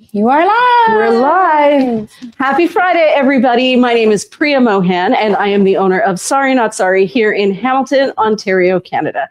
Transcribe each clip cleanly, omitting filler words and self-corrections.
You are live. We're live. Happy Friday, everybody. My name is Priya Mohan, and I am the owner of sariKNOTsari here in Hamilton, Ontario, Canada.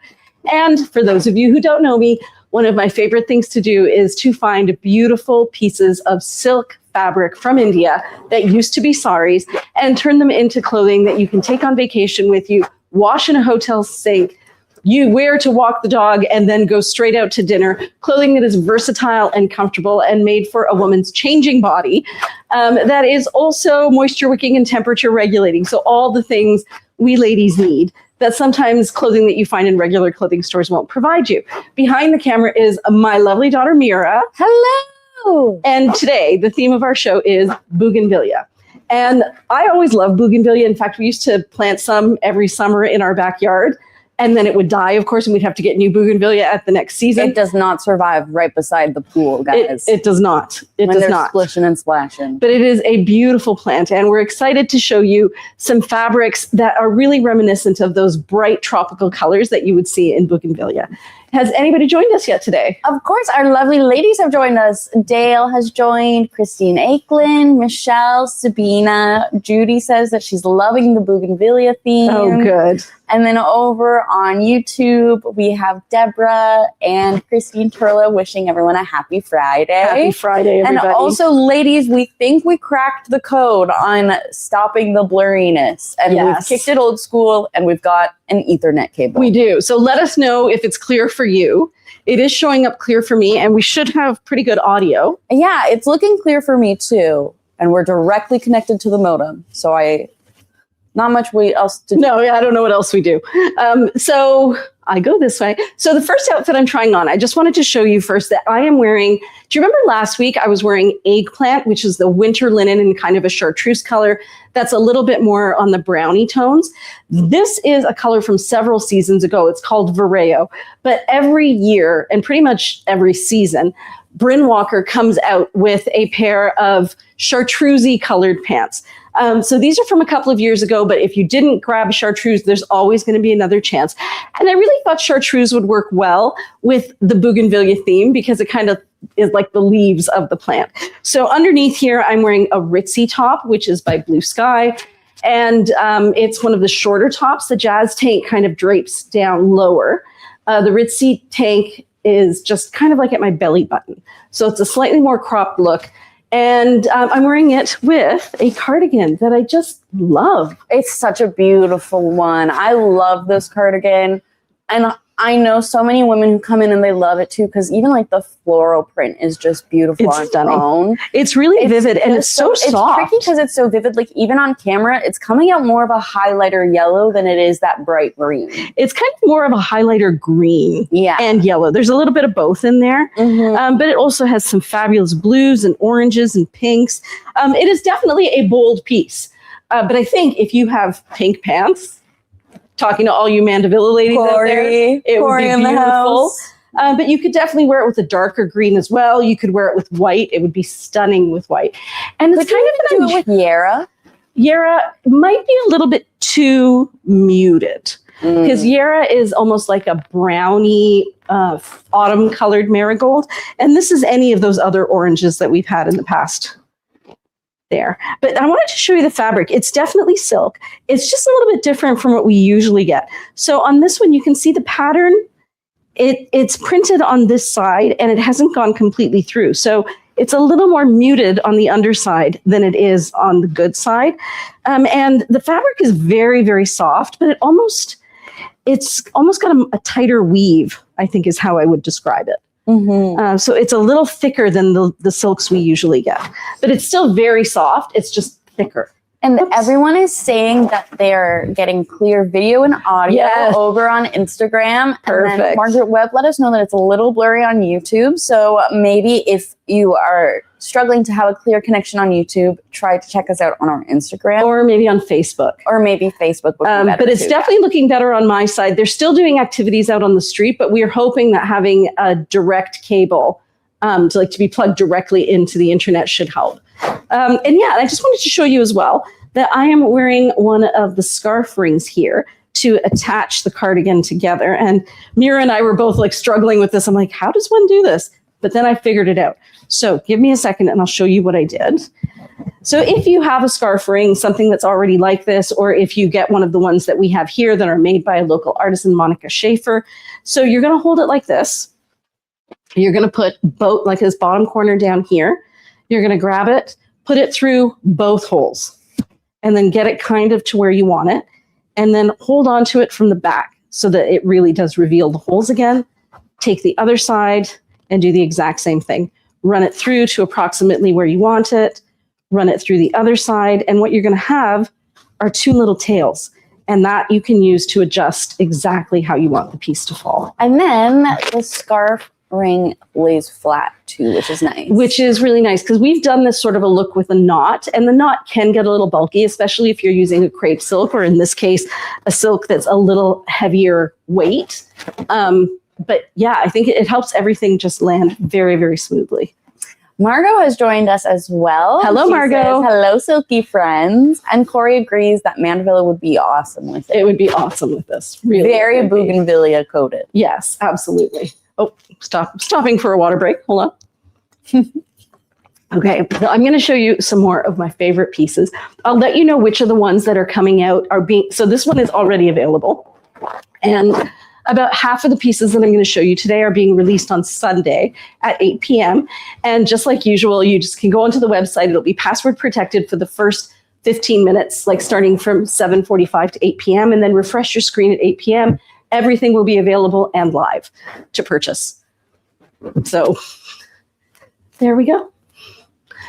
And for those of you who don't know me, one of my favorite things to do is to find beautiful pieces of silk fabric from India that used to be saris and turn them into clothing that you can take on vacation with you, wash in a hotel sink, you wear to walk the dog, and then go straight out to dinner. Clothing that is versatile and comfortable and made for a woman's changing body. That is also moisture wicking and temperature regulating. So all the things we ladies need that sometimes clothing that you find in regular clothing stores won't provide you. Behind the camera is my lovely daughter, Mira. Hello. And today, the theme of our show is Bougainvillea. And I always love Bougainvillea. In fact, we used to plant some every summer in our backyard. And then it would die, of course, and we'd have to get new Bougainvillea at the next season. It does not survive right beside the pool, guys. It does not. It does not. Splishing and splashing. But it is a beautiful plant, and we're excited to show you some fabrics that are really reminiscent of those bright tropical colors that you would see in Bougainvillea. Has anybody joined us yet today? Of course, our lovely ladies have joined us. Dale has joined, Christine Aiklin, Michelle, Sabina. Judy says that she's loving the Bougainvillea theme. Oh, good. And then over on YouTube, we have Deborah and Christine Turla wishing everyone a happy Friday. Happy Friday, everybody. And also, ladies, we think we cracked the code on stopping the blurriness. And we've kicked it old school, and we've got an Ethernet cable. We do. So let us know if it's clear for you. It is showing up clear for me, and we should have pretty good audio. Yeah, it's looking clear for me, too. And we're directly connected to the modem. So not much else to do. No, I don't know what else we do. So I go this way. So the first outfit I'm trying on, I just wanted to show you first that I am wearing, do you remember last week I was wearing eggplant, which is the winter linen in kind of a chartreuse color that's a little bit more on the brownie tones. This is a color from several seasons ago. It's called Vireo. But every year and pretty much every season, Bryn Walker comes out with a pair of chartreusey colored pants. So these are from a couple of years ago, but if you didn't grab chartreuse, there's always going to be another chance. And I really thought chartreuse would work well with the Bougainvillea theme because it kind of is like the leaves of the plant. So underneath here, I'm wearing a ritzy top, which is by Blue Sky. And it's one of the shorter tops. The jazz tank kind of drapes down lower. The ritzy tank is just kind of like at my belly button. So it's a slightly more cropped look. And I'm wearing it with a cardigan that I just love. It's such a beautiful one. I love this cardigan. And I know so many women who come in and they love it too, because even like the floral print is just beautiful. It's stunning. It's really vivid and it's so soft. It's tricky because it's so vivid. Like even on camera, it's coming out more of a highlighter yellow than it is that bright green. It's kind of more of a highlighter green and yellow. There's a little bit of both in there, but it also has some fabulous blues and oranges and pinks. It is definitely a bold piece, but I think if you have pink pants, talking to all you Mandevilla ladies out there, it would be beautiful. But you could definitely wear it with a darker green as well. You could wear it with white. It would be stunning with white. And it's kind of do it with Yarra. Yarra might be a little bit too muted because Yarra is almost like a brownie autumn colored marigold. And this is any of those other oranges that we've had in the past. There. But I wanted to show you the fabric. It's definitely silk. It's just a little bit different from what we usually get. So on this one, you can see the pattern. It's printed on this side and it hasn't gone completely through. So it's a little more muted on the underside than it is on the good side. And the fabric is very, very soft, but it's almost got a tighter weave, I think is how I would describe it. So it's a little thicker than the silks we usually get, but it's still very soft. It's just thicker. And everyone is saying that they're getting clear video and audio over on Instagram. Perfect. And then Margaret Webb let us know that it's a little blurry on YouTube. So maybe if you are struggling to have a clear connection on YouTube, try to check us out on our Instagram. Or maybe on Facebook. Or maybe Facebook would be better but it's definitely looking better on my side. They're still doing activities out on the street, but we are hoping that having a direct cable to be plugged directly into the internet should help. And I just wanted to show you as well that I am wearing one of the scarf rings here to attach the cardigan together. And Mira and I were both like struggling with this. I'm like, how does one do this? but then I figured it out. So give me a second and I'll show you what I did. So if you have a scarf ring, something that's already like this, or if you get one of the ones that we have here that are made by a local artisan, Monica Schaefer. So you're going to hold it like this. You're going to put both, like this bottom corner down here. You're going to grab it, put it through both holes, and then get it kind of to where you want it. And then hold on to it from the back so that it really does reveal the holes again. Take the other side and do the exact same thing. Run it through to approximately where you want it. Run it through the other side. And what you're going to have are two little tails. And that you can use to adjust exactly how you want the piece to fall. And then the scarf ring lays flat too, which is nice. Which is really nice because we've done this sort of a look with a knot, and the knot can get a little bulky, especially if you're using a crepe silk, or in this case, a silk that's a little heavier weight. But yeah, I think it helps everything just land very, very smoothly. Margot has joined us as well. Hello, She Margot. says, hello, Silky friends. And Corey agrees that Mandevilla would be awesome with it. It would be awesome with this. Really, Very Bougainvillea coated. Yes, absolutely. Oh, stopping for a water break. Hold on. Okay, so I'm going to show you some more of my favorite pieces. I'll let you know which of the ones that are coming out are being, so this one is already available. And about half of the pieces that I'm going to show you today are being released on Sunday at 8 p.m. And just like usual, you just can go onto the website. It'll be password protected for the first 15 minutes, like starting from 7:45 to 8 p.m. and then refresh your screen at 8 p.m. Everything will be available and live to purchase. So there we go.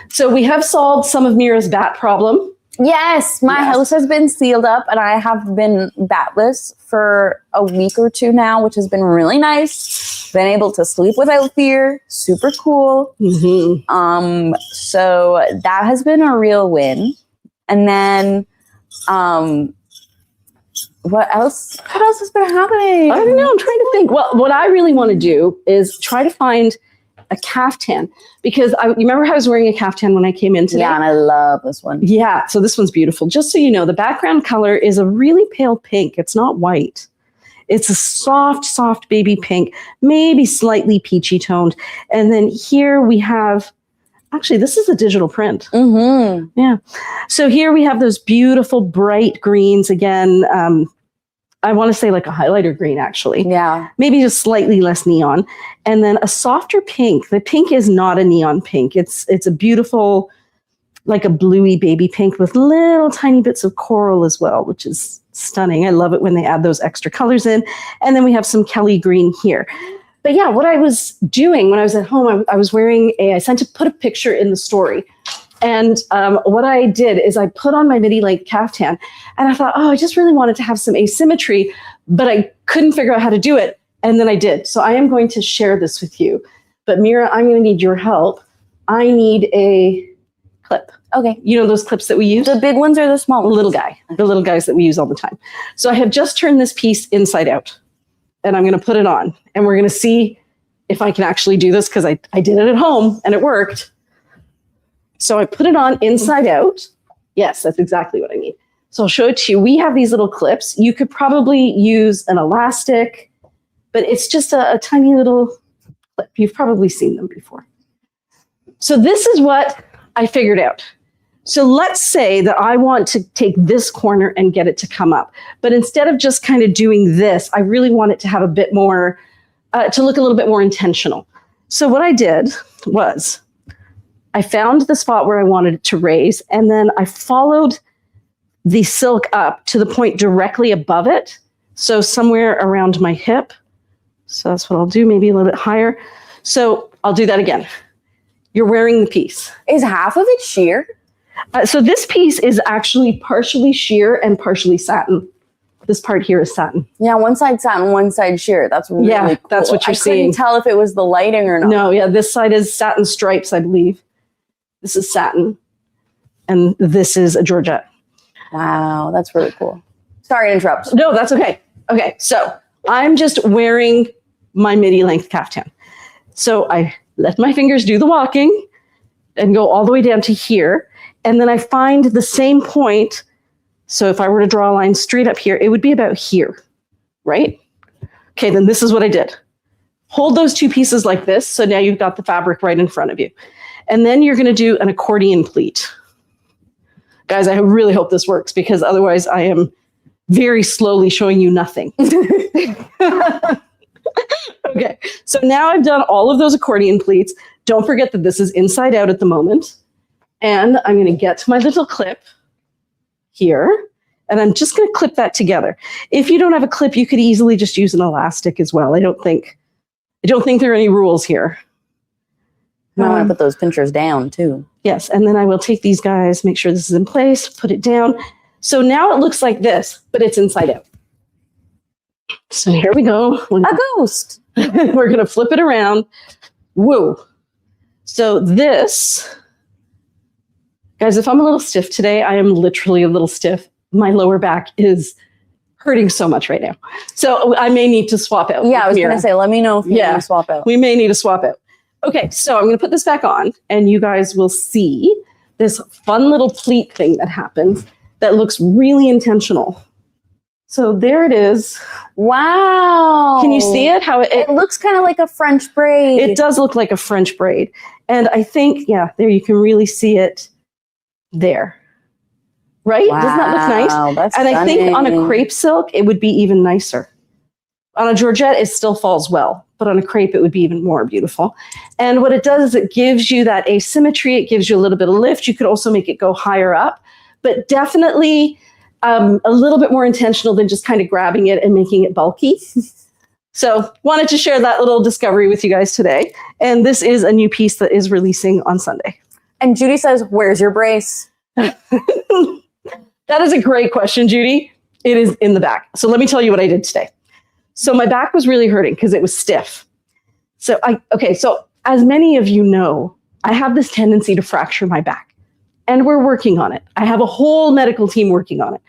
So we have solved some of Mira's bat problem. Yes, my house has been sealed up and I have been batless for a week or two now, which has been really nice. Been able to sleep without fear. Super cool. Mm-hmm. So that has been a real win. And then what else has been happening? I don't know. I'm trying to think. Well, what I really want to do is try to find a caftan, because you remember how I was wearing a caftan when I came in today? Yeah, and I love this one. Yeah, so this one's beautiful. Just so you know, the background color is a really pale pink. It's not white. It's a soft, soft baby pink, maybe slightly peachy toned. And then here we have, actually, this is a digital print. Mm-hmm. Yeah. So here we have those beautiful bright greens again. I want to say like a highlighter green, actually. Yeah. Maybe just slightly less neon. And then a softer pink. The pink is not a neon pink. It's a beautiful, like a bluey baby pink with little tiny bits of coral as well, which is stunning. I love it when they add those extra colors in. And then we have some Kelly green here. But yeah, what I was doing when I was at home, I was wearing I put a picture in the story. And what I did is I put on my midi length caftan, and I thought, oh, I just really wanted to have some asymmetry, but I couldn't figure out how to do it. And then I did. So I am going to share this with you. But Mira, I'm going to need your help. I need a clip. Okay. You know those clips that we use? The big ones or the small ones? The little guys that we use all the time. So I have just turned this piece inside out, and I'm going to put it on, and we're going to see if I can actually do this, because I did it at home and it worked. So I put it on inside out. Yes, that's exactly what I need. So I'll show it to you. We have these little clips. You could probably use an elastic, but it's just a tiny little clip. You've probably seen them before. So this is what I figured out. So let's say that I want to take this corner and get it to come up. But instead of just kind of doing this, I really want it to have a bit more, to look a little bit more intentional. So what I did was, I found the spot where I wanted it to raise, and then I followed the silk up to the point directly above it. So somewhere around my hip. So that's what I'll do, maybe a little bit higher. So I'll do that again. You're wearing the piece. Is half of it sheer? So this piece is actually partially sheer and partially satin. This part here is satin. Yeah, one side satin, one side sheer. That's really cool. That's what you're seeing. I couldn't tell if it was the lighting or not. No, yeah, this side is satin stripes, I believe. This is satin, and this is a georgette. Wow, that's really cool. Sorry to interrupt. No, that's okay. Okay, so I'm just wearing my midi length caftan. So I let my fingers do the walking and go all the way down to here. And then I find the same point. So if I were to draw a line straight up here, it would be about here, right? Okay, then this is what I did. hold those two pieces like this. So now you've got the fabric right in front of you. And then you're going to do an accordion pleat. Guys, I really hope this works because otherwise I am very slowly showing you nothing. Okay, so now I've done all of those accordion pleats. Don't forget that this is inside out at the moment. And I'm going to get to my little clip here. And I'm just going to clip that together. If you don't have a clip, you could easily just use an elastic as well. I don't think there are any rules here. I want to put those pinchers down too. Yes, and then I will take these guys, make sure this is in place, put it down. So now it looks like this, but it's inside out. So here we go. A ghost. We're going to flip it around. Woo. So this, guys, if I'm a little stiff today, I am literally a little stiff. My lower back is hurting so much right now. So I may need to swap out. Yeah, I was going to say, let me know if you want to swap out. We may need to swap out. Okay, so I'm going to put this back on, and you guys will see this fun little pleat thing that happens that looks really intentional. So there it is. Wow. Can you see it? How it looks kind of like a French braid. It does look like a French braid. And I think, yeah, there you can really see it there. Right? Wow, doesn't that look nice? That's and I think on a stunning. crepe silk, it would be even nicer. On a georgette, it still falls well, but on a crepe, it would be even more beautiful. And what it does is it gives you that asymmetry. It gives you a little bit of lift. You could also make it go higher up, but definitely a little bit more intentional than just kind of grabbing it and making it bulky. So wanted to share that little discovery with you guys today. And this is a new piece that is releasing on Sunday. And Judy says, where's your brace? That is a great question, Judy. It is in the back. So let me tell you what I did today. So my back was really hurting because it was stiff. So as many of you know, I have this tendency to fracture my back, and we're working on it. I have a whole medical team working on it.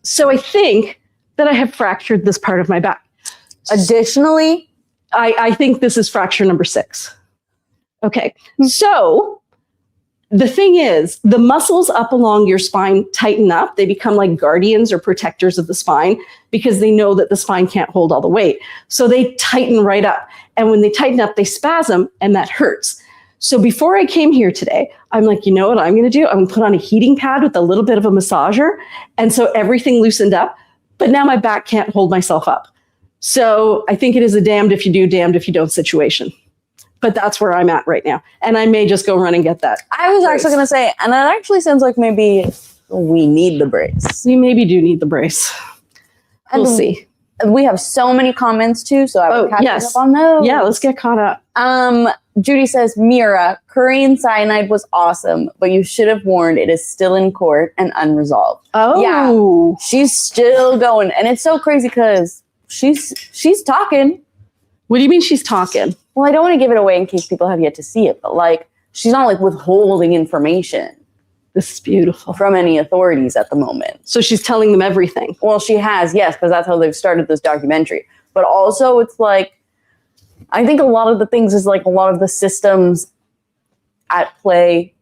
So I think that I have fractured this part of my back. Additionally, I think this is fracture number 6. Okay, so the thing is, the muscles up along your spine tighten up. They become like guardians or protectors of the spine because they know that the spine can't hold all the weight. So they tighten right up. And when they tighten up, they spasm, and that hurts. So before I came here today, I'm like, you know what I'm going to do? I'm going to put on a heating pad with a little bit of a massager. And so everything loosened up. But now my back can't hold myself up. So I think it is a damned if you do, damned if you don't situation. But that's where I'm at right now. And I may just go run and get that. I was actually going to say, and that actually sounds like maybe we need the brace. We maybe do need the brace. We'll see. We have so many comments too, so I will catch up on those. Yeah, let's get caught up. Judy says, Mira, Korean cyanide was awesome, but you should have warned it is still in court and unresolved. Oh. Yeah, she's still going. And it's so crazy because she's talking. What do you mean she's talking? Well, I don't want to give it away in case people have yet to see it, but like, she's not like withholding information. This is beautiful. From any authorities at the moment. So she's telling them everything. Well, she has, yes, because that's how they've started this documentary. But also it's like, I think a lot of the things is like a lot of the systems at play,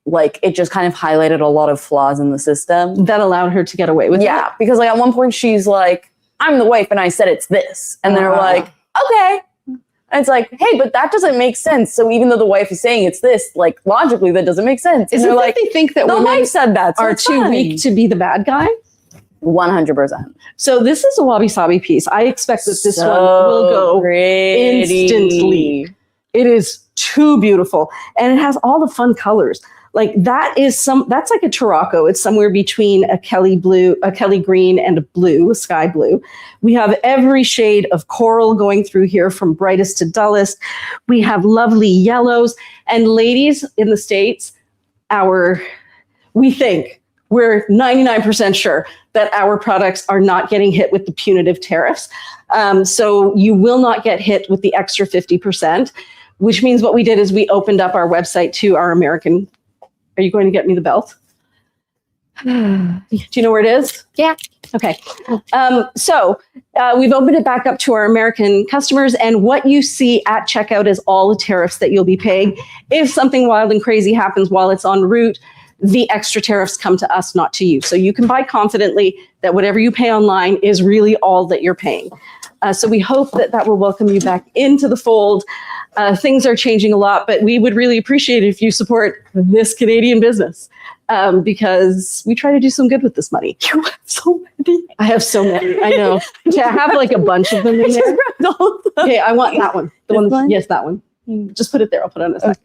like it just kind of highlighted a lot of flaws in the system. That allowed her to get away with it. Yeah, because like at one point she's like, I'm the wife and I said it's this. And they're like, okay. And it's like, hey, but that doesn't make sense. So even though the wife is saying it's this, like logically that doesn't make sense. Isn't it like they think that the women wife said that, so are too weak to be the bad guy? 100%. So this is a wabi-sabi piece. I expect that this one will go instantly. It is too beautiful. And it has all the fun colors. Like that's like a Tarocco. It's somewhere between a Kelly blue, a Kelly green, and a blue, a sky blue. We have every shade of coral going through here from brightest to dullest. We have lovely yellows. And ladies in the States, we think we're 99% sure that our products are not getting hit with the punitive tariffs. So you will not get hit with the extra 50%, which means what we did is we opened up our website to our American. Are you going to get me the belt? Do you know where it is? Yeah. Okay. So we've opened it back up to our American customers, and what you see at checkout is all the tariffs that you'll be paying. If something wild and crazy happens while it's en route, the extra tariffs come to us, not to you. So you can buy confidently that whatever you pay online is really all that you're paying. So we hope that that will welcome you back into the fold. Things are changing a lot, but we would really appreciate it if you support this Canadian business, because we try to do some good with this money. You have so many. I have so many. I know. I have like a bunch of them in there. Okay, I want that one. The one. Yes, that one. Just put it there. I'll put it on a sec.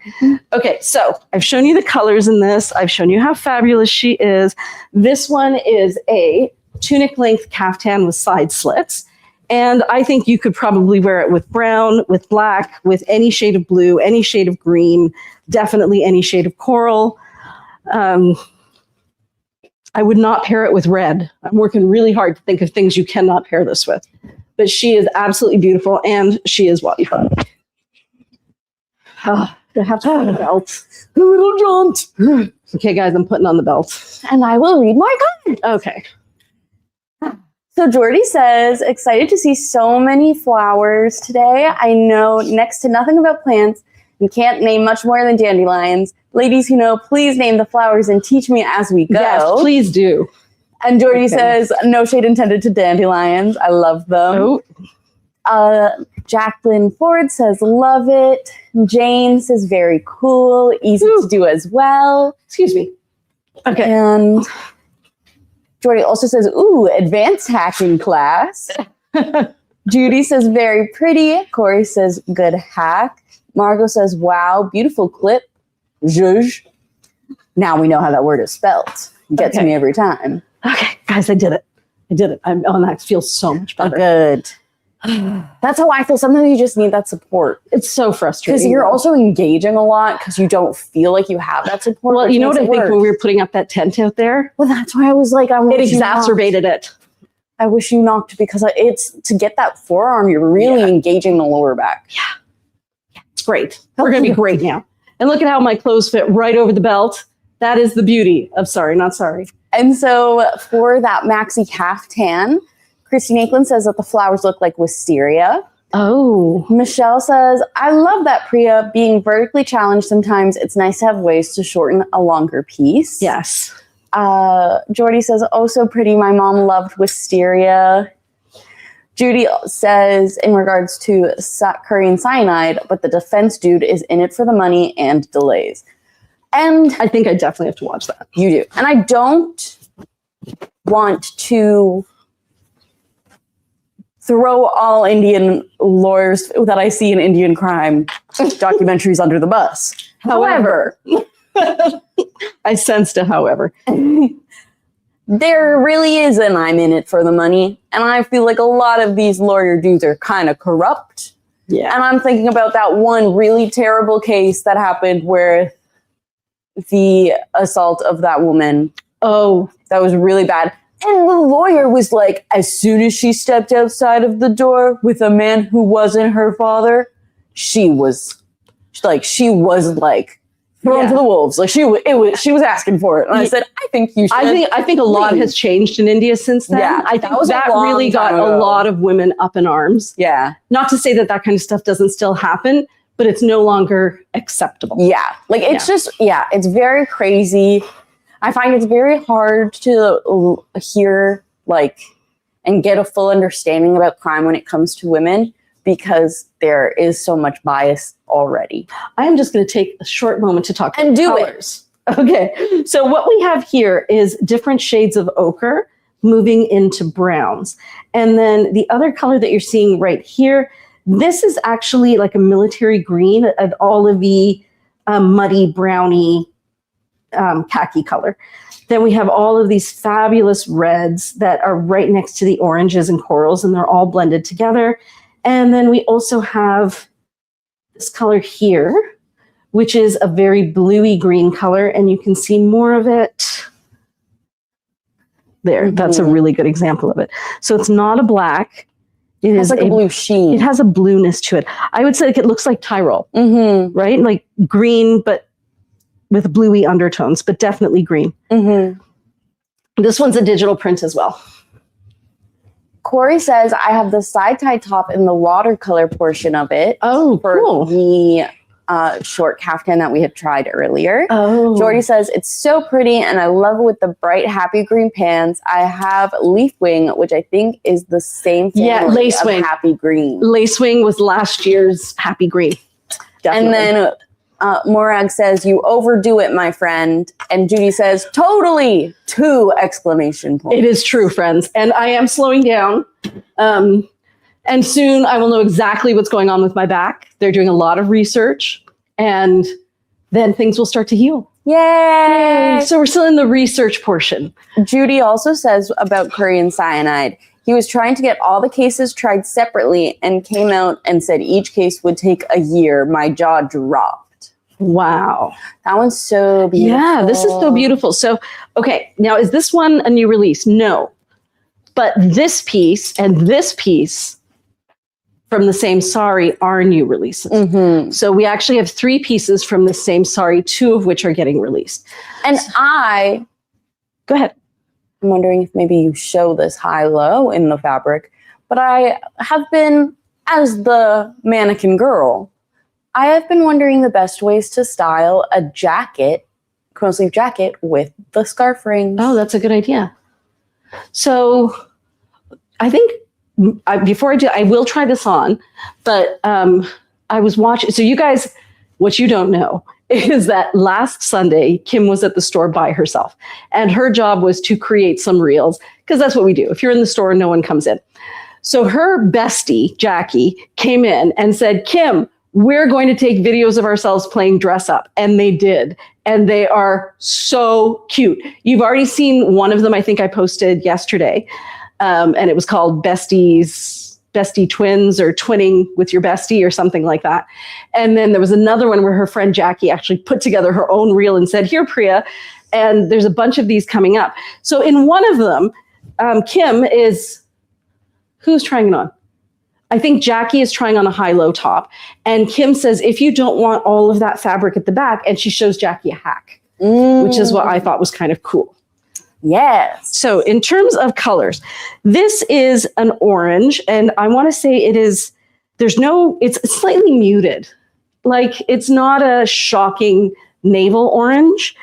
Okay, so I've shown you the colors in this. I've shown you how fabulous she is. This one is a tunic length caftan with side slits. And I think you could probably wear it with brown, with black, with any shade of blue, any shade of green, definitely any shade of coral. I would not pair it with red. I'm working really hard to think of things you cannot pair this with. But she is absolutely beautiful, and she is waterfront. I have to put a belt. A little jaunt. Okay, guys, I'm putting on the belt. And I will read my comment. Okay. So Jordy says, excited to see so many flowers today. I know next to nothing about plants and can't name much more than dandelions. Ladies who know, please name the flowers and teach me as we go. Yes, please do. And Jordy says, no shade intended to dandelions. I love them. Oh. Jacqueline Ford says, love it. Jane says, very cool. Easy to do as well. Excuse me. Okay. And Jordy also says, ooh, advanced hacking class. Judy says, very pretty. Corey says, good hack. Margot says, wow, beautiful clip. Zhuzh. Now we know how that word is spelled. It gets me every time. Okay, guys, I did it. Oh, that feels so much better. Good. That's how I feel. Sometimes you just need that support. It's so frustrating. Because you're also engaging a lot because you don't feel like you have that support. Well, you know what I think when we were putting up that tent out there? Well, that's why I was like, it exacerbated it. I wish you knocked because it's to get that forearm, you're really engaging the lower back. Yeah. It's great. We're going to be great now. And look at how my clothes fit right over the belt. That is the beauty of Sorry Not Sorry. And so for that maxi caftan, Christine Aiklin says that the flowers look like wisteria. Oh. Michelle says, I love that, Priya. Being vertically challenged sometimes, it's nice to have ways to shorten a longer piece. Yes. Jordy says, oh, so pretty. My mom loved wisteria. Judy says, in regards to curry and cyanide, but the defense dude is in it for the money and delays. And I think I definitely have to watch that. You do. And I don't want to throw all Indian lawyers that I see in Indian crime documentaries under the bus. However, I sensed a however. There really is an I'm in it for the money. And I feel like a lot of these lawyer dudes are kind of corrupt. Yeah. And I'm thinking about that one really terrible case that happened where the assault of that woman. Oh, that was really bad. And the lawyer was like, as soon as she stepped outside of the door with a man who wasn't her father, she was thrown to the wolves. Like she was asking for it. And I said, I think you should. I think a lot has changed in India since then. Yeah, I think that really got a lot of women up in arms. Yeah. Not to say that kind of stuff doesn't still happen, but it's no longer acceptable. Yeah. Like it's just, it's very crazy. I find it's very hard to hear and get a full understanding about crime when it comes to women because there is so much bias already. I am just going to take a short moment to talk and about do colors. Okay. So what we have here is different shades of ochre moving into browns. And then the other color that you're seeing right here, this is actually like a military green, an olivey, muddy, browny, khaki color. Then we have all of these fabulous reds that are right next to the oranges and corals, and they're all blended together. And then we also have this color here, which is a very bluey green color, and you can see more of it there. Mm-hmm. That's a really good example of it. So it's not a black. It has like a blue sheen. It has a blueness to it. I would say it looks like Tyrol, right? Like green, but with bluey undertones, but definitely green. Mm-hmm. This one's a digital print as well. Corey says, I have the side tie top in the watercolor portion of it. Oh, for cool. the short caftan that we had tried earlier. Oh. Jordy says, it's so pretty and I love it with the bright happy green pants. I have leaf wing, which I think is the same family of happy green. Lacewing was last year's happy green. Definitely. And then Morag says, you overdo it, my friend. And Judy says, totally! 2 exclamation points. It is true, friends. And I am slowing down. And soon I will know exactly what's going on with my back. They're doing a lot of research. And then things will start to heal. Yay! So we're still in the research portion. Judy also says about Korean cyanide. He was trying to get all the cases tried separately and came out and said each case would take a year. My jaw dropped. Wow. That one's so beautiful. Yeah, this is so beautiful. So, okay, now is this one a new release? No. But this piece and this piece from the same sari are new releases. Mm-hmm. So we actually have 3 pieces from the same sari, 2 of which are getting released. And Go ahead. I'm wondering if maybe you show this high-low in the fabric, but I have been, as the mannequin girl, I have been wondering the best ways to style a jacket, coil sleeve jacket with the scarf rings. Oh, that's a good idea. So I think before I do, I will try this on, but I was watching. So you guys, what you don't know is that last Sunday, Kim was at the store by herself and her job was to create some reels because that's what we do. If you're in the store, no one comes in. So her bestie, Jackie, came in and said, Kim, we're going to take videos of ourselves playing dress up. And they did. And they are so cute. You've already seen one of them. I think I posted yesterday. And it was called Bestie Twins or Twinning with Your Bestie or something like that. And then there was another one where her friend Jackie actually put together her own reel and said, here, Priya. And there's a bunch of these coming up. So in one of them, Kim is, who's trying it on? I think Jackie is trying on a high-low top. And Kim says, if you don't want all of that fabric at the back, and she shows Jackie a hack, which is what I thought was kind of cool. Yes. So in terms of colors, this is an orange, and I want to say it's slightly muted. Like it's not a shocking navel orange.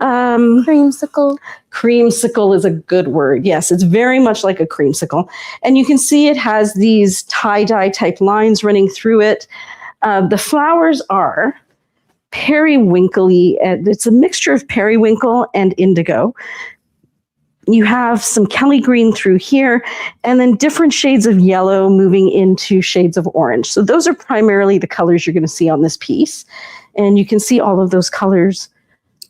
Creamsicle. Creamsicle is a good word. Yes, it's very much like a creamsicle. And you can see it has these tie-dye type lines running through it. The flowers are periwinkly. It's a mixture of periwinkle and indigo. You have some Kelly green through here, and then different shades of yellow moving into shades of orange. So those are primarily the colors you're going to see on this piece. And you can see all of those colors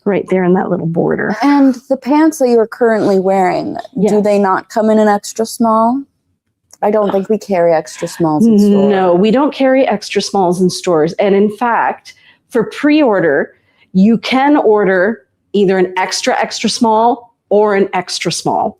right there in that little border. And the pants that you're currently wearing, yes. Do they not come in an extra small? I don't think we carry extra smalls in stores. No, we don't carry extra smalls in stores. And in fact, for pre-order, you can order either an extra small or an extra small,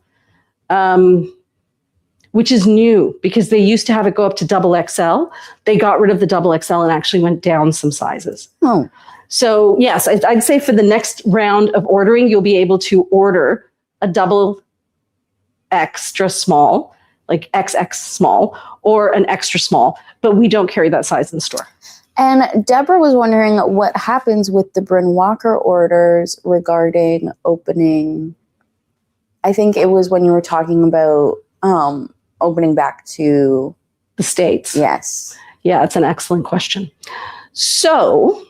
which is new because they used to have it go up to XXL. They got rid of the XXL and actually went down some sizes. Oh. So yes, I'd say for the next round of ordering, you'll be able to order a double extra small, like XX small, or an extra small, but we don't carry that size in the store. And Deborah was wondering what happens with the Bryn Walker orders regarding opening. I think it was when you were talking about opening back to the States. Yes. Yeah, it's an excellent question. So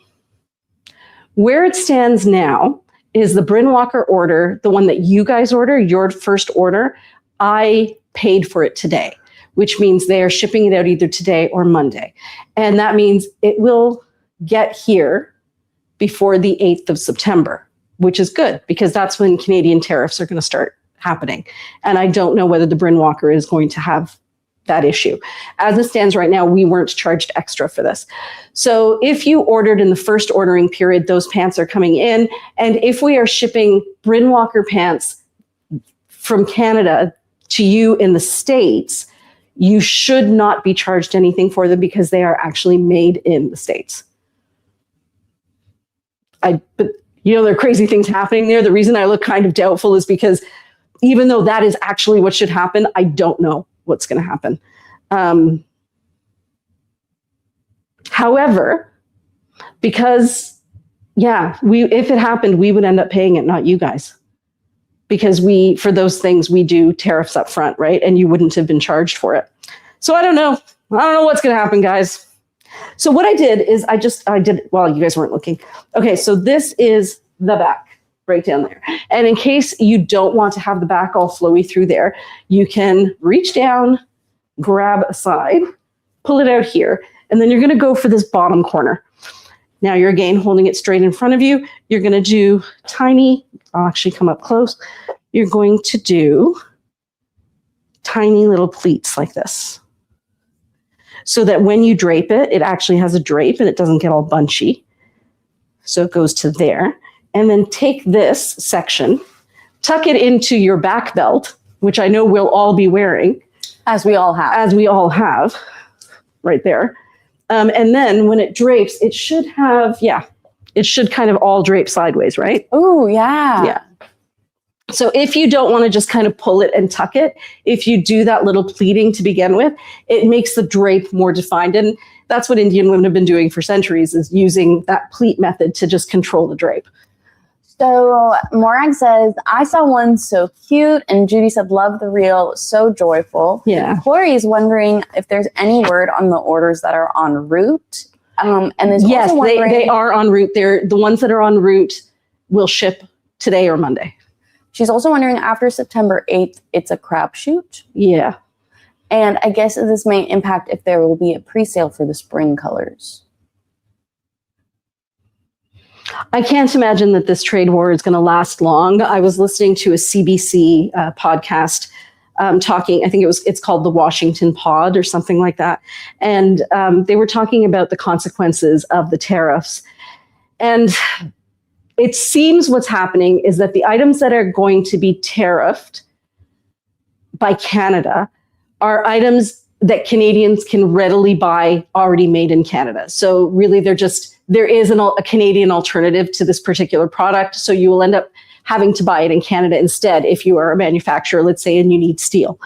where it stands now is the Bryn Walker order, the one that you guys order, your first order, I paid for it today, which means they are shipping it out either today or Monday. And that means it will get here before the 8th of September, which is good because that's when Canadian tariffs are going to start happening. And I don't know whether the Bryn Walker is going to have that issue. As it stands right now, we weren't charged extra for this. So if you ordered in the first ordering period, those pants are coming in. And if we are shipping Bryn Walker pants from Canada to you in the States, you should not be charged anything for them because they are actually made in the States. But there are crazy things happening there. The reason I look kind of doubtful is because even though that is actually what should happen, I don't know what's going to happen. However, Because, yeah, if it happened, we would end up paying it, not you guys. Because for those things, we do tariffs up front, right? And you wouldn't have been charged for it. So I don't know. I don't know what's going to happen, guys. So what I did is I did, well, you guys weren't looking. Okay, so this is the back right down there. And in case you don't want to have the back all flowy through there, you can reach down, grab a side, pull it out here, and then you're going to go for this bottom corner. Now you're again holding it straight in front of you. You're going to do tiny, I'll actually come up close. You're going to do tiny little pleats like this, so that when you drape it, it actually has a drape and it doesn't get all bunchy. So it goes to there. And then take this section, tuck it into your back belt, which I know we'll all be wearing. As we all have. Right there. And then when it drapes, it should have, it should kind of all drape sideways, right? Oh, yeah. Yeah. So if you don't want to just kind of pull it and tuck it, if you do that little pleating to begin with, it makes the drape more defined. And that's what Indian women have been doing for centuries, is using that pleat method to just control the drape. So Morag says, I saw one so cute, and Judy said, love the reel, so joyful. Yeah. Corey is wondering if there's any word on the orders that are en route. And there's yes, also wondering, they are en route. The ones that are en route will ship today or Monday. She's also wondering, after September 8th, it's a crapshoot. Yeah. And I guess this may impact if there will be a pre-sale for the spring colors. I can't imagine that this trade war is going to last long. I was listening to a CBC podcast talking, I think it's called the Washington Pod or something like that. And they were talking about the consequences of the tariffs. And it seems what's happening is that the items that are going to be tariffed by Canada are items that Canadians can readily buy already made in Canada. So really there is a Canadian alternative to this particular product. So you will end up having to buy it in Canada instead if you are a manufacturer, let's say, and you need steel.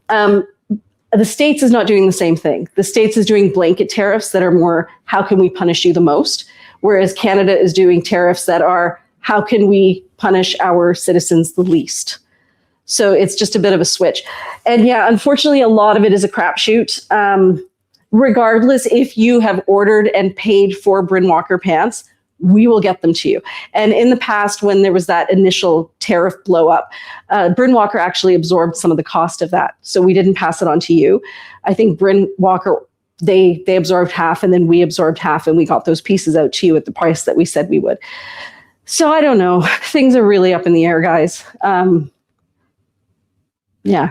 The States is not doing the same thing. The States is doing blanket tariffs that are more, how can we punish you the most? Whereas Canada is doing tariffs that are, how can we punish our citizens the least? So it's just a bit of a switch. And yeah, unfortunately, a lot of it is a crapshoot. Regardless if you have ordered and paid for Bryn Walker pants, we will get them to you. And in the past, when there was that initial tariff blow up, Bryn Walker actually absorbed some of the cost of that. So we didn't pass it on to you. I think Bryn Walker, they absorbed half, and then we absorbed half, and we got those pieces out to you at the price that we said we would. So I don't know. Things are really up in the air, guys. Yeah,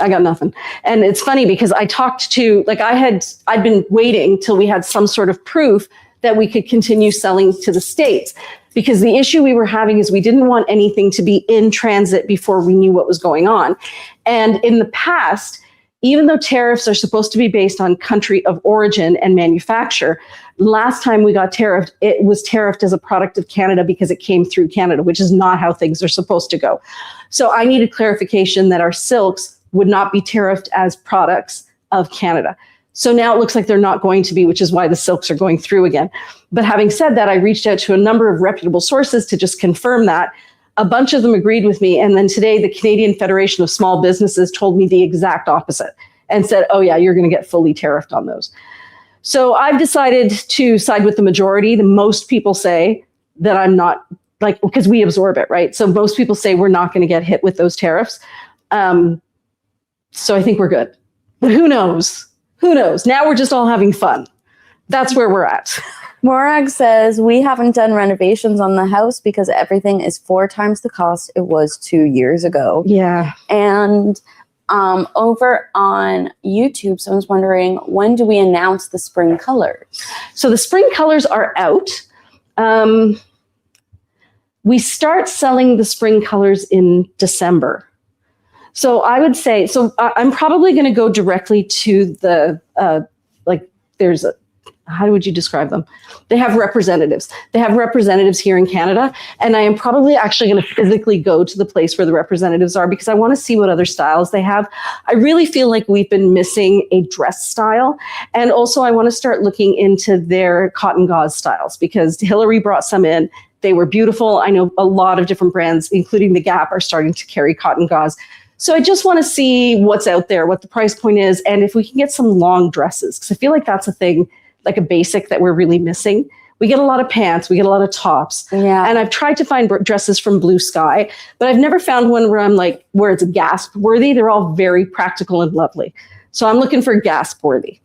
I got nothing. And it's funny because I talked to, I'd been waiting till we had some sort of proof that we could continue selling to the States, because the issue we were having is we didn't want anything to be in transit before we knew what was going on. And in the past, even though tariffs are supposed to be based on country of origin and manufacture, last time we got tariffed, it was tariffed as a product of Canada because it came through Canada, which is not how things are supposed to go. So I needed clarification that our silks would not be tariffed as products of Canada. So now it looks like they're not going to be, which is why the silks are going through again. But having said that, I reached out to a number of reputable sources to just confirm that. A bunch of them agreed with me. And then today, the Canadian Federation of Small Businesses told me the exact opposite and said, oh yeah, you're going to get fully tariffed on those. So I've decided to side with the majority. The most people say that I'm not, because we absorb it, right? So most people say we're not going to get hit with those tariffs. So I think we're good. But who knows? Who knows? Now we're just all having fun. That's where we're at. Morag says, we haven't done renovations on the house because everything is 4 times the cost it was 2 years ago. Yeah. And over on YouTube, someone's wondering, when do we announce the spring colors? So the spring colors are out. We start selling the spring colors in December. So I would say, I'm probably going to go directly to the, there's a, how would you describe them? They have representatives. They have representatives here in Canada. And I am probably actually going to physically go to the place where the representatives are because I want to see what other styles they have. I really feel like we've been missing a dress style. And also I want to start looking into their cotton gauze styles because Hillary brought some in. They were beautiful. I know a lot of different brands, including the Gap, are starting to carry cotton gauze. So I just want to see what's out there, what the price point is, and if we can get some long dresses, because I feel like that's a thing, like a basic that we're really missing. We get a lot of pants, we get a lot of tops. Yeah. And I've tried to find dresses from Blue Sky, but I've never found one where I'm like, where it's gasp worthy. They're all very practical and lovely. So I'm looking for gasp worthy.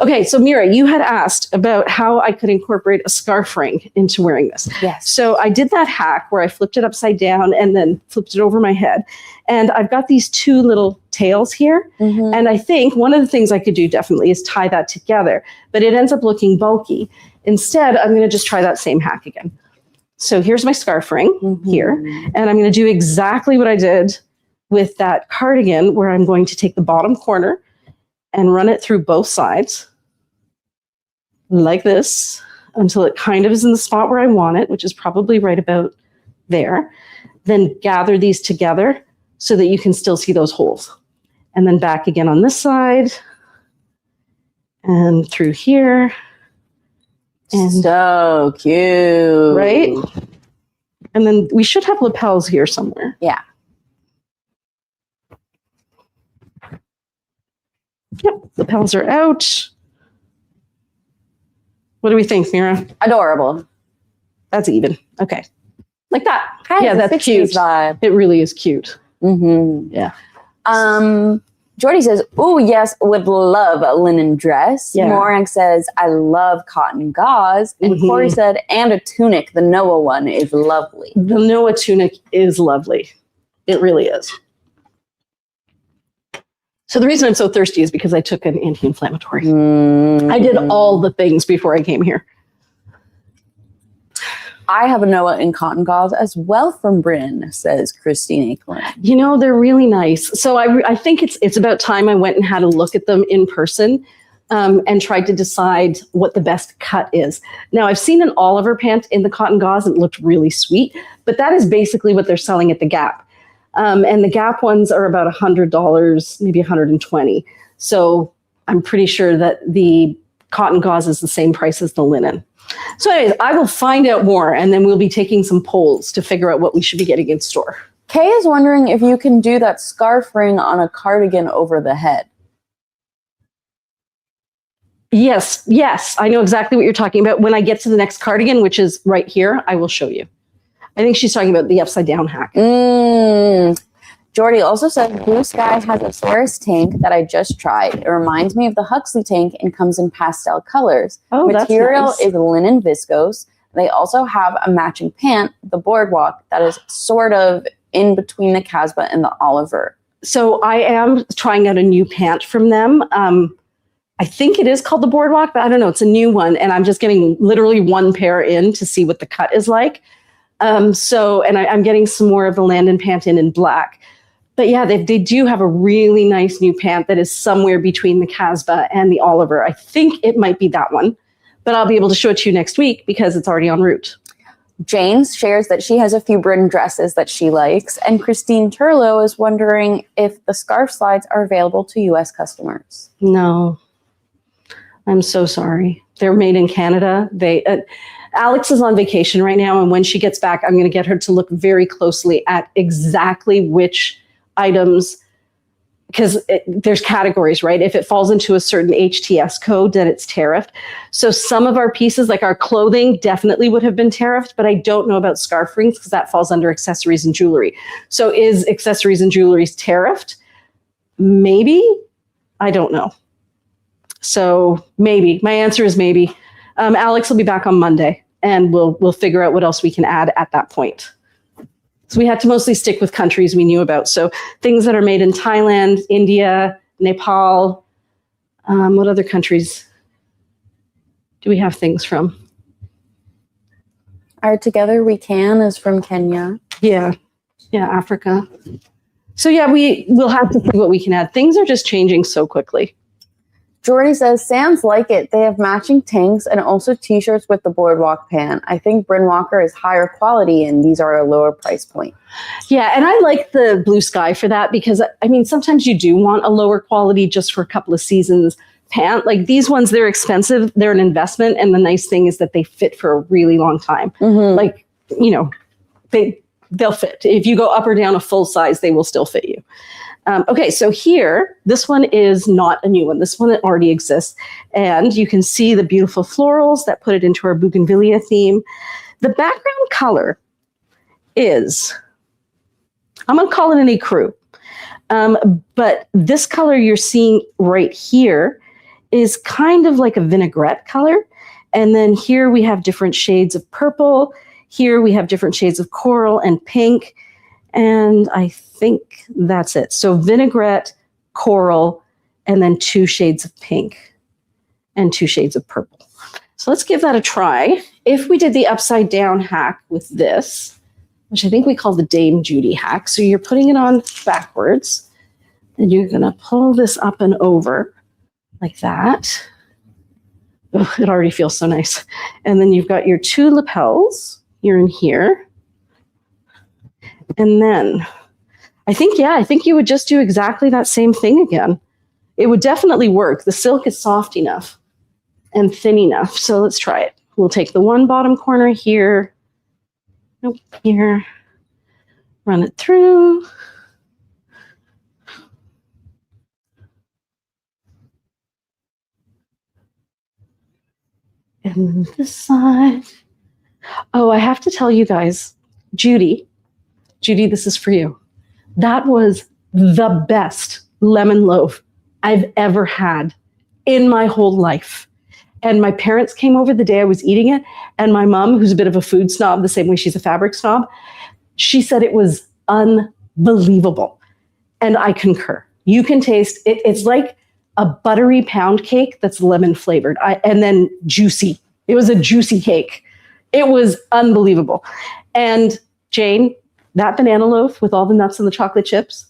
Okay, so Mira, you had asked about how I could incorporate a scarf ring into wearing this. Yes. So I did that hack where I flipped it upside down and then flipped it over my head. And I've got these two little tails here. Mm-hmm. And I think one of the things I could do definitely is tie that together, but it ends up looking bulky. Instead, I'm going to just try that same hack again. So here's my scarf ring here. And I'm going to do exactly what I did with that cardigan, where I'm going to take the bottom corner and run it through both sides like this until it kind of is in the spot where I want it, which is probably right about there. Then gather these together so that you can still see those holes. And then back again on this side and through here. And so cute. right? And then we should have lapels here somewhere. Yeah. Yep, lapels are out. What do we think, Mira? Adorable. That's even. Okay. Like that. Kind Yeah, of that's 60s cute. vibe. It really is cute. Mm-hmm. Yeah. Jordy says, "Oh yes, would love a linen dress." Yeah. Morag says, "I love cotton gauze," and Mhm. Corey said, "And a tunic. The Noah one is lovely." The Noah tunic is lovely. It really is. So the reason I'm so thirsty is because I took an anti-inflammatory. I did all the things before I came here. I have a Noah in cotton gauze as well from Bryn, says Christine Akelin. You know, they're really nice. So I think it's about time I went and had a look at them in person and tried to decide what the best cut is. Now, I've seen an Oliver pant in the cotton gauze and it looked really sweet, but that is basically what they're selling at the Gap. And the Gap ones are about $100, maybe $120. So I'm pretty sure that the cotton gauze is the same price as the linen. So anyways, I will find out more and then we'll be taking some polls to figure out what we should be getting in store. Kay is wondering if you can do that scarf ring on a cardigan over the head. Yes, I know exactly what you're talking about. When I get to the next cardigan, which is right here, I will show you. I think she's talking about the upside down hack. Jordy also said, Blue Sky has a Source tank that I just tried. It reminds me of the Huxley tank and comes in pastel colors. Oh, that's Material nice. is linen viscose. They also have a matching pant, the Boardwalk, that is sort of in between the Casbah and the Oliver. So I am trying out a new pant from them. I think it is called the Boardwalk, but I don't know. It's a new one. And I'm just getting literally one pair in to see what the cut is like. I'm getting some more of the Landon pant in black. But yeah, they do have a really nice new pant that is somewhere between the Casbah and the Oliver. I think it might be that one, but I'll be able to show it to you next week because it's already en route. Jane shares that she has a few Britain dresses that she likes. And Christine Turlow is wondering if the scarf slides are available to U.S. customers. No, I'm so sorry. They're made in Canada. Alex is on vacation right now, and when she gets back, I'm going to get her to look very closely at exactly which items, because there's categories, right? If it falls into a certain HTS code, then it's tariffed. So some of our pieces, like our clothing, definitely would have been tariffed, but I don't know about scarf rings because that falls under accessories and jewelry. So is accessories and jewelry tariffed? Maybe. I don't know. So maybe. My answer is maybe. Alex will be back on Monday, and we'll figure out what else we can add at that point. So we had to mostly stick with countries we knew about. So things that are made in Thailand, India, Nepal. What other countries do we have things from? Our Together We Can is from Kenya. Yeah, Africa. So yeah, we'll have to see what we can add. Things are just changing so quickly. Jordy says, Sam's like it. They have matching tanks and also t-shirts with the boardwalk pan. I think Bryn Walker is higher quality and these are a lower price point. Yeah, and I like the blue sky for that because, I mean, sometimes you do want a lower quality just for a couple of seasons pant. Like these ones, they're expensive. They're an investment. And the nice thing is that they fit for a really long time. Mm-hmm. Like, you know, they'll fit. If you go up or down a full size, they will still fit you. Okay, so here, this one is not a new one. This one already exists. And you can see the beautiful florals that put it into our Bougainvillea theme. The background color is, I'm going to call it an ecru. But this color you're seeing right here is kind of like a vinaigrette color. And then here we have different shades of purple. Here we have different shades of coral and pink. And I think that's it. So vinaigrette, coral, and then 2 shades of pink and 2 shades of purple. So let's give that a try. If we did the upside down hack with this, which I think we call the Dame Judy hack. So you're putting it on backwards and you're going to pull this up and over like that. Oh, it already feels so nice. And then you've got your 2 lapels. You're in here. And then I think you would just do exactly that same thing again. It would definitely work. The silk is soft enough and thin enough. So let's try it. We'll take the one bottom corner here. Nope, here. Run it through. And this side. Oh, I have to tell you guys, Judy, this is for you. That was the best lemon loaf I've ever had in my whole life. And my parents came over the day I was eating it. And my mom, who's a bit of a food snob, the same way she's a fabric snob, she said it was unbelievable. And I concur. You can taste it. It's like a buttery pound cake that's lemon flavored and then juicy. It was a juicy cake. It was unbelievable. And Jane, that banana loaf with all the nuts and the chocolate chips,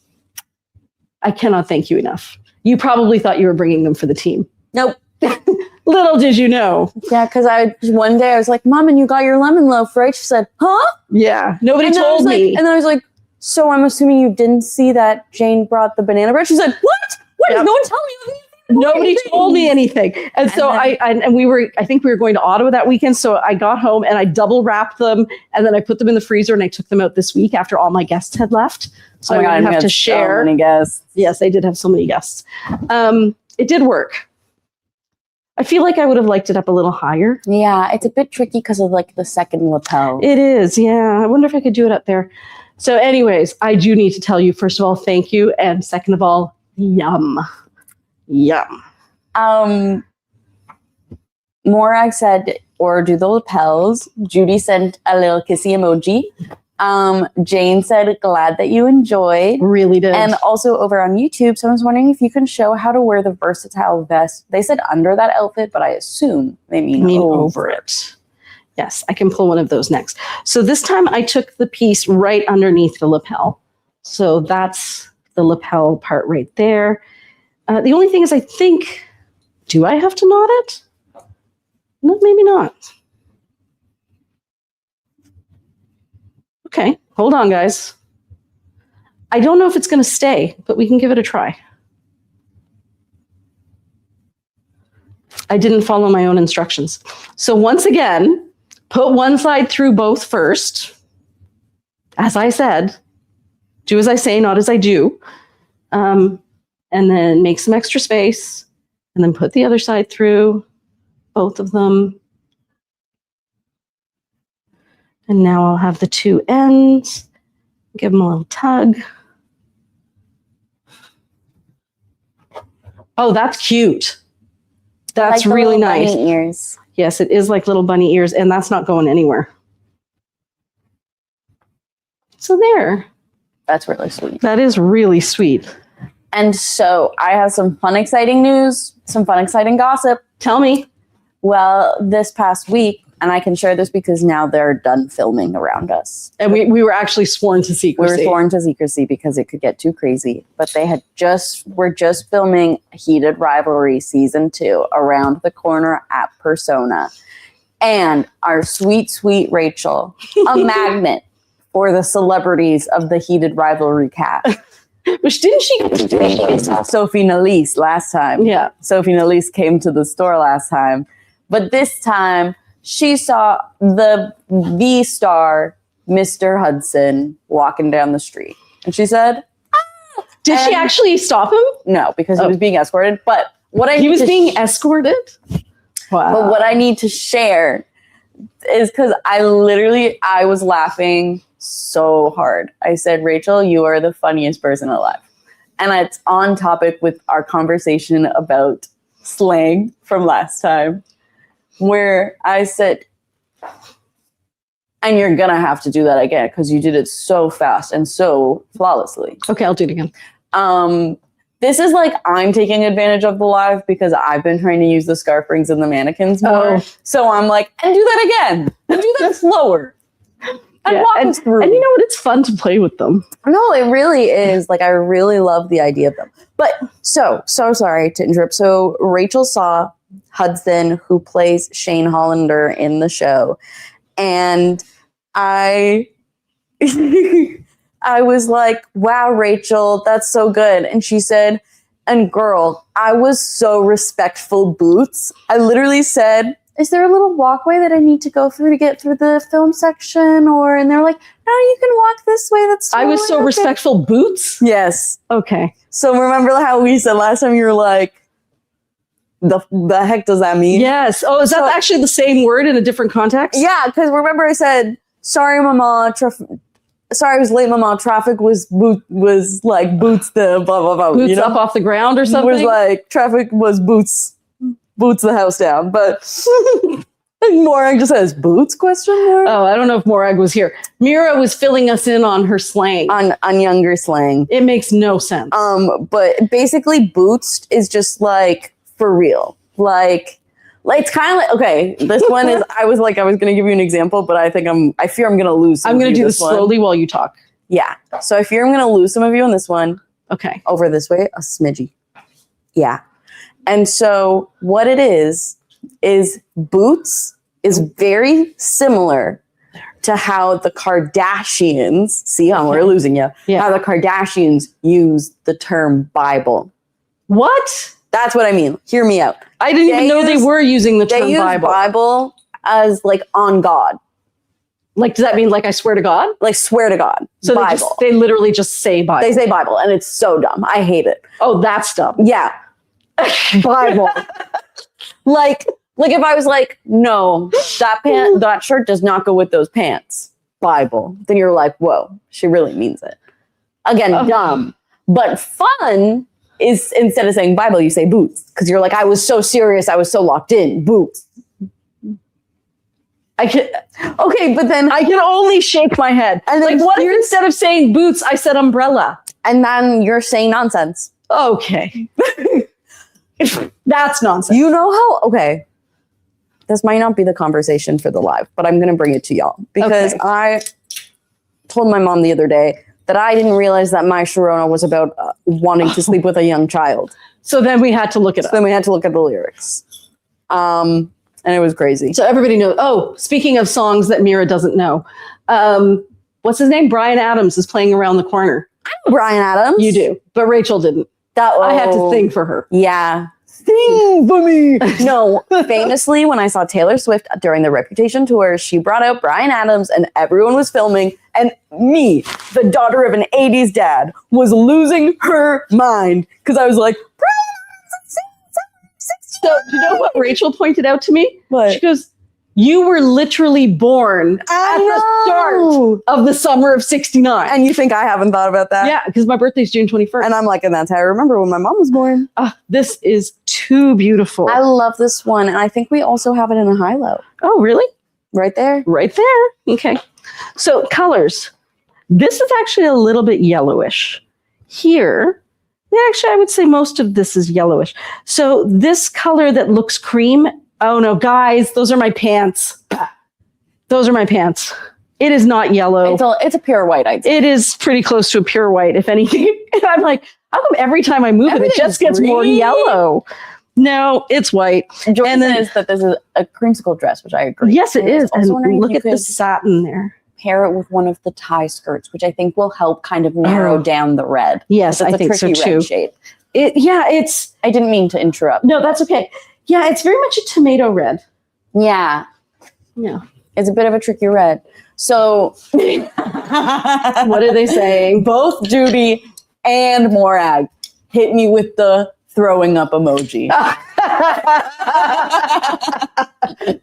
I cannot thank you enough. You probably thought you were bringing them for the team. Nope. Little did you know. Yeah, because one day I was like, Mom, and you got your lemon loaf, right? She said, huh? Yeah, nobody told me. And then I was like, so I'm assuming you didn't see that Jane brought the banana bread? She said, what? What is no one telling me? Nobody told me anything. And so I think we were going to Ottawa that weekend. So I got home and I double wrapped them and then I put them in the freezer and I took them out this week after all my guests had left. So I didn't have to share. So many guests. Yes, I did have so many guests. It did work. I feel like I would have liked it up a little higher. Yeah, it's a bit tricky because of like the second lapel. It is, yeah. I wonder if I could do it up there. So anyways, I do need to tell you, first of all, thank you. And second of all, yum. Yum. Morag said, or do the lapels. Judy sent a little kissy emoji. Jane said, glad that you enjoyed. Really did. And also over on YouTube, someone's wondering if you can show how to wear the versatile vest. They said under that outfit, but I assume they mean over it. Yes, I can pull one of those next. So this time I took the piece right underneath the lapel. So that's the lapel part right there. The only thing is I think, do I have to knot it? No, maybe not. Okay, hold on, guys. I don't know if it's going to stay, but we can give it a try. I didn't follow my own instructions. So once again, put one side through both first. As I said, do as I say, not as I do. And then make some extra space and then put the other side through, both of them. And now I'll have the 2 ends, give them a little tug. Oh, that's cute. That's like really nice. Bunny ears. Yes, it is like little bunny ears, and that's not going anywhere. So there. That's really sweet. That is really sweet. And so I have some fun, exciting news, some fun, exciting gossip. Tell me. Well, this past week, and I can share this because now they're done filming around us. And we were actually sworn to secrecy. We were sworn to secrecy because it could get too crazy. But they were just filming Heated Rivalry Season 2 around the corner at Persona. And our sweet, sweet Rachel, a magnet for the celebrities of the Heated Rivalry cast. Which didn't she? Sophie Nalise last time. Yeah. Sophie Nalise came to the store last time. But this time, she saw the V-star, Mr. Hudson, walking down the street. And she said, Did she actually stop him? no, because he was being escorted. But He was being escorted? Wow. But what I need to share is because I was laughing so hard. I said, Rachel, you are the funniest person alive. And it's on topic with our conversation about slang from last time, where I said, and you're going to have to do that again because you did it so fast and so flawlessly. Okay, I'll do it again. This is like I'm taking advantage of the live because I've been trying to use the scarf rings and the mannequins more. Oh. So I'm like, and do that again. And do that slower. And walk us through. And you know what? It's fun to play with them. No, it really is. Like, I really love the idea of them. But so sorry to interrupt. So Rachel saw Hudson, who plays Shane Hollander in the show. And I was like, wow, Rachel, that's so good. And she said, and girl, I was so respectful boots. I literally said, is there a little walkway that I need to go through to get through the film section? And they're like, no, you can walk this way. That's I was so okay. respectful boots? Yes. Okay. So remember how we said last time you were like, the heck does that mean? Yes. Oh, is that actually the same word in a different context? Yeah, because remember I said, sorry, mama, sorry I was late, mama. Traffic was like boots the blah, blah, blah. Boots up off the ground or something? Was like, traffic was boots the house down. But Morag just says, boots, question mark? Oh, I don't know if Morag was here. Mira was filling us in on her slang. On younger slang. It makes no sense. But basically boots is just like, for real. Like it's kind of like, okay, this one is, I was going to give you an example, but I fear I'm going to lose some I'm going to do this one. slowly while you talk. Yeah. So I fear I'm going to lose some of you on this one. Okay. Over this way, a smidgy. Yeah. And so what it is boots is very similar to how the Kardashians, see how we're losing you, how the Kardashians use the term Bible. What? That's what I mean. Hear me out. I didn't even know they were using the term they use Bible as like on God. Like, does that mean like I swear to God? Like swear to God. So Bible. they literally just say Bible. They say Bible, and it's so dumb. I hate it. Oh, that's dumb. Yeah. Bible. like if I was like, no, that shirt does not go with those pants. Bible. Then you're like, whoa, she really means it. Again, dumb. But fun is instead of saying Bible, you say boots. Because you're like, I was so serious, I was so locked in. Boots. Okay, but then I can only shake my head. And like, what if instead of saying boots, I said umbrella? And then you're saying nonsense. Okay. That's nonsense. You know how, okay, this might not be the conversation for the live, but I'm going to bring it to y'all. Because I told my mom the other day that I didn't realize that My Sharona was about wanting to sleep with a young child. So then we had to look it up. Then we had to look at the lyrics. And it was crazy. So everybody knows. Oh, speaking of songs that Mira doesn't know. What's his name? Bryan Adams is playing Around the Corner. I know Bryan Adams. You do. But Rachel didn't. I had to sing for her. Yeah. Sing for me. No, famously, when I saw Taylor Swift during the Reputation tour, she brought out Bryan Adams and everyone was filming. And me, the daughter of an 80s dad, was losing her mind. Because I was like, Bryan Adams. So, you know what Rachel pointed out to me? What? She goes, you were literally born at the start of the summer of 69. And you think I haven't thought about that? Yeah, because my birthday's June 21st. And I'm like, and that's how I remember when my mom was born. This is too beautiful. I love this one. And I think we also have it in a high-low. Oh, really? Right there. Right there. Okay. So colors. This is actually a little bit yellowish. Here, actually, I would say most of this is yellowish. So this color that looks cream, oh no, guys, those are my pants. Those are my pants. It is not yellow. It's a pure white, I'd say. It is pretty close to a pure white, if anything. And I'm like, how come every time I move it just gets more yellow? No, it's white. Joy says that this is a creamsicle dress, which I agree. Yes, it is. And look at the satin there. Pair it with one of the tie skirts, which I think will help kind of narrow down the red. Yes, I think so too. Shade. I didn't mean to interrupt. No, that's okay. Yeah, it's very much a tomato red. Yeah. Yeah. It's a bit of a tricky red. So what are they saying? Both Judy and Morag hit me with the throwing up emoji.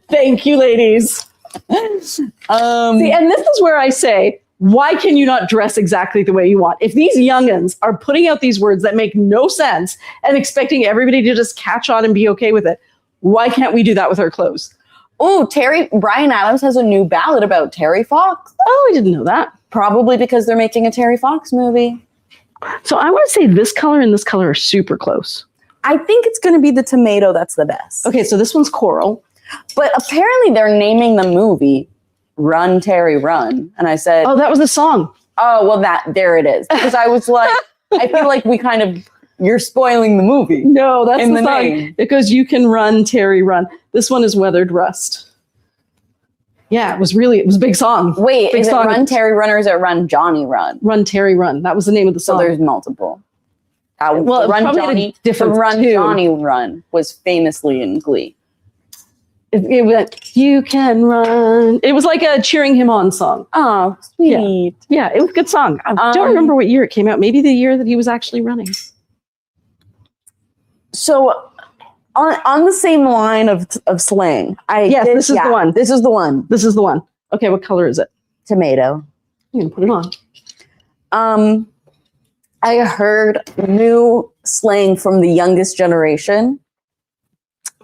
Thank you, ladies. See, and this is where I say, why can you not dress exactly the way you want? If these youngins are putting out these words that make no sense and expecting everybody to just catch on and be okay with it, why can't we do that with our clothes? Oh, Bryan Adams has a new ballad about Terry Fox. Oh, I didn't know that. Probably because they're making a Terry Fox movie. So I want to say this color and this color are super close. I think it's going to be the tomato that's the best. Okay, so this one's coral. But apparently they're naming the movie Run, Terry, Run. And I said... Oh, that was the song. Oh, well, there it is. Because I was like, I feel like you're spoiling the movie. No, that's the song. Name. It goes, you can run, Terry, run. This one is Weathered Rust. Yeah, it was a big song. Wait, big is song. it Run, Terry, Run, or is it Run, Johnny, Run? Run, Terry, Run. That was the name of the song. So there's multiple. Well, Run, Johnny, Johnny, Run was famously in Glee. It went, you can run. It was like a cheering him on song. Oh, sweet. Yeah, it was a good song. I don't remember what year it came out. Maybe the year that he was actually running. So on the same line of slang. This is the one. This is the one. This is the one. Okay, what color is it? Tomato. I'm going to put it on. I heard new slang from the youngest generation.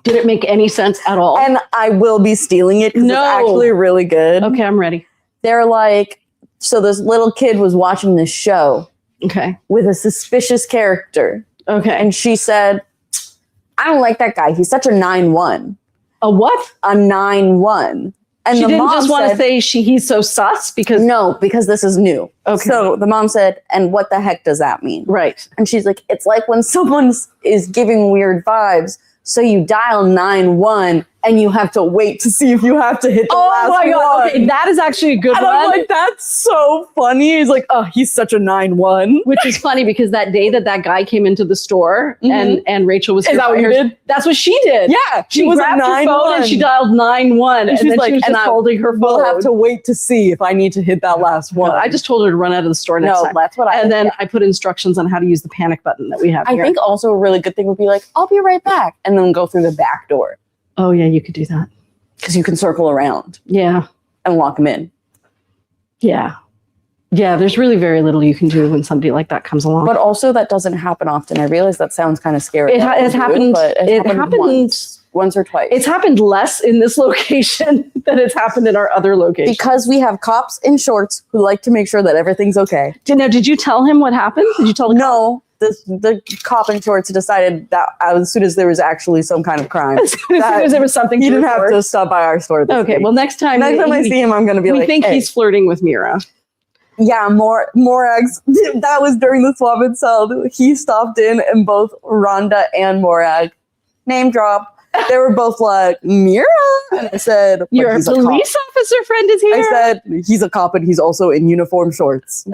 Did it make any sense at all? And I will be stealing it because it's actually really good. Okay, I'm ready. They're like, so this little kid was watching this show. Okay. With a suspicious character. Okay. And she said, I don't like that guy. He's such a 9-1. A what? A 9-1. And she didn't just want to say he's so sus because... No, because this is new. Okay. So the mom said, and what the heck does that mean? Right. And she's like, it's like when someone is giving weird vibes. So you dial 9-1 and you have to wait to see if you have to hit the last one. Oh my God. Okay, that is actually a good one. And I'm like, that's so funny. He's like, oh, he's such a 9-1. Which is funny because that day that guy came into the store and Rachel was... Is that what you did? That's what she did. Yeah. She was grabbed her phone and she dialed 9-1. And she's then like, she was just holding her phone. We'll have to wait to see if I need to hit that last one. No, I just told her to run out of the store next time. That's what I And then I put instructions on how to use the panic button that we have here. I think also a really good thing would be like, I'll be right back. And then go through the back door. Oh, yeah, you could do that. Because you can circle around. Yeah. And lock them in. Yeah. Yeah, there's really very little you can do when somebody like that comes along. But also that doesn't happen often. I realize that sounds kind of scary. It happened, but it happened once or twice. It's happened less in this location than it's happened in our other locations. Because we have cops in shorts who like to make sure that everything's okay. Did you tell him what happened? Did you tell the No. The cop in shorts decided that as soon as there was actually some kind of crime, as soon as there was something, he didn't have to stop by our store. Okay, well, next time I see him, I'm going to be like, we think he's flirting with Mira. Yeah, Morag's. That was during the swap and sell. He stopped in, and both Rhonda and Morag name drop. They were both like, Mira, and I said, your police officer friend is here. I said, he's a cop, and he's also in uniform shorts.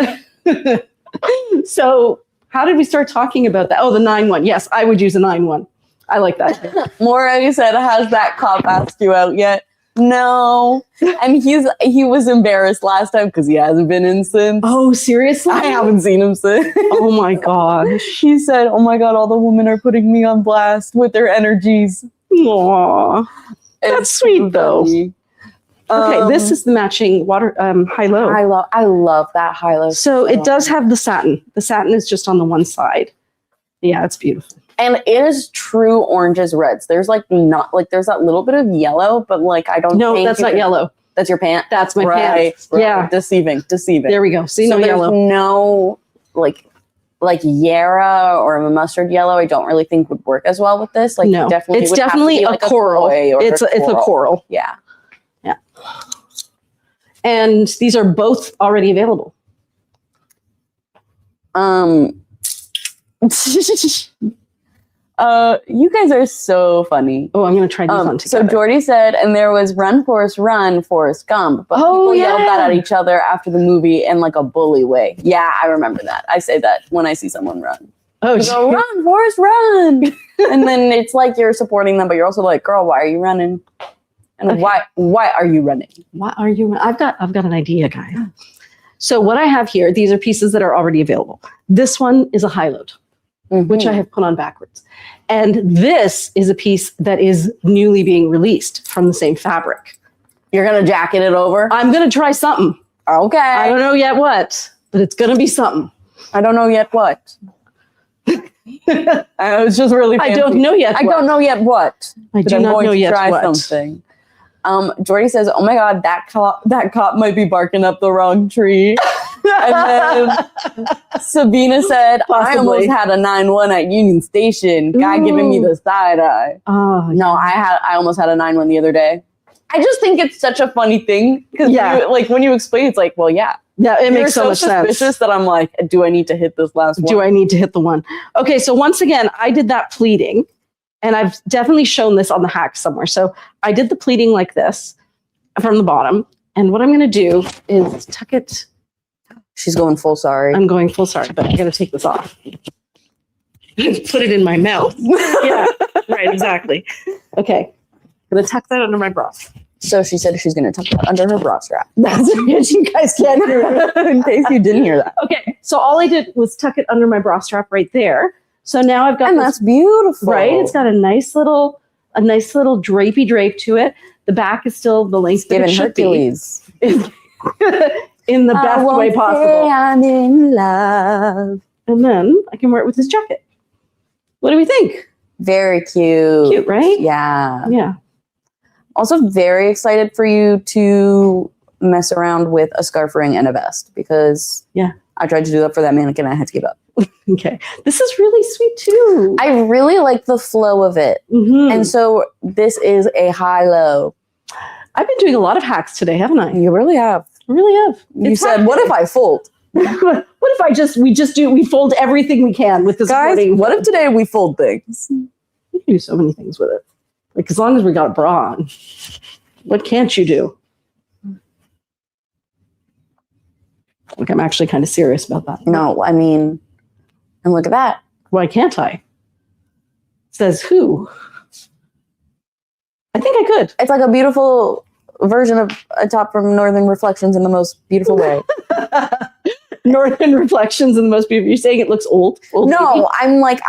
So. How did we start talking about that? Oh, the 9-1. Yes, I would use a 9-1. I like that. Morag said, has that cop asked you out yet? No. And he was embarrassed last time because he hasn't been in since. Oh, seriously? I haven't seen him since. Oh my gosh. He said, oh my God, all the women are putting me on blast with their energies. Aww. That's sweet though. Okay, this is the matching high-low. I love that high-low. So it does have the satin. The satin is just on the one side. Yeah, it's beautiful. And it is true oranges, reds. There's there's that little bit of yellow, but I don't. No, that's not yellow. That's your pant. That's my pants. Right. Yeah, deceiving. There we go. See, so no yellow. No, like Yarra or a mustard yellow. I don't really think would work as well with this. No, it's definitely a coral. It's a coral. Yeah. And these are both already available. You guys are so funny. Oh, I'm going to try these on So together. Jordy said, and there was Run, Forrest Gump. But people yelled that at each other after the movie in like a bully way. Yeah, I remember that. I say that when I see someone run. Oh, You go, run, Forrest, run. And then it's like you're supporting them, but you're also like, girl, why are you running? And why are you running? Why are you? I've got an idea, guys. So what I have here, these are pieces that are already available. This one is a high load, which I have put on backwards. And this is a piece that is newly being released from the same fabric. You're going to jacket it over? I'm going to try something. Okay. I don't know yet what, but it's going to be something. I don't know yet what. I was just really fancy. I don't know yet I don't know yet what. I do not know yet try what. Something. Jordy says, oh my God, that cop might be barking up the wrong tree. And then Sabina said, I almost had a 9-1 at Union Station. Guy giving me the side eye. Oh, no, I almost had a 9-1 the other day. I just think it's such a funny thing. Because when you explain, it's like, well, yeah. Yeah, it makes so much suspicious sense. That I'm like, do I need to hit this last one? Do I need to hit the one? Okay, so once again, I did that pleating. And I've definitely shown this on the hack somewhere. So I did the pleating like this from the bottom. And what I'm going to do is tuck it. She's going full sari. I'm going full sari, but I got to take this off. Put it in my mouth. Yeah, right, exactly. Okay, I'm going to tuck that under my bra. So she said she's going to tuck that under her bra strap. That's it. You guys can't hear that. In case you didn't hear that. Okay, so all I did was tuck it under my bra strap right there. So now I've got and this, that's beautiful. Right? It's got a nice little drapey drape to it. The back is still the length that it should Hercules. Be. In the best way possible. I'm in love. And then I can wear it with this jacket. What do we think? Very cute. Cute, right? Yeah. Yeah. Also very excited for you to mess around with a scarf ring and a vest because I tried to do that for that mannequin. I had to give up. Okay. This is really sweet too. I really like the flow of it. And so this is a high-low. I've been doing a lot of hacks today, haven't I? You really have. I really have. You said, what if I fold? What if we fold everything we can with this Guys, boarding? what if today we fold things? You can do so many things with it. Like as long as we got a bra on. What can't you do? Like I'm actually kind of serious about that. No, I mean, and look at that. Why can't I? Says who? I think I could. It's like a beautiful version of a top from Northern Reflections in the most beautiful way. Northern Reflections in the most beautiful. You're saying it looks old? No, I like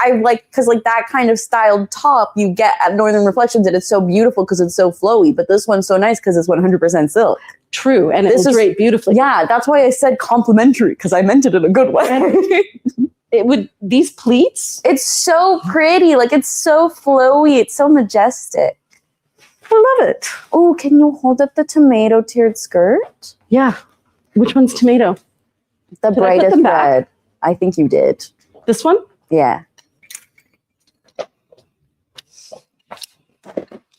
because like that kind of styled top you get at Northern Reflections, and it's so beautiful because it's so flowy. But this one's so nice because it's 100% silk. True, and this it will drape beautifully. Yeah, that's why I said complimentary because I meant it in a good way. It would these pleats. It's so pretty, like it's so flowy, it's so majestic. I love it. Oh, can you hold up the tomato tiered skirt? Yeah. Which one's tomato? The Did brightest red. I think you did. This one? Yeah.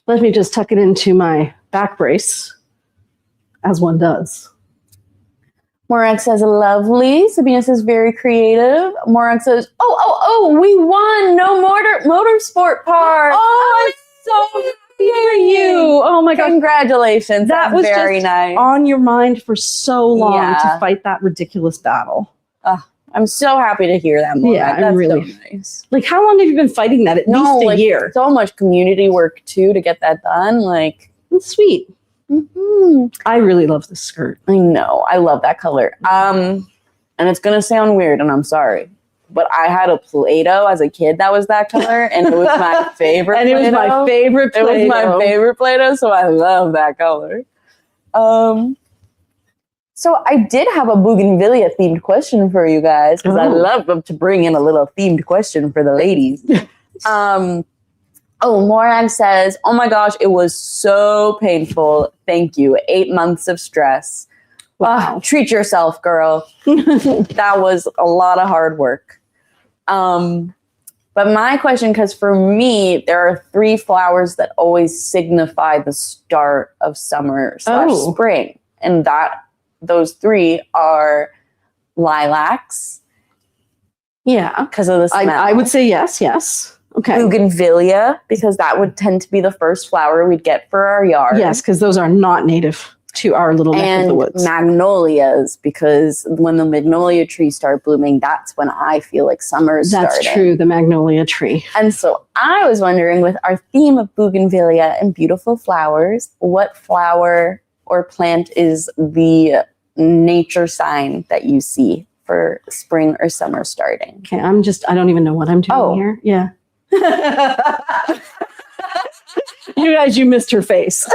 Let me just tuck it into my back brace, as one does. Morak says, lovely. Sabina says, very creative. Morak says, oh, we won. No motorsport part. Oh, I'm so happy for you. Oh my God. Congratulations. That was very just nice. On your mind for so long to fight that ridiculous battle. I'm so happy to hear that, Morak. Yeah, That's really so nice. Like, how long have you been fighting that? At least a year. So much community work, too, to get that done. Like, it's sweet. I really love this skirt. I know. I love that color. And it's going to sound weird, and I'm sorry. But I had a Play-Doh as a kid that was that color, and it was my favorite And it was my favorite Play-Doh. It was my favorite Play-Doh, so I love that color. So I did have a Bougainvillea themed question for you guys, because I love to bring in a little themed question for the ladies. Morag says, oh my gosh, it was so painful. Thank you. 8 months of stress. Wow. Treat yourself, girl. That was a lot of hard work. But my question, because for me, there are 3 flowers that always signify the start of summer / spring. And that those three are lilacs Yeah. because of the smell. I would say yes. Okay. Bougainvillea, because that would tend to be the first flower we'd get for our yard. Yes, because those are not native to our little neck of the woods. Magnolias, because when the magnolia trees start blooming, that's when I feel like summer is starting. That's true, the magnolia tree. And so I was wondering, with our theme of bougainvillea and beautiful flowers, what flower or plant is the nature sign that you see for spring or summer starting? Okay, I don't even know what I'm doing here. Yeah. You missed her face.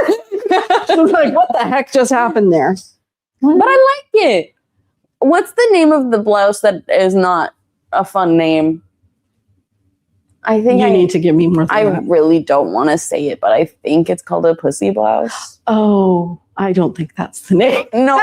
She was like, what the heck just happened there? But I like it. What's the name of the blouse that is not a fun name? I think you need to give me more than that. really don't want to say it, but I think it's called a pussy blouse. Oh, I don't think that's the name. No,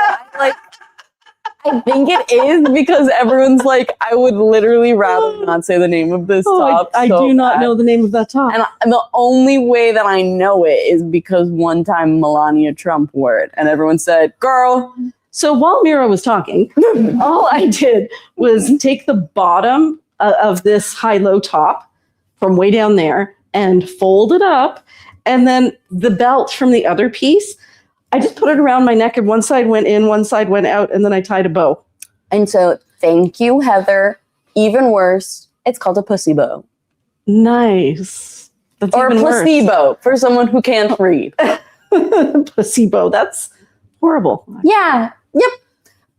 I think it is, because everyone's like, I would literally rather not say the name of this top. I do not know the name of that top. And the only way that I know it is because one time Melania Trump wore it and everyone said, girl. So while Mira was talking, all I did was take the bottom of this high-low top from way down there and fold it up. And then the belt from the other piece, I just put it around my neck, and one side went in, one side went out, and then I tied a bow. And so, thank you, Heather. Even worse, it's called a pussy bow. Nice. That's or a placebo for someone who can't read. Placebo. That's horrible. Yeah.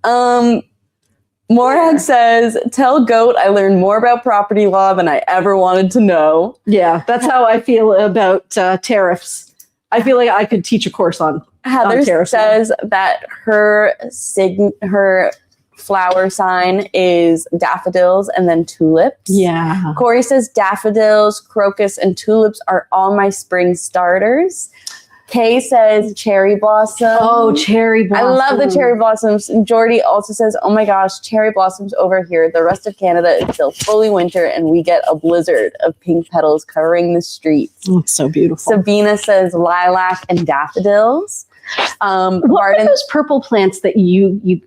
Yep. Morag says, tell Goat I learned more about property law than I ever wanted to know. Yeah, that's how I feel about tariffs. I feel like I could teach a course on Heather says that her flower sign is daffodils and then tulips. Yeah. Corey says daffodils, crocus, and tulips are all my spring starters. Kay says cherry blossom. Oh, cherry blossom. I love the cherry blossoms. And Jordy also says, oh my gosh, cherry blossoms over here. The rest of Canada is still fully winter and we get a blizzard of pink petals covering the streets. Oh, it's so beautiful. Sabina says lilac and daffodils. What are those purple plants that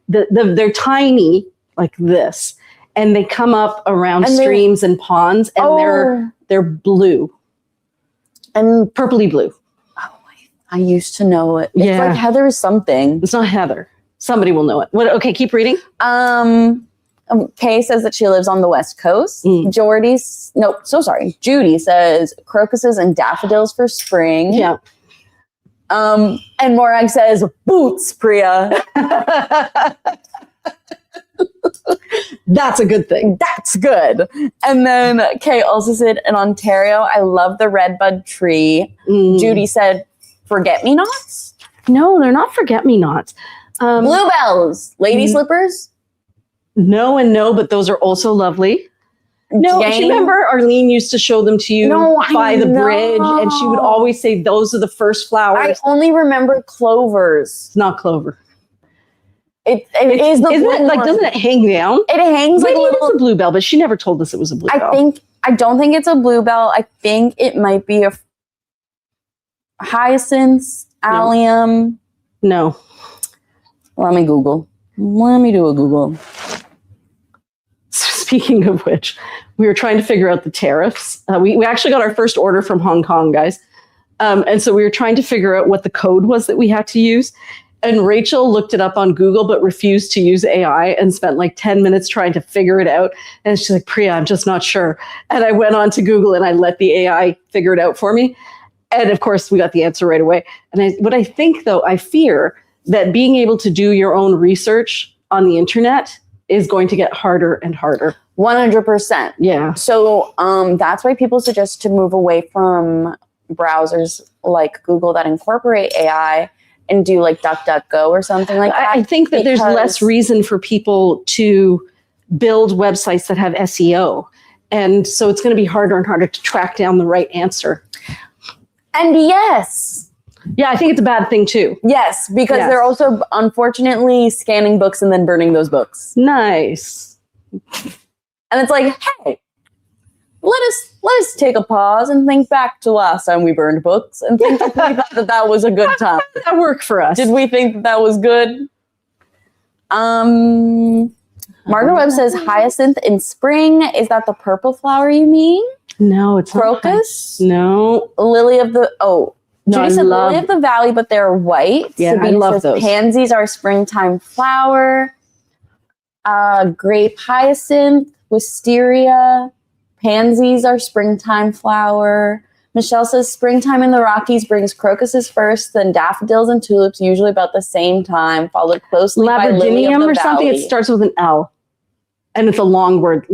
they're tiny like this, and they come up around streams and ponds, and they're blue and purpley blue. Oh, I used to know it. It's like Heather something. It's not Heather. Somebody will know it. What? Okay, keep reading. Kay says that she lives on the West Coast. Judy says crocuses and daffodils for spring. Yeah. And Morag says, boots, Priya. That's a good thing. That's good. And then Kay also said, in Ontario, I love the redbud tree. Judy said, forget-me-nots? No, they're not forget-me-nots. Bluebells. Lady slippers? No and no, but those are also lovely. No, do you remember Arlene used to show them to you by the bridge, and she would always say those are the first flowers. I only remember clovers. It's not clover. It is the isn't it, like, doesn't it hang down? It hangs Maybe like it's a bluebell, but she never told us it was a bluebell. I don't think it's a bluebell. I think it might be a hyacinth, allium. No. Let me Google. Let me do a Google. Speaking of which, we were trying to figure out the tariffs. We actually got our first order from Hong Kong, guys. And so we were trying to figure out what the code was that we had to use. And Rachel looked it up on Google, but refused to use AI and spent like 10 minutes trying to figure it out. And she's like, Priya, I'm just not sure. And I went on to Google and I let the AI figure it out for me. And of course, we got the answer right away. And what I think, though, I fear that being able to do your own research on the internet is going to get harder and harder. 100%. Yeah. So that's why people suggest to move away from browsers like Google that incorporate AI and do like DuckDuckGo or something like that. I think that there's less reason for people to build websites that have SEO. And so it's going to be harder and harder to track down the right answer. And yes. Yeah, I think it's a bad thing too. Yes, because they're also unfortunately scanning books and then burning those books. Nice. And it's like, hey, let us take a pause and think back to last time we burned books and think that we thought that was a good time. That worked for us. Did we think that was good? Margaret Webb says hyacinth in spring. Is that the purple flower you mean? No, it's crocus. No. Lily of the Judy said lily of the valley, but they're white. Yeah, Sabine I love says those. pansies are springtime flower. Grape hyacinth, wisteria. Pansies are springtime flower. Michelle says springtime in the Rockies brings crocuses first, then daffodils and tulips, usually about the same time, followed closely by lily of Labradinium the or something. valley. It starts with an L, and it's a long word.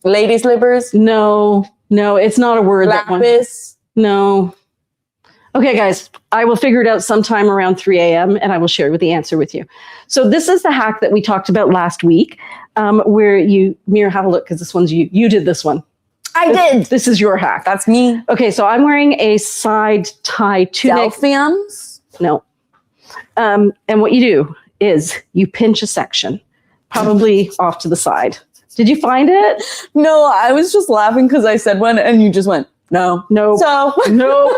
Lady slippers. No, it's not a word. Lapis. No. Okay, guys, I will figure it out sometime around 3 a.m. and I will share the answer with you. So this is the hack that we talked about last week, where Mira, have a look, because this one's you. You did this one. I did. This is your hack. That's me. Okay, so I'm wearing a side tie tunic. Delphiums? No. And what you do is you pinch a section, probably off to the side. Did you find it? No, I was just laughing because I said one and you just went, no. So no.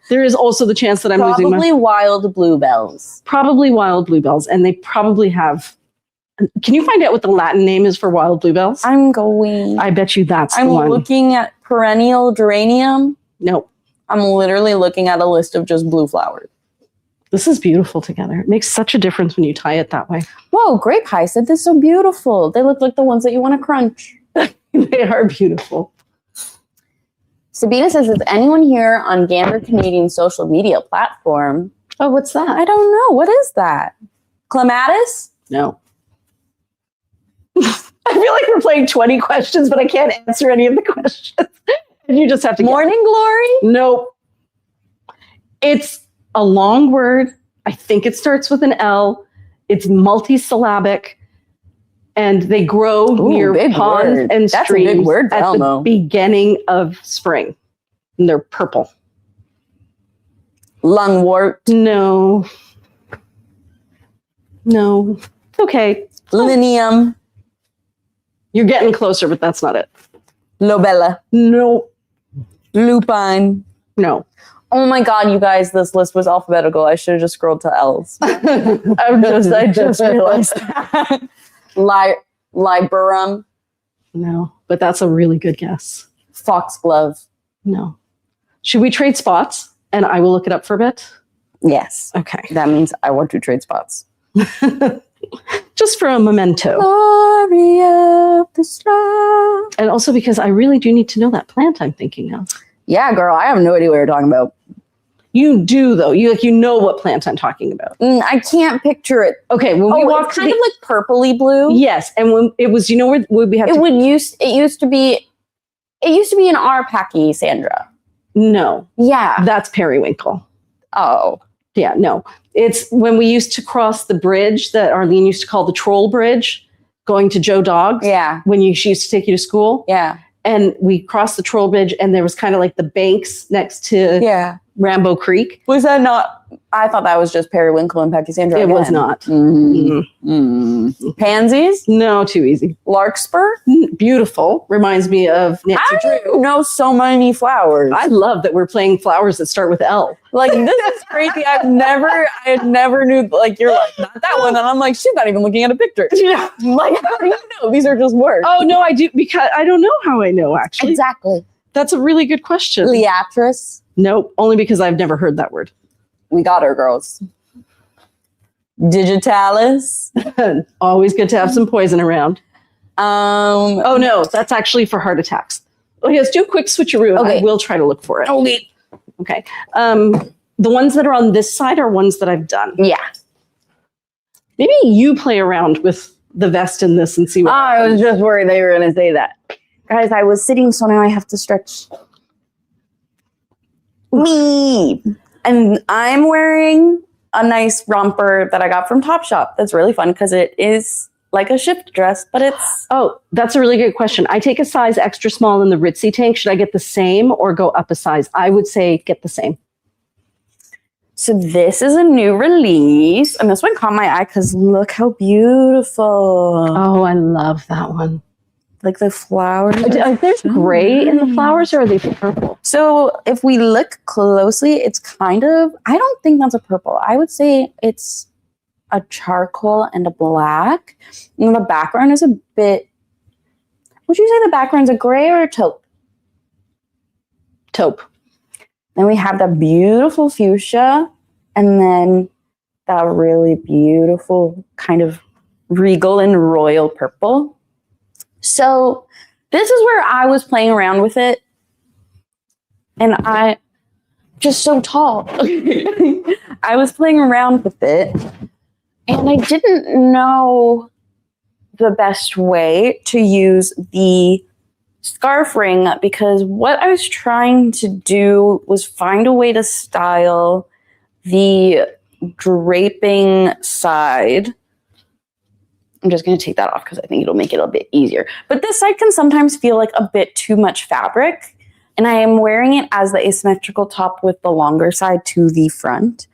There is also the chance that I'm losing my... Probably wild bluebells. Probably wild bluebells. And they probably have... Can you find out what the Latin name is for wild bluebells? I'm going. I bet you that's the one. I'm looking at perennial geranium. No. I'm literally looking at a list of just blue flowers. This is beautiful together. It makes such a difference when you tie it that way. Whoa, grape hyacinth is so beautiful. They look like the ones that you want to crunch. They are beautiful. Sabina says, is anyone here on Gander Canadian social media platform? Oh, what's that? I don't know. What is that? Clematis? No. I feel like we're playing 20 questions, but I can't answer any of the questions. You just have to Morning glory? Nope. It's a long word. I think it starts with an L. It's multisyllabic. And they grow near ponds and That's streams a big word, at the beginning of spring. And they're purple. Lungwort? No. Okay. Linium? You're getting closer, but that's not it. Lobella? No. Lupine? No. Oh my God, you guys, this list was alphabetical. I should have just scrolled to L's. I just realized that. Liberum? No, but that's a really good guess. Foxglove? No. Should we trade spots? And I will look it up for a bit. Yes. Okay. That means I want to trade spots. Just for a memento. Glory of the star. And also because I really do need to know that plant I'm thinking of. Yeah, girl, I have no idea what you're talking about. You do, though. You know what plant I'm talking about. I can't picture it. Okay, when we walked, it's kind of like purpley blue. Yes, and when it was, you know where we have. It used to be an R Packy, Sandra. No. Yeah. That's periwinkle. Oh. Yeah. No. It's when we used to cross the bridge that Arlene used to call the Troll Bridge, going to Joe Dogg's. Yeah. When she used to take you to school. Yeah. And we crossed the Troll Bridge, and there was kind of like the banks next to Rambo Creek. Was that not? I thought that was just periwinkle and Pachysandra. It was not. Pansies? No, too easy. Larkspur? Beautiful. Reminds me of Nancy Drew. I know so many flowers. I love that we're playing flowers that start with L. Like, this is crazy. I never knew, like, you're like, not that one. And I'm like, she's not even looking at a picture. Yeah. Like, how do you know? These are just words. Oh, no, I do, because I don't know how I know, actually. Exactly. That's a really good question. Liatris? Nope, only because I've never heard that word. We got her, girls. Digitalis? Always good to have some poison around. Oh, no, that's actually for heart attacks. Okay, let's do a quick switcheroo. Okay. I will try to look for it. Okay. The ones that are on this side are ones that I've done. Yeah. Maybe you play around with the vest in this and see what I was just worried that you were going to say that. Guys, I was sitting, so now I have to stretch. Me. And I'm wearing a nice romper that I got from Topshop. That's really fun because it is like a shift dress, but it's... Oh, that's a really good question. I take a size extra small in the Ritzy tank. Should I get the same or go up a size? I would say get the same. So this is a new release. And this one caught my eye because look how beautiful. Oh, I love that one. Like the flowers. There's gray in the flowers, or are they purple? So if we look closely, it's kind of, I don't think that's a purple. I would say it's a charcoal and a black. And the background is a bit, would you say the background's a gray or a taupe? Taupe. Then we have the beautiful fuchsia, and then that really beautiful kind of regal and royal purple. So this is where I was playing around with it. And I, just so tall. I was playing around with it. And I didn't know the best way to use the scarf ring, because what I was trying to do was find a way to style the draping side. I'm just going to take that off because I think it'll make it a bit easier. But this side can sometimes feel like a bit too much fabric. And I am wearing it as the asymmetrical top with the longer side to the front.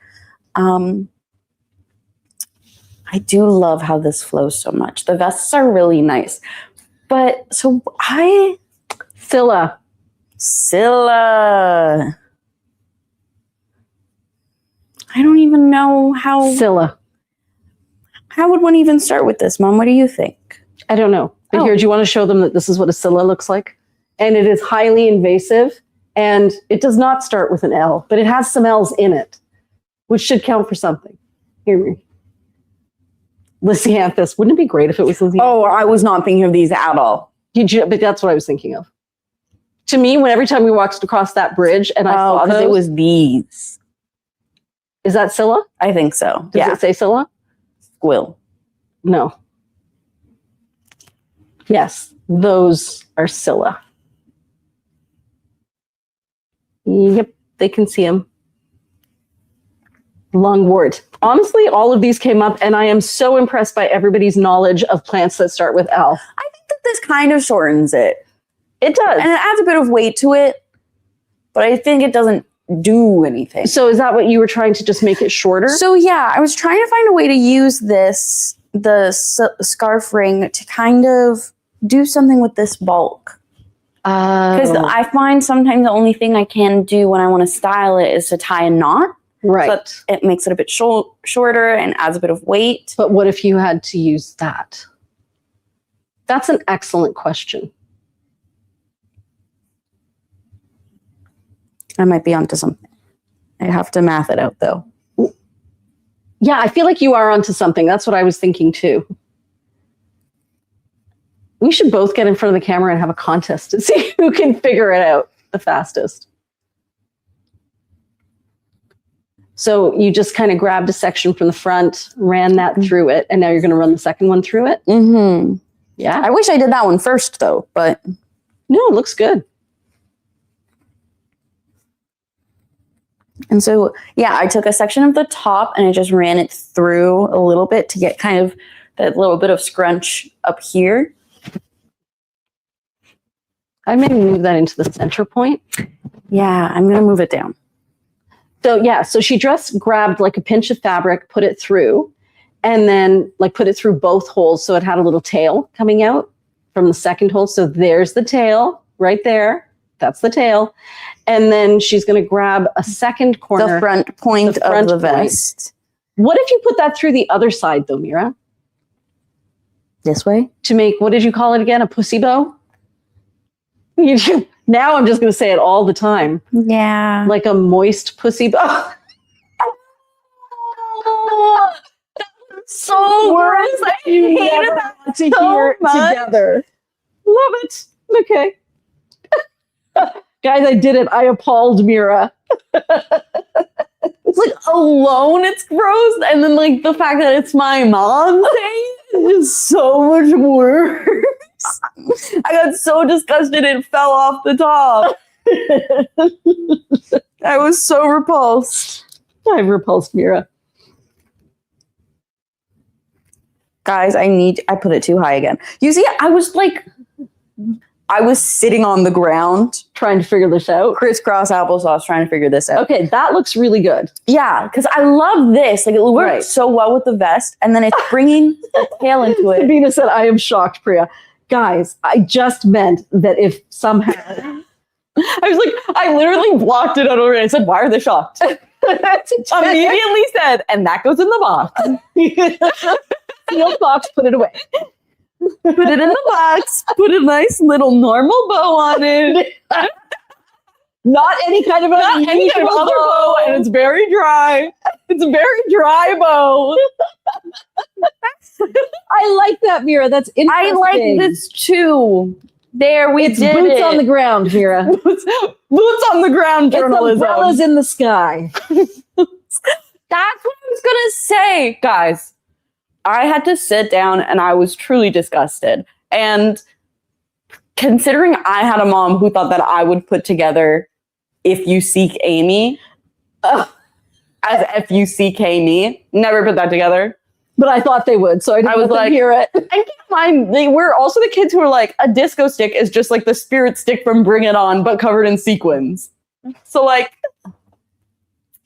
I do love how this flows so much. The vests are really nice. But so Scylla. I don't even know how. Scylla. How would one even start with this, Mom? What do you think? I don't know. But Oh. here, do you want to show them that this is what a Scylla looks like? And it is highly invasive, and it does not start with an L, but it has some L's in it, which should count for something. Here, Lisianthus. Wouldn't it be great if it was Lisianthus? Oh, I was not thinking of these at all. But that's what I was thinking of. To me, every time we walked across that bridge and I saw because those, it was these. is that Scylla? I think so. Does it say Scylla? Squill. No. Yes, those are Scylla. Yep, they can see them. Lungwort. Honestly, all of these came up, and I am so impressed by everybody's knowledge of plants that start with L. I think that this kind of shortens it. It does. And it adds a bit of weight to it, but I think it doesn't do anything. So is that what you were trying to just make it shorter? So yeah, I was trying to find a way to use the scarf ring to kind of do something with this bulk. Because I find sometimes the only thing I can do when I want to style it is to tie a knot. Right. But it makes it a bit shorter and adds a bit of weight. But what if you had to use that? That's an excellent question. I might be onto something. I have to math it out though. Yeah, I feel like you are onto something. That's what I was thinking too. We should both get in front of the camera and have a contest to see who can figure it out the fastest. So you just kind of grabbed a section from the front, ran that through it, and now you're going to run the second one through it? Mm-hmm. Yeah. I wish I did that one first though, but No, it looks good. and so yeah, I took a section of the top and I just ran it through a little bit to get kind of that little bit of scrunch up here. I maybe move that into the center point. Yeah, I'm going to move it down. So yeah, so she just grabbed like a pinch of fabric, put it through, and then like put it through both holes. So it had a little tail coming out from the second hole. So there's the tail right there. That's the tail. And then she's going to grab a second corner. The front point of the vest. What if you put that through the other side though, Mira? This way? To make, what did you call it again? A pussy bow? Now I'm just going to say it all the time. Yeah. Like a moist pussy bow. So worse. I hated that to so hear much. together. Love it. Okay. Guys, I did it. I appalled Mira. It's like alone, it's gross. And then like the fact that it's my mom saying it is so much worse. I got so disgusted it fell off the top. I was so repulsed. I've repulsed Mira. Guys, I put it too high again. You see, I was sitting on the ground, Trying to figure this out. crisscross applesauce, trying to figure this out. Okay, that looks really good. Yeah, because I love this. Like it works Right. so well with the vest, and then it's bringing the tail into it. Sabina said, I am shocked, Priya. guys, I just meant that if somehow I was like, I literally blocked it out over and I said, why are they shocked? Immediately said, and that goes in the box. Sealed box, put it away. Put it in the box, put a nice little normal bow on it. Not any kind of Not any kind of other bow, and it's very dry. It's a very dry bow. I like that, Mira. That's interesting. I like this too. There we It's did boots it. on the ground, Mira. Boots on the ground journalism. It's umbrellas in the sky. That's what I was gonna say, guys. I had to sit down and I was truly disgusted. And considering I had a mom who thought that I would put together If You Seek Amy as F-U-C-K-Me, never put that together. But I thought they would, so I didn't was let them like, hear it. And keep in mind, they were also the kids who were like, a disco stick is just like the spirit stick from Bring It On, but covered in sequins. So like,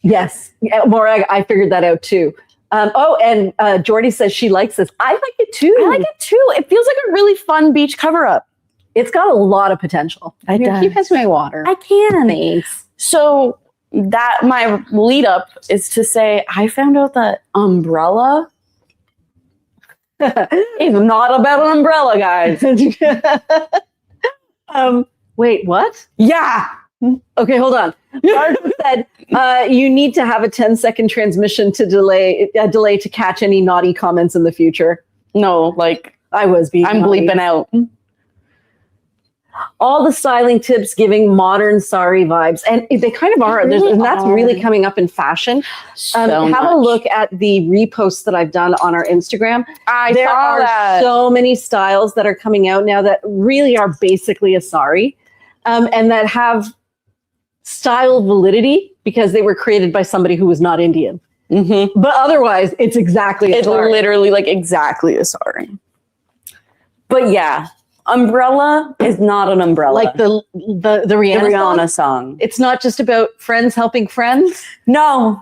Yes, Morag, I figured that out too. And Jordy says she likes this. I like it too. I like it too. It feels like a really fun beach cover-up. It's got a lot of potential. It does. Keep passing my water. I can. Thanks. So that my lead up is to say I found out that umbrella is not about an umbrella, guys. Wait, what? Yeah. Okay, hold on. Arden said you need to have a 10-second transmission to delay to catch any naughty comments in the future. No, like I was being I'm naughty. bleeping out. All the styling tips giving modern sari vibes, and they kind of are. Really And that's are. really coming up in fashion. Have a look at the reposts that I've done on our Instagram. There saw are that. so many styles that are coming out now that really are basically a sari, and that have style validity because they were created by somebody who was not Indian. Mm-hmm. But otherwise, it's exactly a It's sari. literally like exactly a sari. But yeah, umbrella is not an umbrella. Like the the Rihanna, Rihanna song. song. It's not just about friends helping friends. No.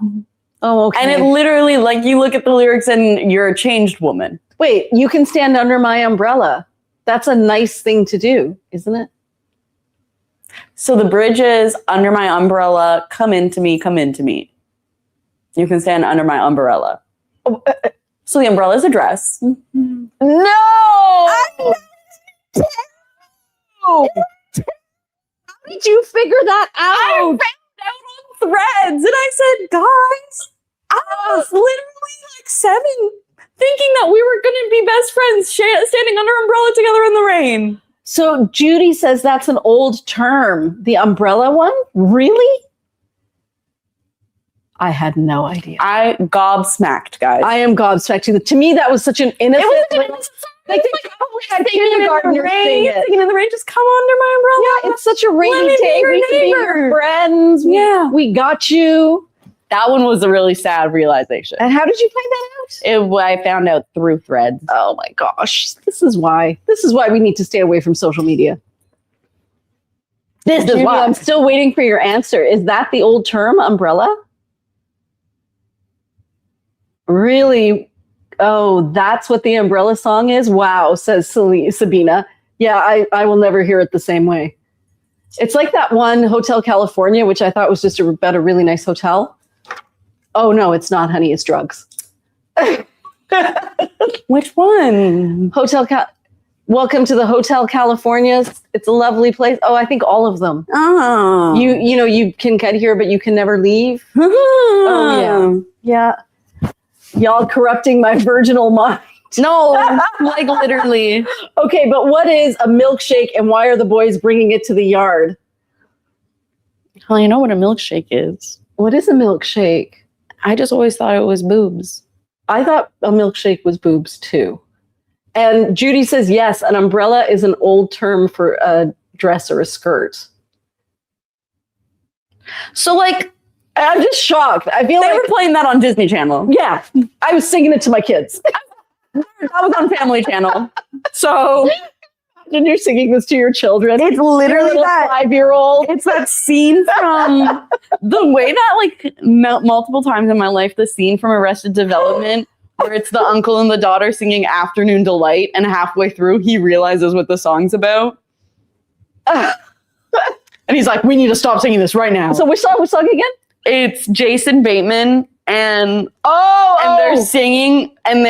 Oh, okay. And it literally, like, you look at the lyrics and you're a changed woman. Wait, you can stand under my umbrella. That's a nice thing to do, isn't it? So the bridge is under my umbrella, come into me, come into me. You can stand under my umbrella. So the umbrella is a dress. No! How did you figure that I out? found out on Threads and I said, guys, I was literally like 7 thinking that we were going to be best friends standing under umbrella together in the rain. So Judy says that's an old term. The umbrella one? Really? I had no idea. I gobsmacked, guys. I am gobsmacked. To me, that was such an innocent. Like had kindergartners sing it. singing in the rain, just come under my umbrella. Yeah, it's such a rainy Let me be day. your We can be your neighbor. friends. Yeah. We got you. That one was a really sad realization. And how did you find that out? I found out through Threads. Oh my gosh. This is why we need to stay away from social media. This is Judy, why. I'm still waiting for your answer. Is that the old term, umbrella? Really? Oh, that's what the umbrella song is? Wow, says Sabina. Yeah, I will never hear it the same way. It's like that one Hotel California, which I thought was just about a really nice hotel. Oh, no, it's not, honey. It's drugs. Which one? Welcome to the Hotel California. It's a lovely place. Oh, I think all of them. Oh. You know, you can get here, but you can never leave. Oh, Yeah. Y'all corrupting my virginal mind. No, like literally. Okay, but what is a milkshake and why are the boys bringing it to the yard? Well, you know what a milkshake is. What is a milkshake? I just always thought it was boobs. I thought a milkshake was boobs too. And Judy says, yes, an umbrella is an old term for a dress or a skirt. So, like, I'm just shocked. I feel they like, were playing that on Disney Channel. yeah, I was singing it to my kids. That was on Family Channel. So, And you're singing this to your children. it's Your literally little that. 5-year-old. It's that scene from the way that, like, multiple times in my life, the scene from Arrested Development where it's the uncle and the daughter singing Afternoon Delight, and halfway through he realizes what the song's about. And he's like, we need to stop singing this right now. So which song again? It's Jason Bateman, and they're singing, and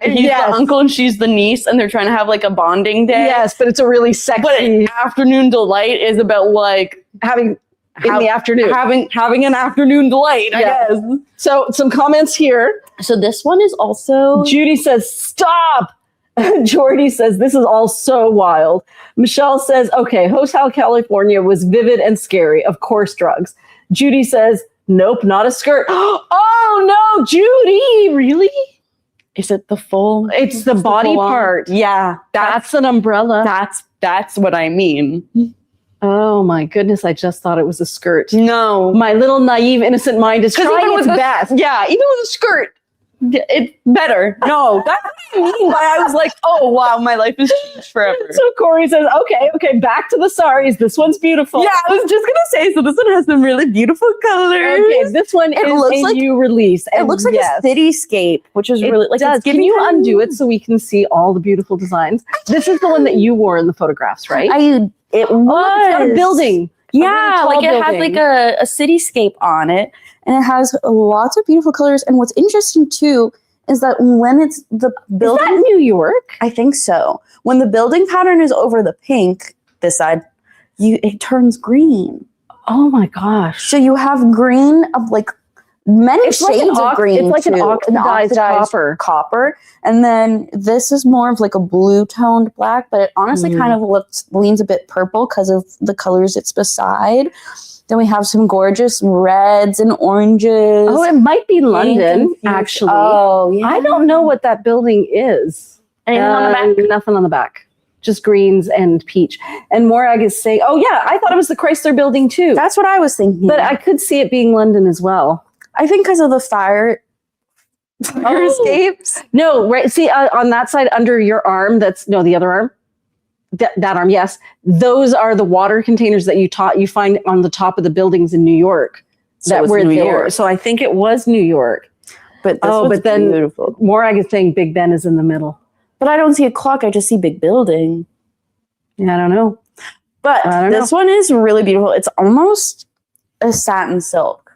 he's the uncle and she's the niece, and they're trying to have like a bonding day. Yes, but it's a really sexy. But Afternoon Delight is about like in the afternoon. Having an afternoon delight, I guess. So some comments here. So this one is also... Judy says, stop! Jordy says, this is all so wild. Michelle says, okay, Hotel California was vivid and scary. Of course, drugs. Judy says, nope, not a skirt. Oh no, Judy, really? Is it the full? It's the body part. Yeah. That's an umbrella. That's what I mean. Oh my goodness, I just thought it was a skirt. No. My little naive, innocent mind is trying its best. Yeah, even with a skirt, it's better. No, that's what I mean. I was like, oh wow, my life has changed forever. So Corey says, okay, back to the saris. This one's beautiful. Yeah, I was just gonna say, so this one has some really beautiful colors. Okay, this one is a new release. It looks like a cityscape, which is really like. It's Can you undo it so we can see all the beautiful designs? This is the one that you wore in the photographs, right? It was. It's got a building. Yeah, really like it has like a cityscape on it, and it has lots of beautiful colors. And what's interesting too is that when it's the building, is that New York? I think so. When the building pattern is over the pink, this side, it turns green. Oh my gosh! So you have green of like many shades of green. It's like an oxidized copper. And then this is more of like a blue toned black, but it honestly kind of leans a bit purple because of the colors it's beside. Then we have some gorgeous reds and oranges. Oh, it might be London, actually. Oh, yeah. I don't know what that building is. Anything on the back? Nothing on the back. Just greens and peach. And Morag is saying, oh yeah, I thought it was the Chrysler building too. That's what I was thinking. But I could see it being London as well. I think because of the fire escapes. No, right. See, on that side under your arm, the other arm. That arm, yes. Those are the water containers that you find on the top of the buildings in New York that were there. York. So I think it was New York. But then beautiful. Morag is saying Big Ben is in the middle. But I don't see a clock. I just see big building. Yeah, I don't know. But this one is really beautiful. It's almost a satin silk.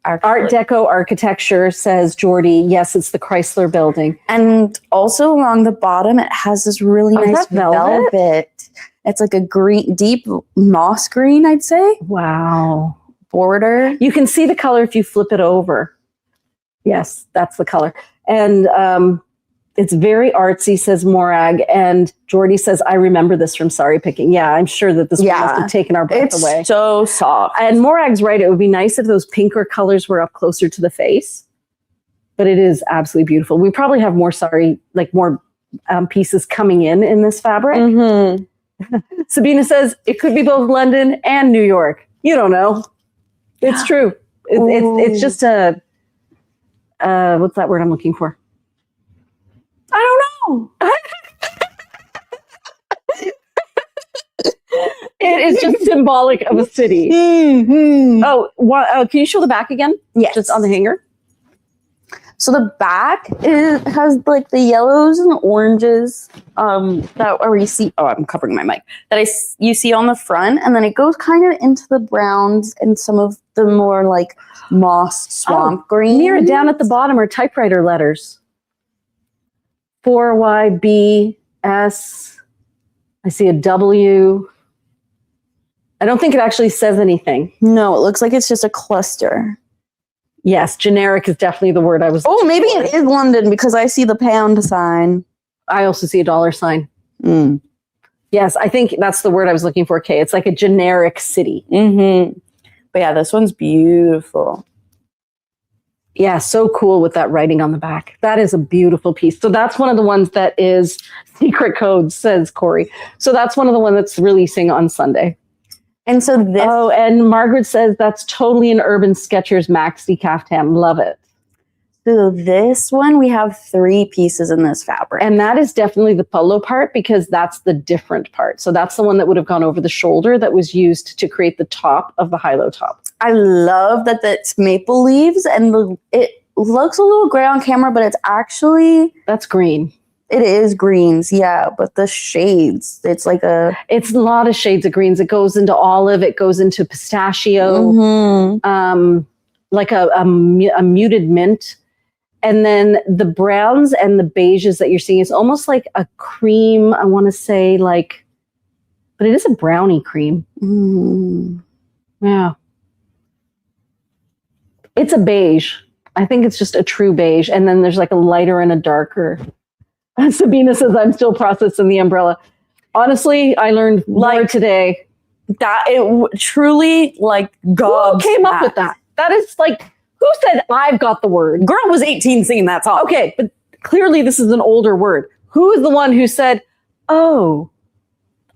Actually. Art Deco architecture, says Jordy. Yes, it's the Chrysler building. And also along the bottom, it has this really nice velvet. It's like a green, deep moss green, I'd say. Wow. Border. You can see the color if you flip it over. Yes, that's the color. And it's very artsy, says Morag. And Jordy says, I remember this from Sari Picking. Yeah, I'm sure that this must have taken our breath away. It's so soft. And Morag's right. It would be nice if those pinker colors were up closer to the face. But it is absolutely beautiful. We probably have more Sari, like more pieces coming in this fabric. Mm-hmm. Sabina says, it could be both London and New York. You don't know. It's true. It's just a, what's that word I'm looking for? I don't know. It is just symbolic of a city. Mm-hmm. Can you show the back again? Yes. Just on the hanger. So the back has like the yellows and the oranges where you see. Oh, I'm covering my mic. You see on the front, and then it goes kind of into the browns and some of the more like moss swamp green. Near it, down at the bottom, are typewriter letters. 4YBS. I see a W. I don't think it actually says anything. No, it looks like it's just a cluster. Yes, generic is definitely the word I was. Oh, maybe it is London because I see the pound sign. I also see a dollar sign. Mm. Yes, I think that's the word I was looking for, Kay. It's like a generic city. Mm-hmm. But yeah, this one's beautiful. Yeah, so cool with that writing on the back. That is a beautiful piece. So that's one of the ones that is secret codes, says Corey. So that's one of the ones that's releasing on Sunday. And so this... Oh, and Margaret says that's totally an Urban Skechers maxi caftan. Love it. So this one, we have 3 pieces in this fabric. And that is definitely the polo part because that's the different part. So that's the one that would have gone over the shoulder that was used to create the top of the high-low top. I love that it's maple leaves and looks a little gray on camera, but it's actually, That's green. it is greens, yeah. But the shades, it's like It's a lot of shades of greens. It goes into olive. It goes into pistachio, like a muted mint. And then the browns and the beiges that you're seeing is almost like a cream. I want to say like, but it is a brownie cream. Yeah. It's a beige. I think it's just a true beige. And then there's like a lighter and a darker. Sabina says, I'm still processing the umbrella. Honestly, I learned more today. That it truly like Who came up with that? That is like, who said I've got the word? Girl was 18 singing that song. Okay, but clearly this is an older word. Who is the one who said, oh,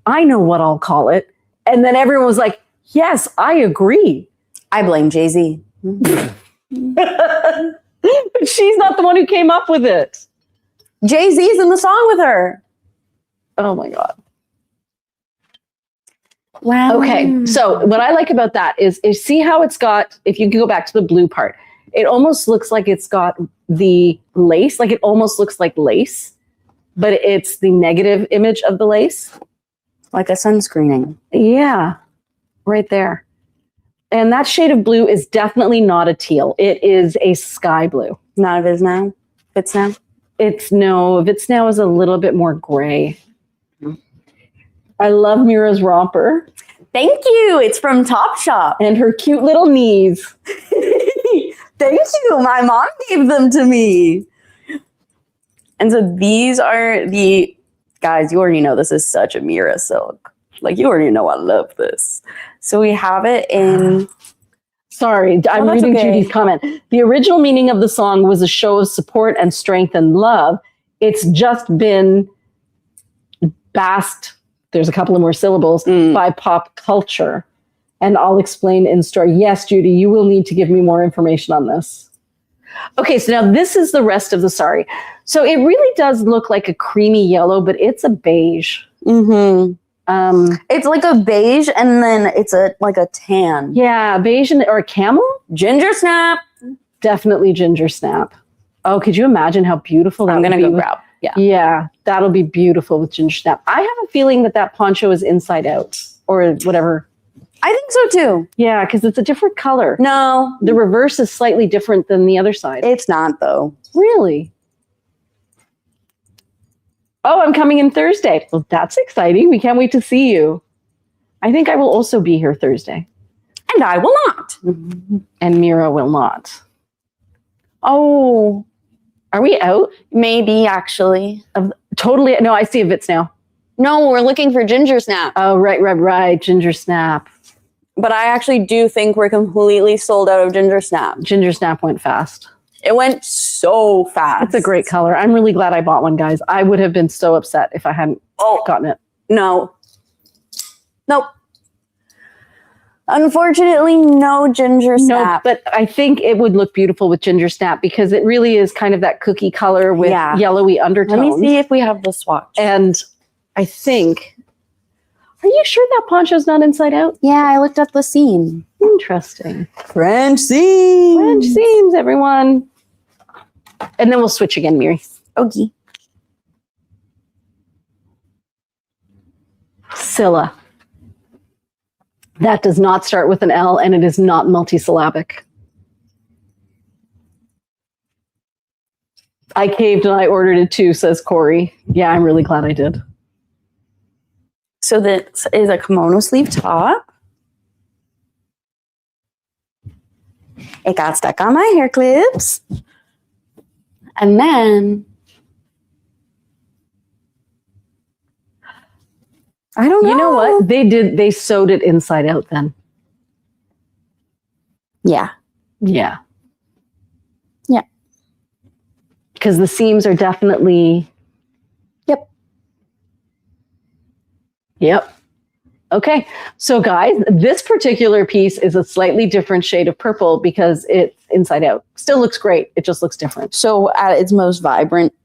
I know what I'll call it? And then everyone was like, yes, I agree. I blame Jay-Z. But she's not the one who came up with it. Jay-Z's in the song with her. Oh my God. Wow. Okay, so what I like about that is see how it's got, if you can go back to the blue part, it almost looks like it's got the lace, like it almost looks like lace, but it's the negative image of the lace. Like a sunscreening. Yeah, right there. And that shade of blue is definitely not a teal. It is a sky blue. Not of his now. It's now. It's now is a little bit more gray. I love Mira's romper. Thank you. It's from Topshop. And her cute little knees. Thank you. My mom gave them to me. And so these are the, guys, you already know this is such a Mira silk. Like, you already know I love this. So we have it in... Sorry, I'm reading Judy's comment. The original meaning of the song was a show of support and strength and love. It's just been basked, there's a couple of more syllables, by pop culture. And I'll explain in story. Yes, Judy, you will need to give me more information on this. Okay, so now this is the rest of the sari. So it really does look like a creamy yellow, but it's a beige. It's like a beige, and then it's like a tan. Yeah, beige or a camel? Ginger snap. Definitely ginger snap. Oh, could you imagine how beautiful that would be? I'm going to go grab. Yeah. Yeah, that'll be beautiful with ginger snap. I have a feeling that poncho is inside out or whatever. I think so too. Yeah, because it's a different color. No. The reverse is slightly different than the other side. It's not, though. Really? Oh, I'm coming in Thursday. Well, that's exciting. We can't wait to see you. I think I will also be here Thursday. And I will not. And Mira will not. Oh. Are we out? Maybe, actually. Totally. No, I see a Vits now. No, we're looking for ginger snap. Oh, right. Ginger snap. But I actually do think we're completely sold out of ginger snap. Ginger snap went fast. It went so fast. It's a great color. I'm really glad I bought one, guys. I would have been so upset if I hadn't gotten it. No. Nope. Unfortunately, no ginger snap. No, but I think it would look beautiful with ginger snap because it really is kind of that cookie color with yellowy undertones. Let me see if we have the swatch. And I think... Are you sure that poncho's not inside out? Yeah, I looked at the seam. Interesting. French seams. French seams, everyone. And then we'll switch again, Miri. Okay. Scylla. That does not start with an L, and it is not multisyllabic. I caved and I ordered it too, says Corey. Yeah, I'm really glad I did. So this is a kimono sleeve top. It got stuck on my hair clips. And then, I don't know. You know what? They sewed it inside out then. Yeah. Yeah. Yeah. Because the seams are definitely... Yep. Okay. So guys, this particular piece is a slightly different shade of purple because it's inside out. Still looks great. It just looks different. So at its most vibrant.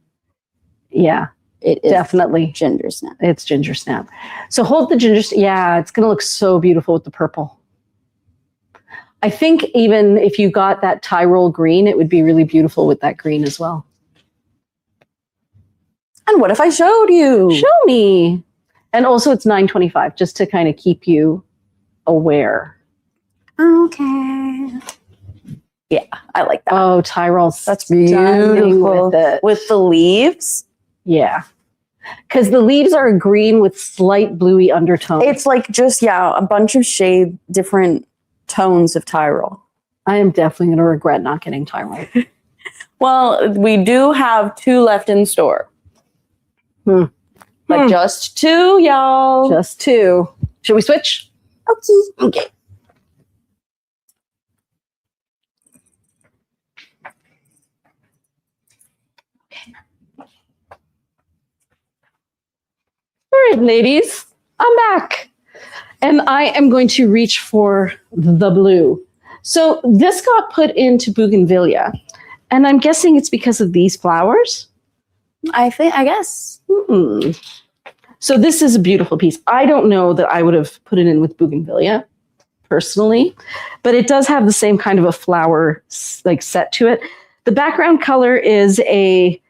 Yeah. It is definitely ginger snap. It's ginger snap. So hold the ginger. Yeah, it's going to look so beautiful with the purple. I think even if you got that Tyrol green, it would be really beautiful with that green as well. And what if I showed you? Show me. And also it's $9.25, just to kind of keep you aware. Okay. Yeah, I like that. Oh, Tyrol's That's beautiful. with it. With the leaves. Yeah. Because the leaves are green with slight bluey undertones. It's like just, a bunch of shade, different tones of Tyrol. I am definitely going to regret not getting Tyrol. Well, we do have 2 left in store. But just 2, y'all. Just 2. Should we switch? Okay. All right, ladies, I'm back. And I am going to reach for the blue. So this got put into Bougainvillea. And I'm guessing it's because of these flowers. I guess. So this is a beautiful piece. I don't know that I would have put it in with Bougainvillea personally, but it does have the same kind of a flower like set to it. The background color is a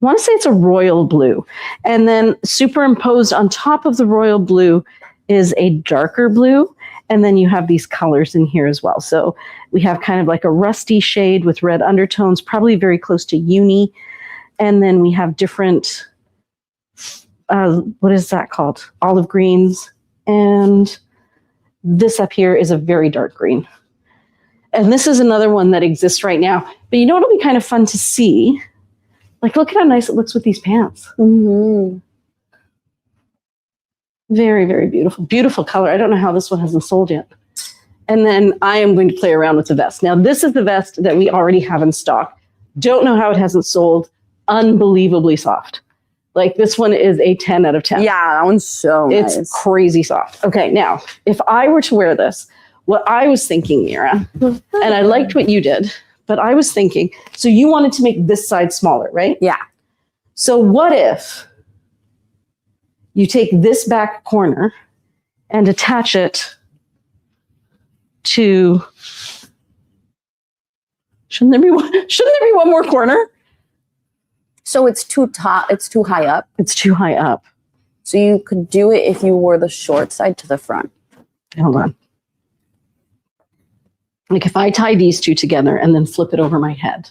I want to say it's a royal blue. And then superimposed on top of the royal blue is a darker blue. And then you have these colors in here as well. So we have kind of like a rusty shade with red undertones, probably very close to uni. And then we have different, what is that called? Olive greens. And this up here is a very dark green. And this is another one that exists right now. But you know what'll be kind of fun to see? Like, look at how nice it looks with these pants. Very, very beautiful. Beautiful color. I don't know how this one hasn't sold yet. And then I am going to play around with the vest. Now, this is the vest that we already have in stock. Don't know how it hasn't sold. Unbelievably soft. Like, this one is a 10 out of 10. Yeah, that one's so nice. It's crazy soft. Okay, now, if I were to wear this, what I was thinking, Mira, and I liked what you did, but I was thinking, so you wanted to make this side smaller, right? Yeah. So what if you take this back corner and attach it to, shouldn't there be one more corner? So it's too high up. It's too high up. So you could do it if you wore the short side to the front. Hold on. Like if I tie these two together and then flip it over my head.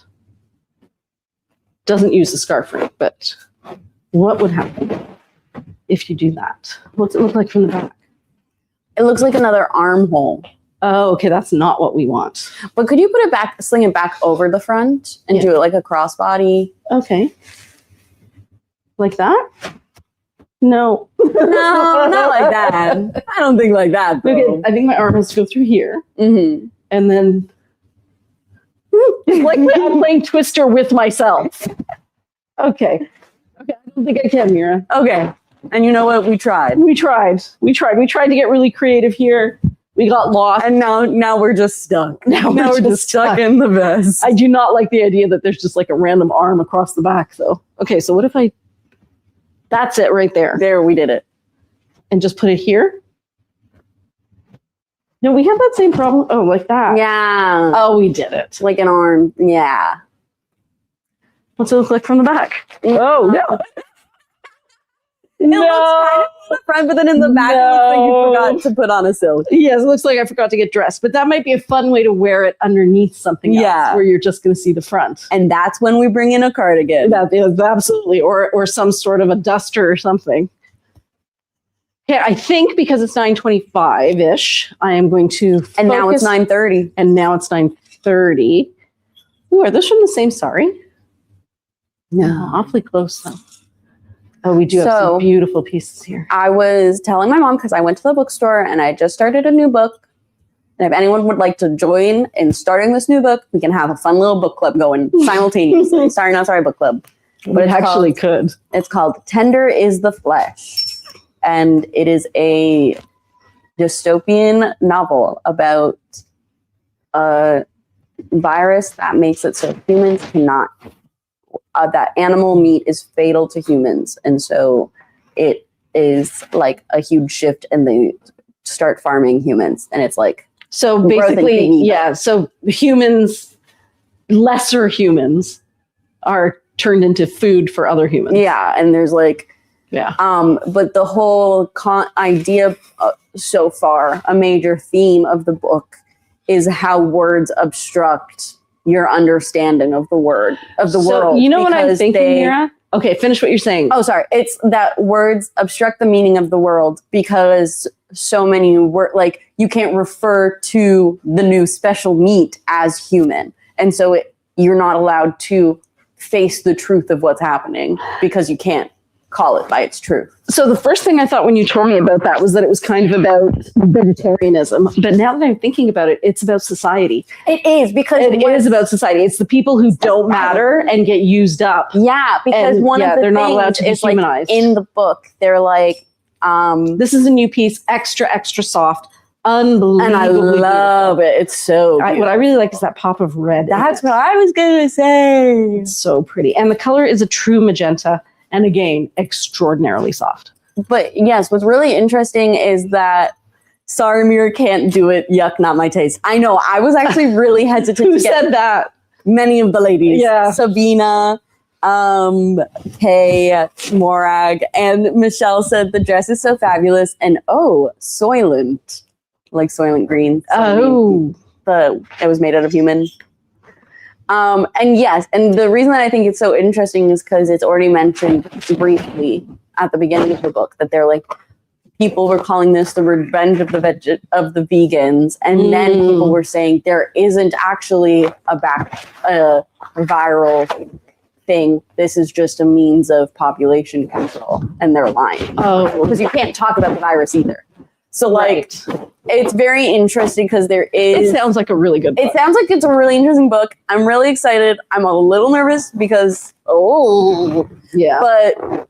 Doesn't use the scarf ring, but what would happen if you do that? What's it look like from the back? It looks like another armhole. Oh, okay, that's not what we want. But could you put it back, sling it back over the front and do it like a crossbody? Okay. Like that? No. No, not like that. I don't think like that, though. Okay, I think my arm has to go through here. Mm-hmm. And then it's like I'm playing Twister with myself. Okay. Okay, I don't think I can, Mira. Okay. And you know what? We tried. We tried to get really creative here. We got lost. And now we're just stuck. Now we're just stuck in the vest. I do not like the idea that there's just like a random arm across the back, though. Okay, so what if that's it right there. There, we did it. And just put it here? No, we have that same problem. Oh, like that. Yeah. Oh, we did it. Like an arm. Yeah. What's it look like from the back? Oh, no. It looks kind of in the front, but then in the back, it looks like you forgot to put on a silk. Yes, it looks like I forgot to get dressed, but that might be a fun way to wear it underneath something else where you're just going to see the front. And that's when we bring in a cardigan. That is absolutely, or some sort of a duster or something. Okay, I think because it's 9:25-ish, I am going to And now it's 9:30. And now it's 9:30. Ooh, are those from the same sari? No, awfully close though. Oh, we do have some beautiful pieces here. I was telling my mom because I went to the bookstore and I just started a new book. And if anyone would like to join in starting this new book, we can have a fun little book club going simultaneously. sariKNOtsari book club. But it actually could. It's called Tender is the Flesh. And it is a dystopian novel about a virus that makes it so humans cannot, that animal meat is fatal to humans. And so it is like a huge shift and they start farming humans. And it's like, so basically, yeah. So humans, lesser humans, are turned into food for other humans. Yeah, and there's like, yeah. But the whole idea so far, a major theme of the book, is how words obstruct your understanding of the world. You know what I'm thinking, Mira? Okay, finish what you're saying. Oh, sorry. It's that words obstruct the meaning of the world because so many like you can't refer to the new special meat as human. And so you're not allowed to face the truth of what's happening because you can't call it by its truth. So the first thing I thought when you told me about that was that it was kind of about vegetarianism. But now that I'm thinking about it, it's about society. It is, because it is about society. It's the people who don't matter and get used up. Yeah, because one of the they're things not allowed to be humanized. Like in the book, they're like, this is a new piece, extra soft, unbelievable. And I love it. It's so what I really like is that pop of red. That's what I was going to say. It's so pretty. And the color is a true magenta. And again, extraordinarily soft. But yes, what's really interesting is that Sorry Mirror can't do it. Yuck, not my taste. I know. I was actually really hesitant. Who said that? Many of the ladies. Yeah. Sabina, Kay, Morag, and Michelle said the dress is so fabulous. And Soylent, like Soylent Green. Oh. It was made out of human. And yes, and the reason that I think it's so interesting is because it's already mentioned briefly at the beginning of the book that they're like, people were calling this the revenge of the vegans, and then people were saying there isn't actually a viral thing. This is just a means of population control, and they're lying. Oh, because you can't talk about the virus either. So like, it's very interesting because there is. It sounds like a really good book. It sounds like it's a really interesting book. I'm really excited. I'm a little nervous because, yeah. But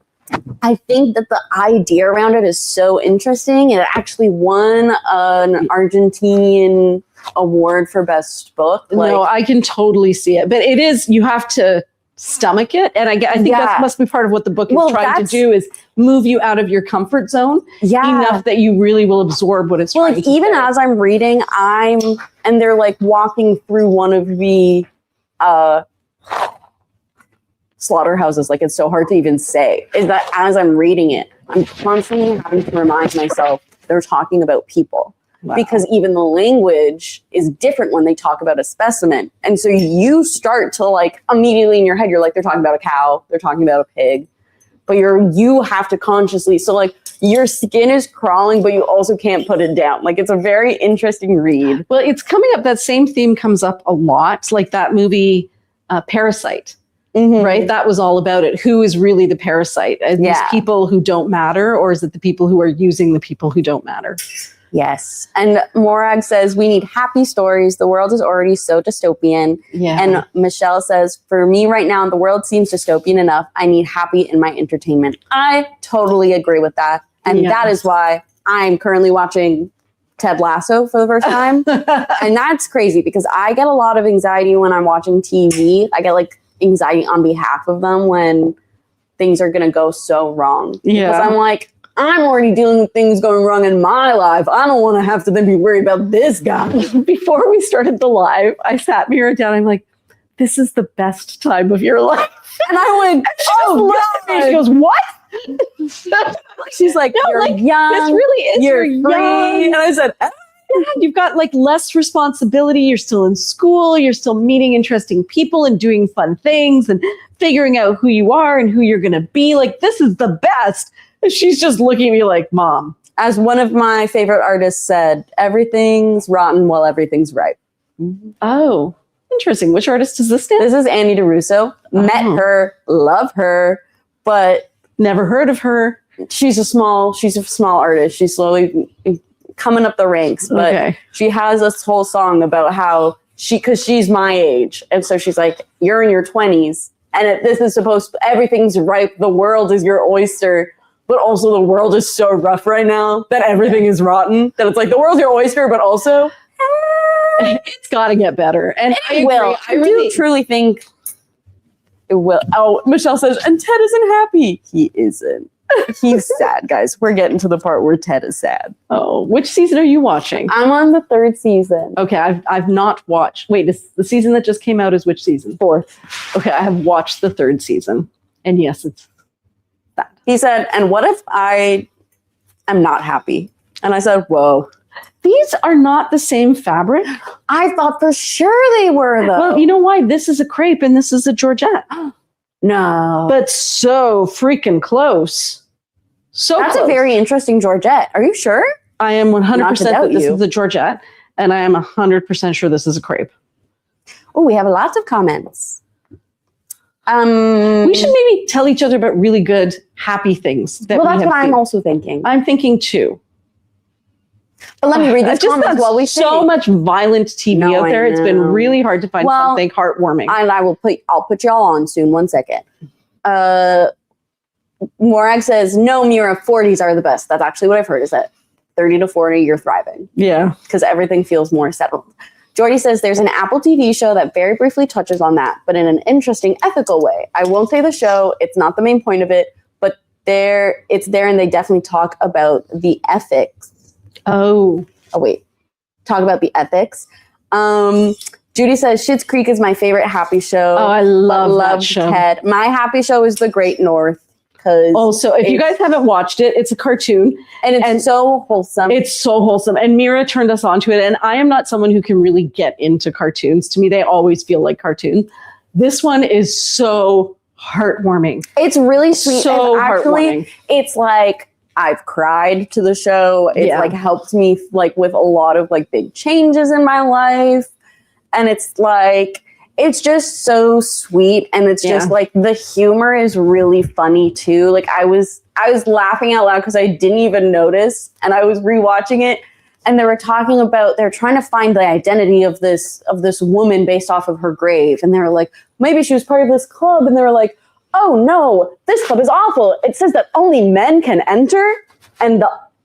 I think that the idea around it is so interesting. It actually won an Argentinian award for best book. No, I can totally see it. But it is, you have to stomach it, and I think that must be part of what the book is trying to do, is move you out of your comfort zone enough that you really will absorb what it's trying to even say. As I'm reading, and they're like walking through one of the slaughterhouses, like it's so hard to even say, is that as I'm reading it, I'm constantly having to remind myself they're talking about people. Wow. Because even the language is different when they talk about a specimen. And so you start to like immediately in your head, you're like, they're talking about a cow, they're talking about a pig, but you have to consciously, so like your skin is crawling, but you also can't put it down. Like it's a very interesting read. Well, it's coming up, that same theme comes up a lot, like that movie Parasite. Right? That was all about it. Who is really the parasite? Are these people who don't matter, or is it the people who are using the people who don't matter? Yes. And Morag says, we need happy stories. The world is already so dystopian. Yeah. And Michelle says, for me right now, the world seems dystopian enough. I need happy in my entertainment. I totally agree with that. And that is why I'm currently watching Ted Lasso for the first time. And that's crazy because I get a lot of anxiety when I'm watching TV. I get like anxiety on behalf of them when things are going to go so wrong. Yeah. Because I'm like, I'm already dealing with things going wrong in my life. I don't want to have to then be worried about this guy. Before we started the live, I sat Mira down. I'm like, this is the best time of your life. And I went, God. She goes, what? She's like, no, you're young. This really is. You're free. Young. And I said, you've got like less responsibility. You're still in school. You're still meeting interesting people and doing fun things and figuring out who you are and who you're going to be. Like, this is the best. And she's just looking at me like, Mom. As one of my favorite artists said, everything's rotten while everything's right. Oh, interesting. Which artist is this now? This is Annie DeRusso. Met her, love her, but never heard of her. She's a small artist. She's slowly coming up the ranks, but she has this whole song about how because she's my age. And so she's like, you're in your 20s. And this is everything's ripe. The world is your oyster. But also the world is so rough right now that everything is rotten. That it's like the world's your oyster, but also it's got to get better. And it will. I do truly think it will. Oh, Michelle says, and Ted isn't happy. He isn't. He's sad, guys. We're getting to the part where Ted is sad. Oh, which season are you watching? I'm on the 3rd season. Okay, I've not watched. Wait, the season that just came out is which season? 4th. Okay, I have watched the 3rd season, and yes, it's sad. He said, and what if I am not happy? And I said, whoa. These are not the same fabric. I thought for sure they were, though. Well, you know why? This is a crepe and this is a georgette. No. But so freaking close. So That's close. a very interesting georgette. Are you sure? I am 100% Not to that doubt this you. is a georgette, and I am 100% sure this is a crepe. Oh, we have lots of comments. We should maybe tell each other about really good, happy things. That That's what I'm seen. also thinking. I'm thinking too. But let me read I've these just comments had while we so think. much violent TV No, out I there. It's been know. really hard to find Well, something heartwarming. And I'll put y'all on soon. 1 second. Morag says, no, Mira, 40s are the best. That's actually what I've heard, is that 30 to 40, you're thriving. Yeah. Because everything feels more settled. Jordy says, there's an Apple TV show that very briefly touches on that, but in an interesting, ethical way. I won't say the show. It's not the main point of it, but it's there, and they definitely talk about the ethics. Oh, wait. Talk about the ethics. Judy says, Schitt's Creek is my favorite happy show. Oh, I love that show. Ted. My happy show is The Great North. Also, if you guys haven't watched it, it's a cartoon. And it's so wholesome. It's so wholesome. And Mira turned us onto it. And I am not someone who can really get into cartoons. To me, they always feel like cartoons. This one is so heartwarming. It's really sweet. So and actually, heartwarming. It's like I've cried to the show. It's like helped me like with a lot of like big changes in my life. And it's like, it's just so sweet. And it's just like the humor is really funny too. Like I was laughing out loud because I didn't even notice. And I was rewatching it. And they were talking about, they're trying to find the identity of this woman based off of her grave. And they were like, maybe she was part of this club. And they were like, oh no, this club is awful. It says that only men can enter. And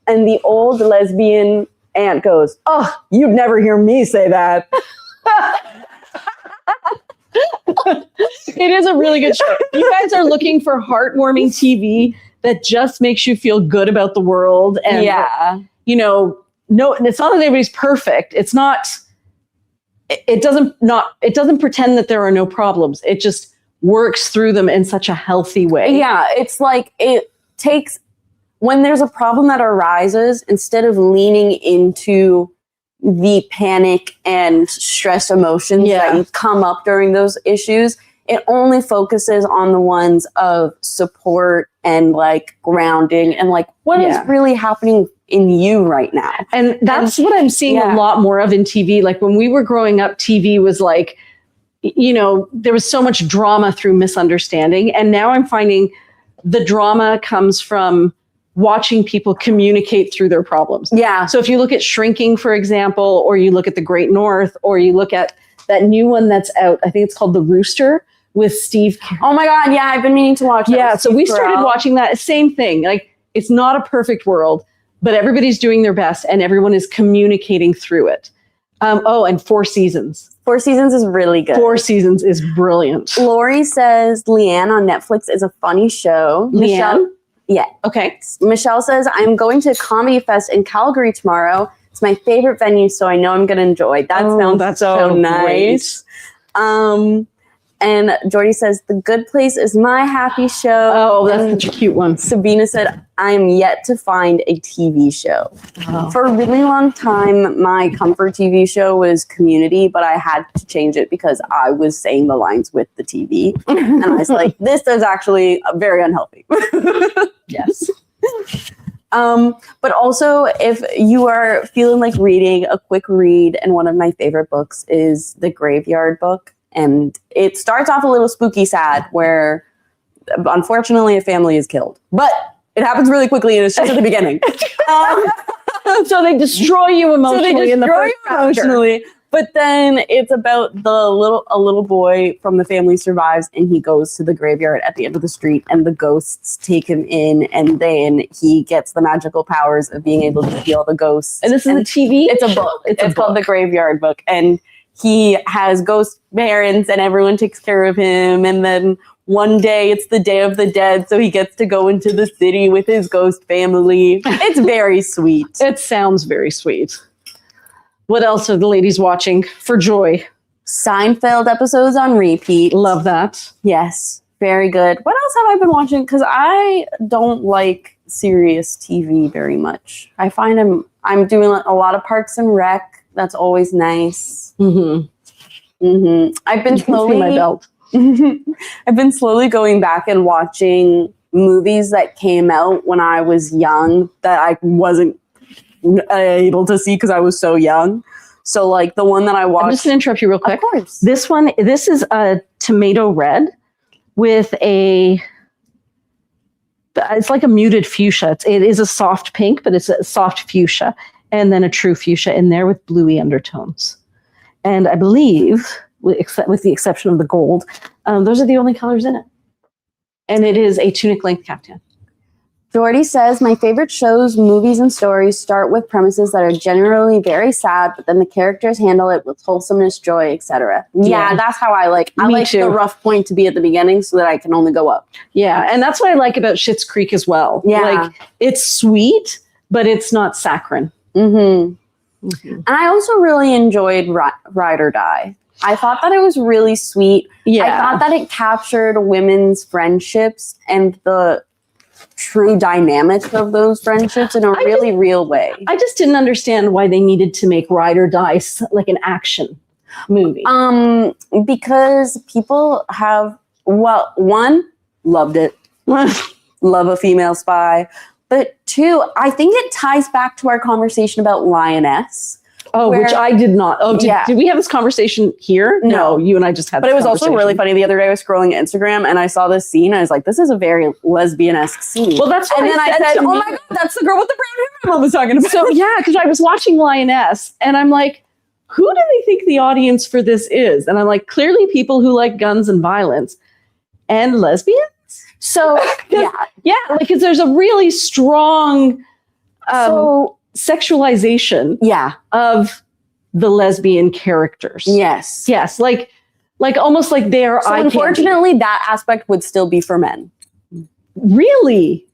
the old lesbian aunt goes, oh, you'd never hear me say that. It is a really good show. You guys are looking for heartwarming TV that just makes you feel good about the world. And, no, it's not that everybody's perfect. It's not, it doesn't pretend that there are no problems. It just works through them in such a healthy way. Yeah, it's like it takes, when there's a problem that arises, instead of leaning into the panic and stress emotions that come up during those issues, it only focuses on the ones of support and like grounding and like what is really happening in you right now. And that's what I'm seeing a lot more of in TV. Like when we were growing up, TV was like, there was so much drama through misunderstanding. And now I'm finding the drama comes from watching people communicate through their problems. Yeah. So if you look at Shrinking, for example, or you look at The Great North, or you look at that new one that's out, I think it's called The Rooster with Steve. Oh my God. Yeah. I've been meaning to watch that. Yeah. So we started watching that. Same thing. Like it's not a perfect world, but everybody's doing their best and everyone is communicating through it. And Four Seasons. Four Seasons is really good. Four Seasons is brilliant. Lori says Leanne on Netflix is a funny show. Leanne? Michelle, yeah. Okay. Michelle says, I'm going to Comedy Fest in Calgary tomorrow. It's my favorite venue, so I know I'm going to enjoy. That sounds so nice. And Jordy says, The Good Place is my happy show. Oh, that's such a cute one. Sabina said, I'm yet to find a TV show. Oh. For a really long time, my comfort TV show was Community, but I had to change it because I was saying the lines with the TV. And I was like, this is actually very unhealthy. Yes. But also, if you are feeling like reading a quick read, and one of my favorite books is The Graveyard Book. And it starts off a little spooky sad where unfortunately a family is killed. But it happens really quickly and it's just at the beginning. So they destroy you emotionally in the first chapter. But then it's about a little boy from the family survives and he goes to the graveyard at the end of the street and the ghosts take him in and then he gets the magical powers of being able to heal the ghosts. And this is a TV? It's a book. It's called The Graveyard Book. And he has ghost parents and everyone takes care of him. And then one day it's the Day of the Dead, so he gets to go into the city with his ghost family. It's very sweet. It sounds very sweet. What else are the ladies watching for joy? Seinfeld episodes on repeat. Love that. Yes, very good. What else have I been watching? Because I don't like serious TV very much. I find I'm doing a lot of Parks and Rec. That's always nice. I've been slowly my belt. I've been slowly going back and watching movies that came out when I was young that I wasn't able to see because I was so young. So like the one that I watched. I'm just gonna interrupt you real quick. Of course. This is a tomato red with it's like a muted fuchsia. It is a soft pink, but it's a soft fuchsia, and then a true fuchsia in there with bluey undertones. And I believe, with the exception of the gold, those are the only colors in it. And it is a tunic length caftan. Jordy says, my favorite shows, movies, and stories start with premises that are generally very sad, but then the characters handle it with wholesomeness, joy, etc. Yeah, that's how I like. I like the rough point to be at the beginning so that I can only go up. Yeah, and that's what I like about Schitt's Creek as well. Yeah. Like, it's sweet, but it's not saccharine. And I also really enjoyed Ride or Die. I thought that it was really sweet. Yeah. I thought that it captured women's friendships and the true dynamics of those friendships in a really real way. I just didn't understand why they needed to make Ride or Die like an action movie. Because people have, well, one, loved it. Love a female spy. But two, I think it ties back to our conversation about Lioness. Oh, which I did not. Oh, did we have this conversation here? No, you and I just had But it was also really funny. The other day I was scrolling Instagram and I saw this scene. I was like, this is a very lesbian-esque scene. Well, that's what I said, oh my God, that's the girl with the brown hair I was talking about. So yeah, because I was watching Lioness and I'm like, who do they think the audience for this is? And I'm like, clearly people who like guns and violence and lesbians. So yeah, like, because there's a really strong sexualization of the lesbian characters. Yes, like almost like they are. So unfortunately, that aspect would still be for men. Really?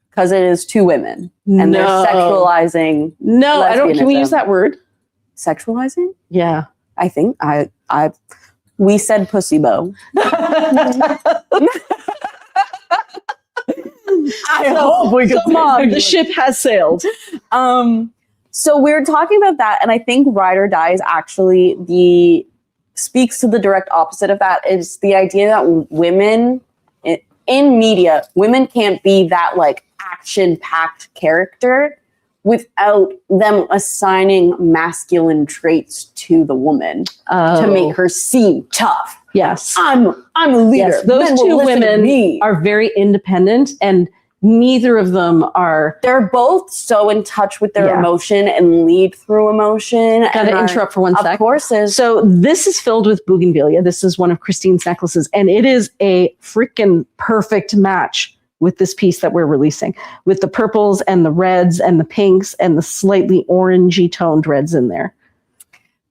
Because it is two women and they're sexualizing. No, I don't. Can we use that word? Sexualizing? Yeah, I think we said pussy bow. I hope we can. Come on, the ship has sailed. So we were talking about that, and I think Ride or Die is actually speaks to the direct opposite of that. Is the idea that women in media, women can't be that like action-packed character without them assigning masculine traits to the woman to make her seem tough. Yes, I'm a leader. Yes, those two women are very independent, and neither of them are. They're both so in touch with their emotion and lead through emotion. Gotta interrupt for one sec. Of course. So this is filled with Bougainvillea. This is one of Christine's necklaces, and it is a freaking perfect match with this piece that we're releasing, with the purples and the reds and the pinks and the slightly orangey toned reds in there.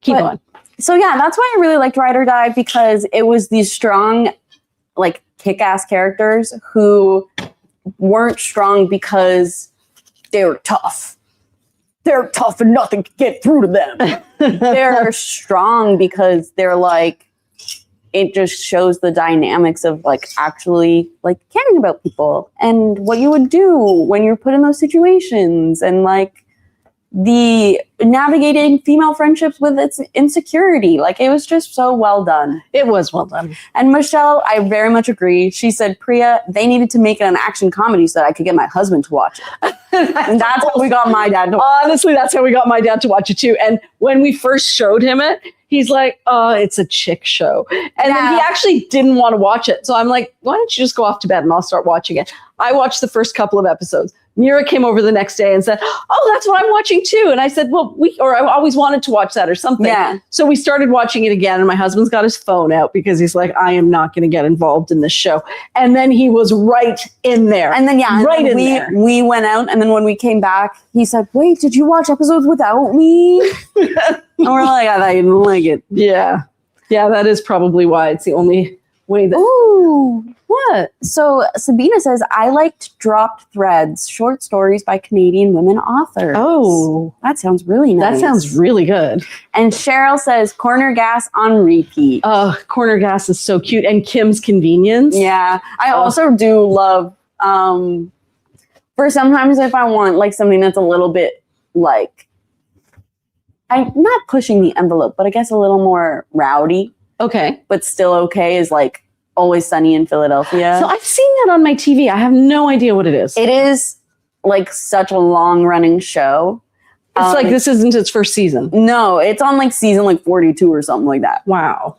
Keep on. So yeah, that's why I really liked Ride or Die, because it was these strong, like, kick-ass characters who weren't strong because they were tough. They're tough and nothing can get through to them. They're strong because they're like, it just shows the dynamics of like actually like caring about people and what you would do when you're put in those situations, and like the navigating female friendships with its insecurity. Like, it was just so well done. It was well done. And Michelle, I very much agree. She said, Priya, they needed to make it an action comedy so that I could get my husband to watch it. And that's how we got my dad to watch it. Honestly, that's how we got my dad to watch it too. And when we first showed him it, he's like, oh, it's a chick show. And then he actually didn't want to watch it. So I'm like, why don't you just go off to bed and I'll start watching it. I watched the first couple of episodes. Mira came over the next day and said, oh, that's what I'm watching too. And I said, well, I always wanted to watch that or something. Yeah. So we started watching it again, and my husband's got his phone out because he's like, I am not going to get involved in this show. And then he was right in there. And then, we went out, and then when we came back, he said, wait, did you watch episodes without me? And we're like, I thought you didn't like it. Yeah. Yeah, that is probably why. It's the only Wait, Ooh. what? So Sabina says, I liked Dropped Threads, short stories by Canadian women authors. Oh, That sounds really nice. that sounds really good. And Cheryl says, Corner Gas on repeat. Oh, Corner Gas is so cute. And Kim's Convenience. Yeah. I also do love, for sometimes if I want like something that's a little bit like, I'm not pushing the envelope, but I guess a little more rowdy, Okay. but still okay, is like Always Sunny in Philadelphia. So I've seen that on my TV. I have no idea what it is. It is like such a long running show. It's like this isn't its first season. No, it's on like season like 42 or something like that. Wow.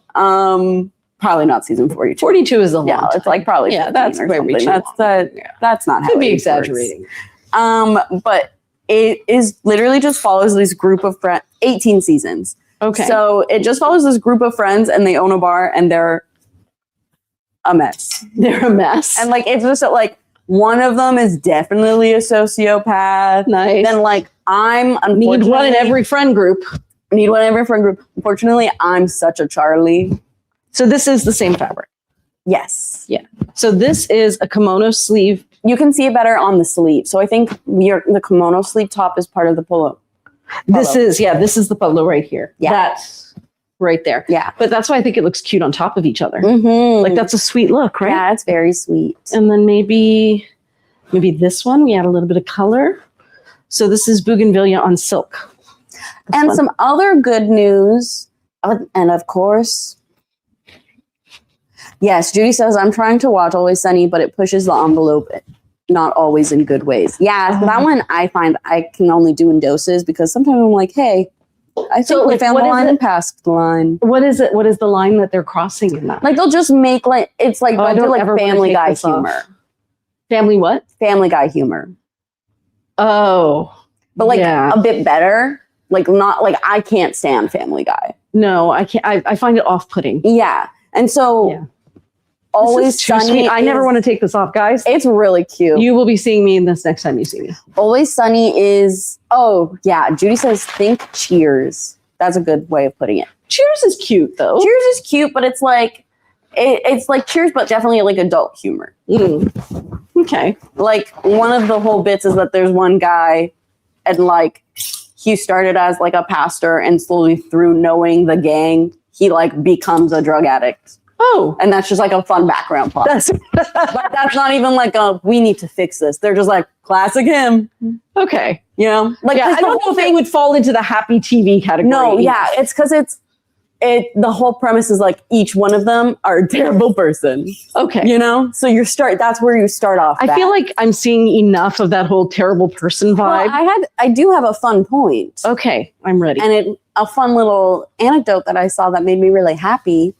Probably not season 42. 42 is a long Yeah, time. it's like probably that's 15 or way something. too That's long. that's not how Could be it exaggerating. works. But it is literally just follows this group of friends. 18 seasons. Okay. So it just follows this group of friends, and they own a bar, and they're a mess. They're a mess. And like it's just like one of them is definitely a sociopath. Nice. Then like I'm Need one in unfortunately- every friend group. Need one in every friend group. Unfortunately, I'm such a Charlie. So this is the same fabric. Yes. So this is a kimono sleeve. You can see it better on the sleeve. So I think the kimono sleeve top is part of the polo. This is the polo right here. Yeah. That's right there. Yeah. But that's why I think it looks cute on top of each other. Mm-hmm. Like that's a sweet look, right? Yeah, it's very sweet. And then maybe this one, we add a little bit of color. So this is Bougainvillea on silk. That's And fun. some other good news, and of course, yes, Judy says, I'm trying to watch Always Sunny, but it pushes the envelope, not always in good ways. Yeah, that one I find I can only do in doses, because sometimes I'm like, hey, I think we like, found what the is line it? past the line. What is it? What is the line that they're crossing in that? Like they'll just make like, it's like, I they'll do don't like ever wanna Family take Guy this off. humor. Family what? Family Guy humor. Oh. But like yeah. a bit better. Like not like I can't stand Family Guy. No, I can't. I find it off-putting. Yeah. And so Yeah. Always This is too Sunny. sweet. I never want to take this off, guys. It's really cute. You will be seeing me in this next time you see me. Always Sunny is, oh yeah, Judy says think Cheers. That's a good way of putting it. Cheers is cute though. Cheers is cute, but it's like it's like Cheers, but definitely like adult humor. Mm. Okay. Like one of the whole bits is that there's one guy, and like he started as like a pastor, and slowly through knowing the gang, he like becomes a drug addict. Oh, And that's just like a fun background plot. that's But that's not even like a we need to fix this. They're just like classic him, okay. you know? Like Yeah, I don't know if it would fall into the happy TV category. no, yeah, it's because the whole premise is like each one of them are a terrible person, Okay. you know? So that's where you start off. I feel like I'm seeing enough of that whole terrible person vibe. well, I do have a fun point. Okay, I'm ready. And a fun little anecdote that I saw that made me really happy.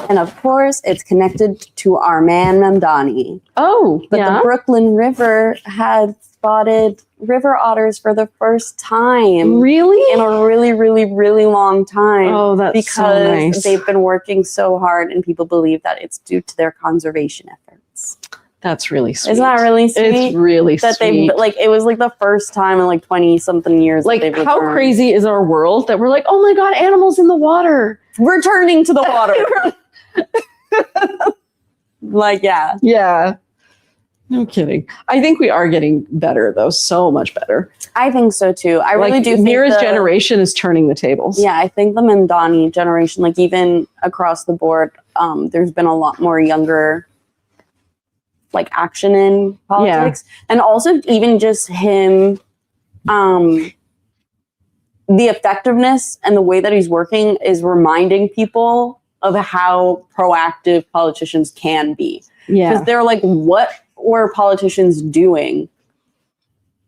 And of course, it's connected to our man Mamdani. Oh, But yeah. the Brooklyn River had spotted river otters for the first time Really? in a really, really, really long time. Oh, that's because so nice. they've been working so hard, and people believe that it's due to their conservation efforts. That's really sweet. Isn't that really sweet? It's really that sweet. they like it was like the first time in like 20 something years. Like, that they've how returned. crazy is our world that we're like, oh my God, animals in the water. Returning to the water. Like, yeah. Yeah. No kidding. I think we are getting better though. So much better. I think so too. I really do think Mira's generation is turning the tables. Yeah, I think the Mamdani generation, like even across the board, there's been a lot more younger like action in politics. And also even just him, the effectiveness and the way that he's working is reminding people of how proactive politicians can be. Yeah. Because they're like, what were politicians doing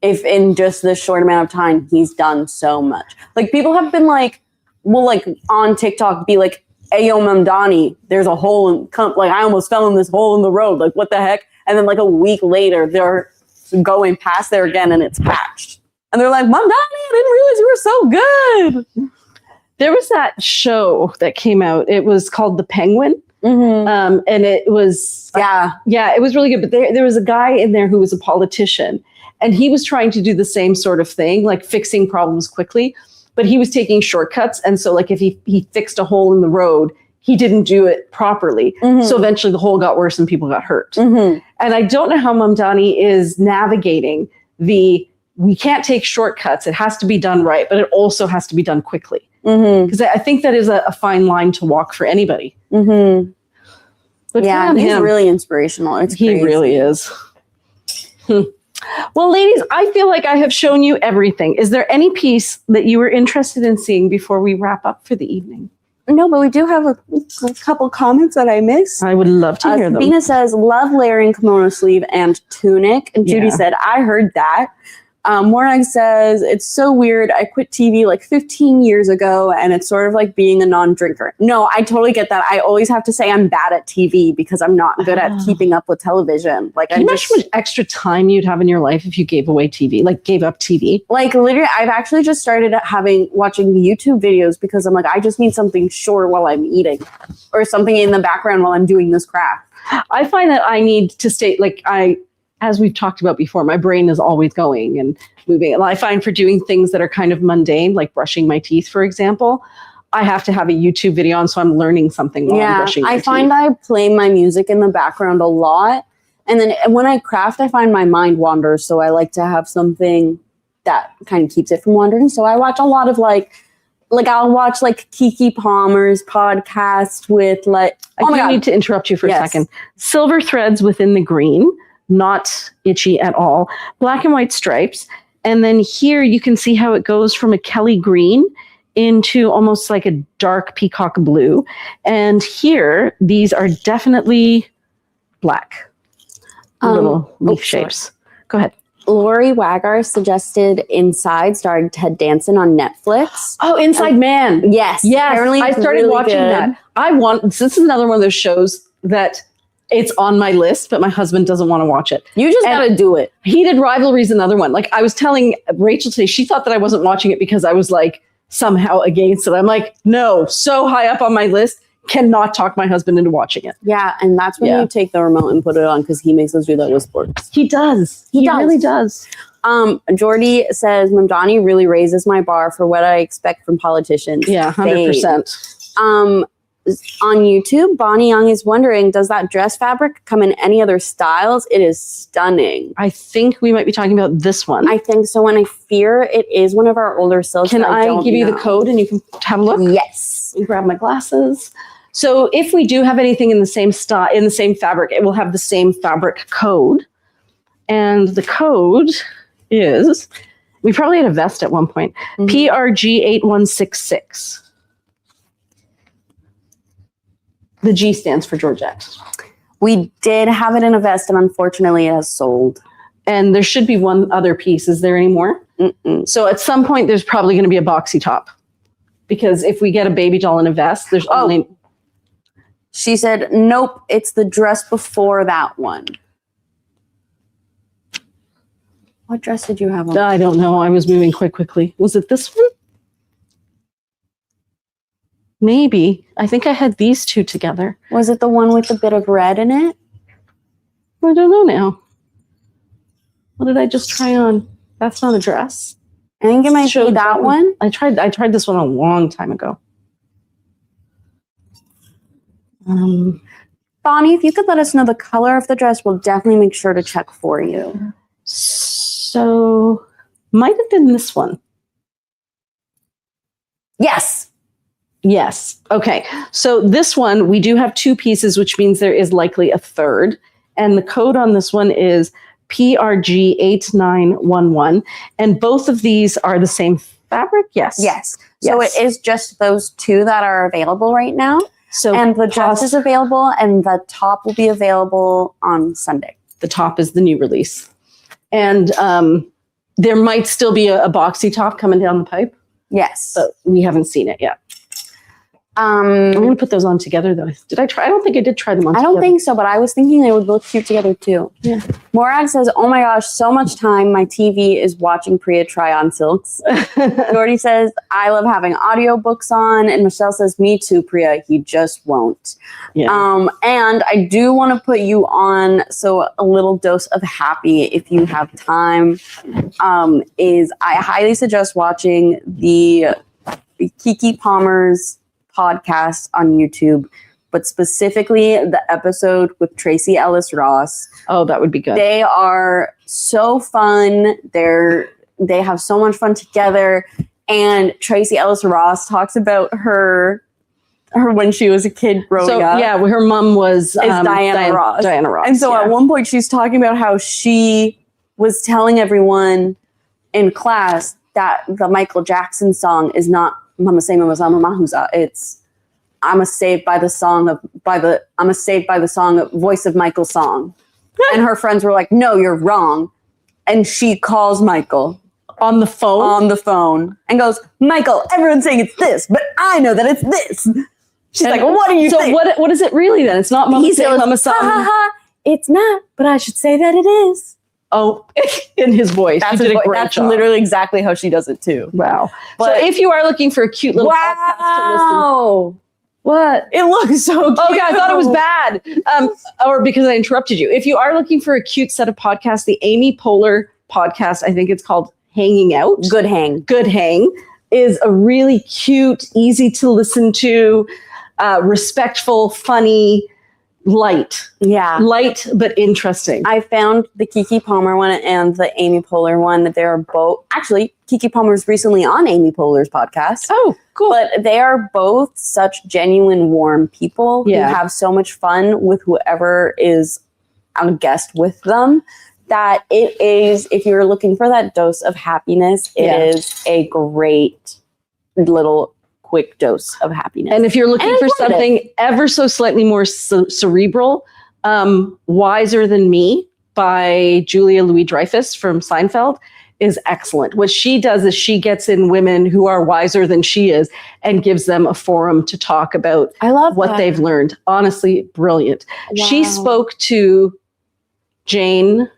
if in just this short amount of time he's done so much? Like people have been like, will like on TikTok be like, Ayo Mamdani, there's a hole in, like I almost fell in this hole in the road. Like what the heck? And then like a week later, they're going past there again and it's patched. And they're like, Mamdani, I didn't realize you were so good. There was that show that came out. It was called The Penguin. Mm-hmm. And it was, Yeah. it was really good. But there was a guy in there who was a politician, and he was trying to do the same sort of thing, like fixing problems quickly, but he was taking shortcuts. And so like if he fixed a hole in the road, he didn't do it properly. Mhm. So eventually the hole got worse and people got hurt. Mhm. And I don't know how Mamdani is navigating we can't take shortcuts. It has to be done right, but it also has to be done quickly. Mhm. Because I think that is a fine line to walk for anybody. Mhm. But Yeah, he's really inspirational. It's He crazy. really is. Well, ladies, I feel like I have shown you everything. Is there any piece that you were interested in seeing before we wrap up for the evening? No, but we do have a couple comments that I missed. I would love to hear them. Sabina says, love layering kimono sleeve and tunic. And Judy Yeah. said, I heard that. Morag says, it's so weird. I quit TV like 15 years ago, and it's sort of like being a non-drinker. No, I totally get that. I always have to say I'm bad at TV because I'm not good at keeping up with television. Like, Can you imagine how much extra time you'd have in your life if you gave away TV, like gave up TV? Like, literally, I've actually just started watching YouTube videos because I'm like, I just need something short while I'm eating or something in the background while I'm doing this craft. I find that I need to stay, as we've talked about before, my brain is always going and moving. And I find for doing things that are kind of mundane, like brushing my teeth, for example, I have to have a YouTube video on so I'm learning something while I'm brushing my teeth. I find I play my music in the background a lot. And then when I craft, I find my mind wanders. So I like to have something that kind of keeps it from wandering. So I watch a lot of I'll watch Kiki Palmer's podcast with I need to interrupt you for a second. Silver threads within the green. Not itchy at all. Black and white stripes. And then here you can see how it goes from a Kelly green into almost like a dark peacock blue. And here, these are definitely black. Little leaf shapes. Go ahead. Lori Waggar suggested Inside, starring Ted Danson on Netflix. Oh, Inside Man. Yes. Yes, Apparently I started really watching good. that. This is another one of those shows that it's on my list, but my husband doesn't want to watch it. You just got to do it. Heated Rivalry is another one. Like I was telling Rachel today, she thought that I wasn't watching it because I was like somehow against it. I'm like, no, so high up on my list, cannot talk my husband into watching it. Yeah, and that's when you take the remote and put it on because he makes us do that with sports. He does. He really does. Jordy says, Mamdani really raises my bar for what I expect from politicians. Yeah, 100%. On YouTube, Bonnie Young is wondering, does that dress fabric come in any other styles? It is stunning. I think we might be talking about this one. I think so, and I fear it is one of our older silks. Can I give you the code and you can have a look? Yes. Let me grab my glasses. So if we do have anything in the same style, in the same fabric, it will have the same fabric code. And the code is, we probably had a vest at one point, PRG8166. The G stands for Georgette. We did have it in a vest, and unfortunately it has sold. And there should be one other piece. Is there any more? Mm-mm. So at some point, there's probably going to be a boxy top. Because if we get a baby doll in a vest, there's only... She said, nope, it's the dress before that one. What dress did you have on? I don't know. I was moving quite quickly. Was it this one? Maybe. I think I had these two together. Was it the one with a bit of red in it? I don't know now. What did I just try on? That's not a dress. I think it might be that one. I tried this one a long time ago. Bonnie, if you could let us know the color of the dress, we'll definitely make sure to check for you. So, might have been this one. Yes. Yes. Okay. So this one, we do have two pieces, which means there is likely a third. And the code on this one is PRG8911. And both of these are the same fabric? Yes. Yes. So it is just those two that are available right now. So and the dress is available, and the top will be available on Sunday. The top is the new release. And there might still be a boxy top coming down the pipe. Yes. But we haven't seen it yet. I'm going to put those on together, though. Did I try? I don't think I did try them on together. I don't think so, but I was thinking they would look cute together, too. Yeah. Morag says, oh my gosh, so much time. My TV is watching Priya try on silks. Jordy says, I love having audiobooks on. And Michelle says, me too, Priya. He just won't. Yeah. And I do want to put you on, so a little dose of happy if you have time, is I highly suggest watching the Kiki Palmer's podcasts on YouTube, but specifically the episode with Tracy Ellis Ross. Oh, that would be good. They are so fun. They have so much fun together. And Tracy Ellis Ross talks about her when she was a kid growing up. Yeah, her mom was Diana Ross. Diana Ross. And so at one point she's talking about how she was telling everyone in class that the Michael Jackson song is not Mama Say Mama Sama Mahuza. It's I'm a saved by the song of Voice of Michael's song. And her friends were like, no, you're wrong. And she calls Michael on the phone and goes, Michael, everyone's saying it's this, but I know that it's this. She's like, what do you think? So what is it really then? It's not Mama Say Mama Sama. Ha ha ha. It's not, but I should say that it is. Oh, in his voice. That's literally exactly how she does it too. Wow. But so if you are looking for a cute little podcast to listen. What? It looks so cute. Okay, I thought it was bad. Or because I interrupted you. If you are looking for a cute set of podcasts, the Amy Poehler podcast, I think it's called Hanging Out. Good Hang, is a really cute, easy to listen to, respectful, funny, light. Yeah. Light, but interesting. I found the Keke Palmer one and the Amy Poehler one. They're both, actually, Keke Palmer's recently on Amy Poehler's podcast. Oh, cool. But they are both such genuine, warm people who have so much fun with whoever is a guest with them that it is, if you're looking for that dose of happiness, it is a great little quick dose of happiness. And if you're looking for something ever so slightly more cerebral, Wiser Than Me by Julia Louis-Dreyfus from Seinfeld is excellent. What she does is she gets in women who are wiser than she is and gives them a forum to talk about what they've learned. Honestly, brilliant. Wow. She spoke to Jane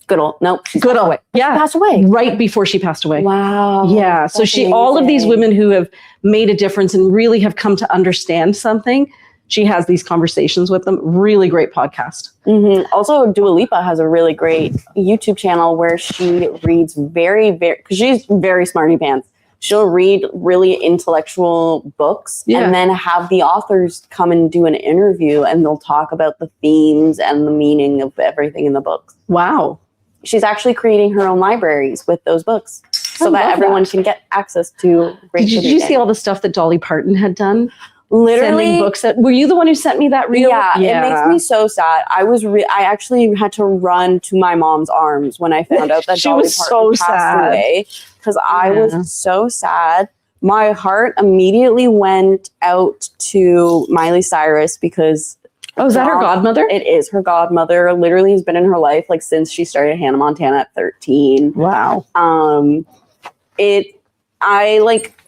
Goodall. Nope. Goodall. Yeah. She passed away. Right before she passed away. Wow. Yeah. So all of these women who have made a difference and really have come to understand something, she has these conversations with them. Really great podcast. Mm-hmm. Also, Dua Lipa has a really great YouTube channel where she reads because she's very smarty pants. She'll read really intellectual books and then have the authors come and do an interview and they'll talk about the themes and the meaning of everything in the books. Wow. She's actually creating her own libraries with those books so that everyone can get access to great Did you see all the stuff that Dolly Parton had done? Literally, sending books. Were you the one who sent me that reel? Yeah, it makes me so sad. I actually had to run to my mom's arms when I found out that Dolly Parton passed away because I was so sad. My heart immediately went out to Miley Cyrus because is that her godmother? It is her godmother. Literally has been in her life like since she started Hannah Montana at 13. Wow.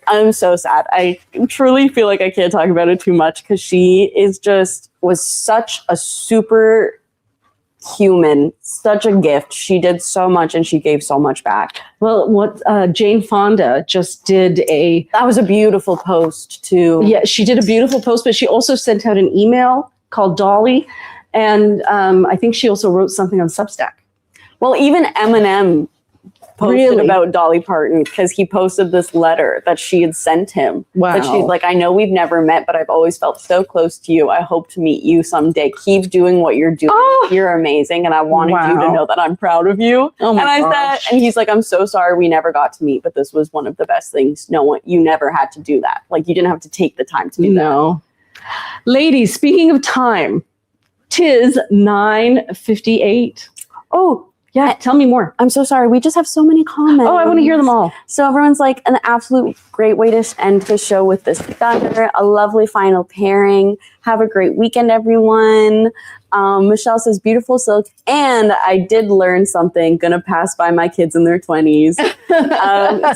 I'm so sad. I truly feel like I can't talk about it too much because she was such a super human, such a gift. She did so much and she gave so much back. Well, what Jane Fonda just did that was a beautiful post too. Yeah, she did a beautiful post, but she also sent out an email called Dolly. And I think she also wrote something on Substack. Well, even Eminem posted about Dolly Parton because he posted this letter that she had sent him. Wow. That she's like, I know we've never met, but I've always felt so close to you. I hope to meet you someday. Keep doing what you're doing. Oh. You're amazing. And I wanted you to know that I'm proud of you. Oh my gosh. And he's like, I'm so sorry we never got to meet, but this was one of the best things. You never had to do that. Like you didn't have to take the time to do that. Ladies, speaking of time, 'tis 9:58. Oh, yeah, tell me more. I'm so sorry. We just have so many comments. Oh, I want to hear them all. So everyone's like, an absolute great way to end the show with this thunder, a lovely final pairing. Have a great weekend, everyone. Michelle says, beautiful silk. And I did learn something, gonna pass by my kids in their 20s.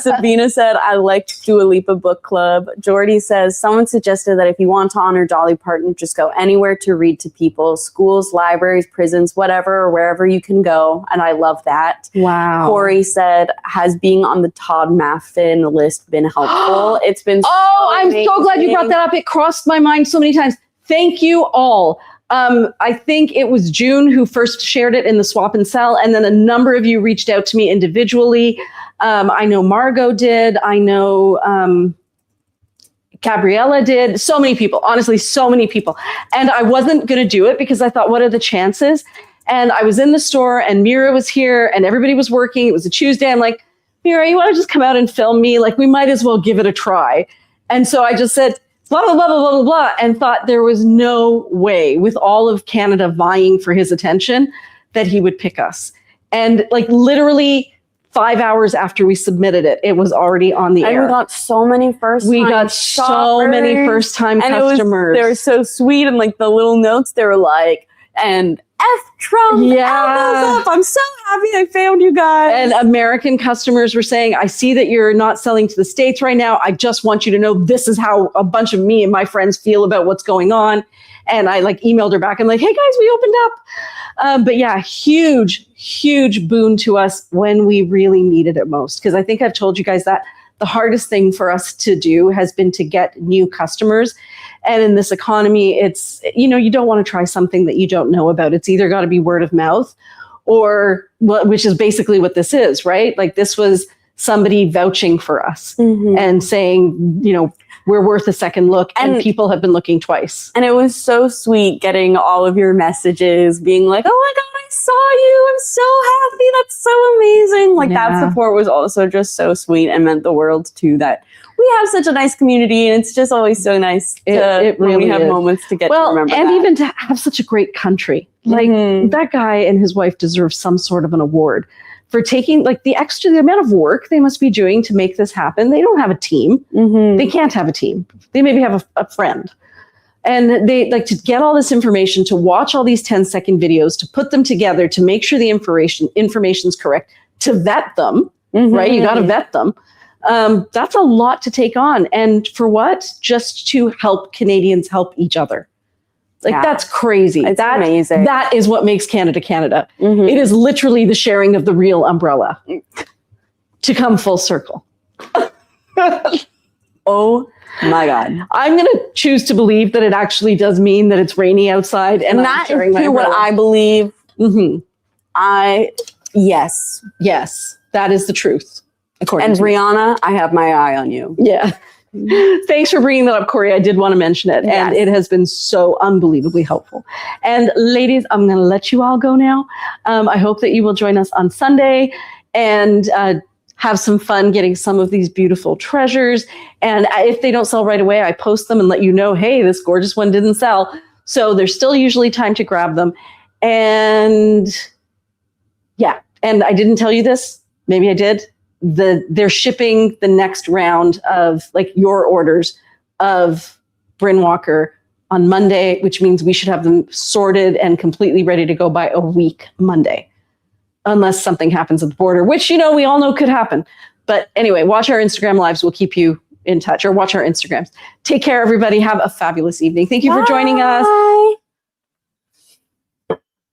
Sabina said, I liked Dua Lipa Book Club. Jordy says, someone suggested that if you want to honor Dolly Parton, just go anywhere to read to people, schools, libraries, prisons, whatever, or wherever you can go. And I love that. Wow. Corey said, has being on the Todd Maffin list been helpful? It's been I'm so glad you brought that up. It crossed my mind so many times. Thank you all. I think it was June who first shared it in the Swap and Sell, and then a number of you reached out to me individually. I know Margot did. I know Gabriella did. So many people, honestly, so many people. And I wasn't going to do it because I thought, what are the chances? And I was in the store and Mira was here and everybody was working. It was a Tuesday. I'm like, Mira, you want to just come out and film me? Like, we might as well give it a try. And so I just said, blah, blah, blah, blah, blah, blah, and thought there was no way with all of Canada vying for his attention that he would pick us. And like literally 5 hours after we submitted it, it was already on the air. And we got so many first-time first-time customers. They were so sweet, and like the little notes, they were like, and F Trump, up. I'm so happy I found you guys. And American customers were saying, I see that you're not selling to the States right now. I just want you to know this is how a bunch of me and my friends feel about what's going on. And I like emailed her back. I'm like, hey guys, we opened up. But yeah, huge boon to us when we really needed it most. Because I think I've told you guys that the hardest thing for us to do has been to get new customers. And in this economy, it's, you don't want to try something that you don't know about. It's either got to be word of mouth or which is basically what this is, right? Like this was somebody vouching for us and saying, we're worth a second look, and people have been looking twice. And it was so sweet getting all of your messages being like, oh my God, I saw you. I'm so happy. That's so amazing. Like that support was also just so sweet and meant the world too, that we have such a nice community, and it's just always so nice to when we have moments to get to remember and that. Even to have such a great country. Like that guy and his wife deserve some sort of an award for taking like the amount of work they must be doing to make this happen. They don't have a team. They can't have a team. They maybe have a friend. And they like to get all this information, to watch all these 10-second videos, to put them together, to make sure the information's correct, to vet them, right? You got to vet them. That's a lot to take on. And for what? Just to help Canadians help each other. Like that's crazy. It's amazing. That is what makes Canada, Canada. It is literally the sharing of the real umbrella to come full circle. Oh my God. I'm going to choose to believe that it actually does mean that it's rainy outside. And that is what I believe. Yes, that is the truth. And Brianna, I have my eye on you. Yeah. Thanks for bringing that up, Corey. I did want to mention it. And it has been so unbelievably helpful. And ladies, I'm going to let you all go now. I hope that you will join us on Sunday and have some fun getting some of these beautiful treasures. And if they don't sell right away, I post them and let you know, hey, this gorgeous one didn't sell. So there's still usually time to grab them. And and I didn't tell you this. Maybe I did. They're shipping the next round of like your orders of Bryn Walker on Monday, which means we should have them sorted and completely ready to go by a week Monday, unless something happens at the border, which, we all know could happen. But anyway, watch our Instagram lives. We'll keep you in touch, or watch our Instagrams. Take care, everybody. Have a fabulous evening. Thank you for joining us.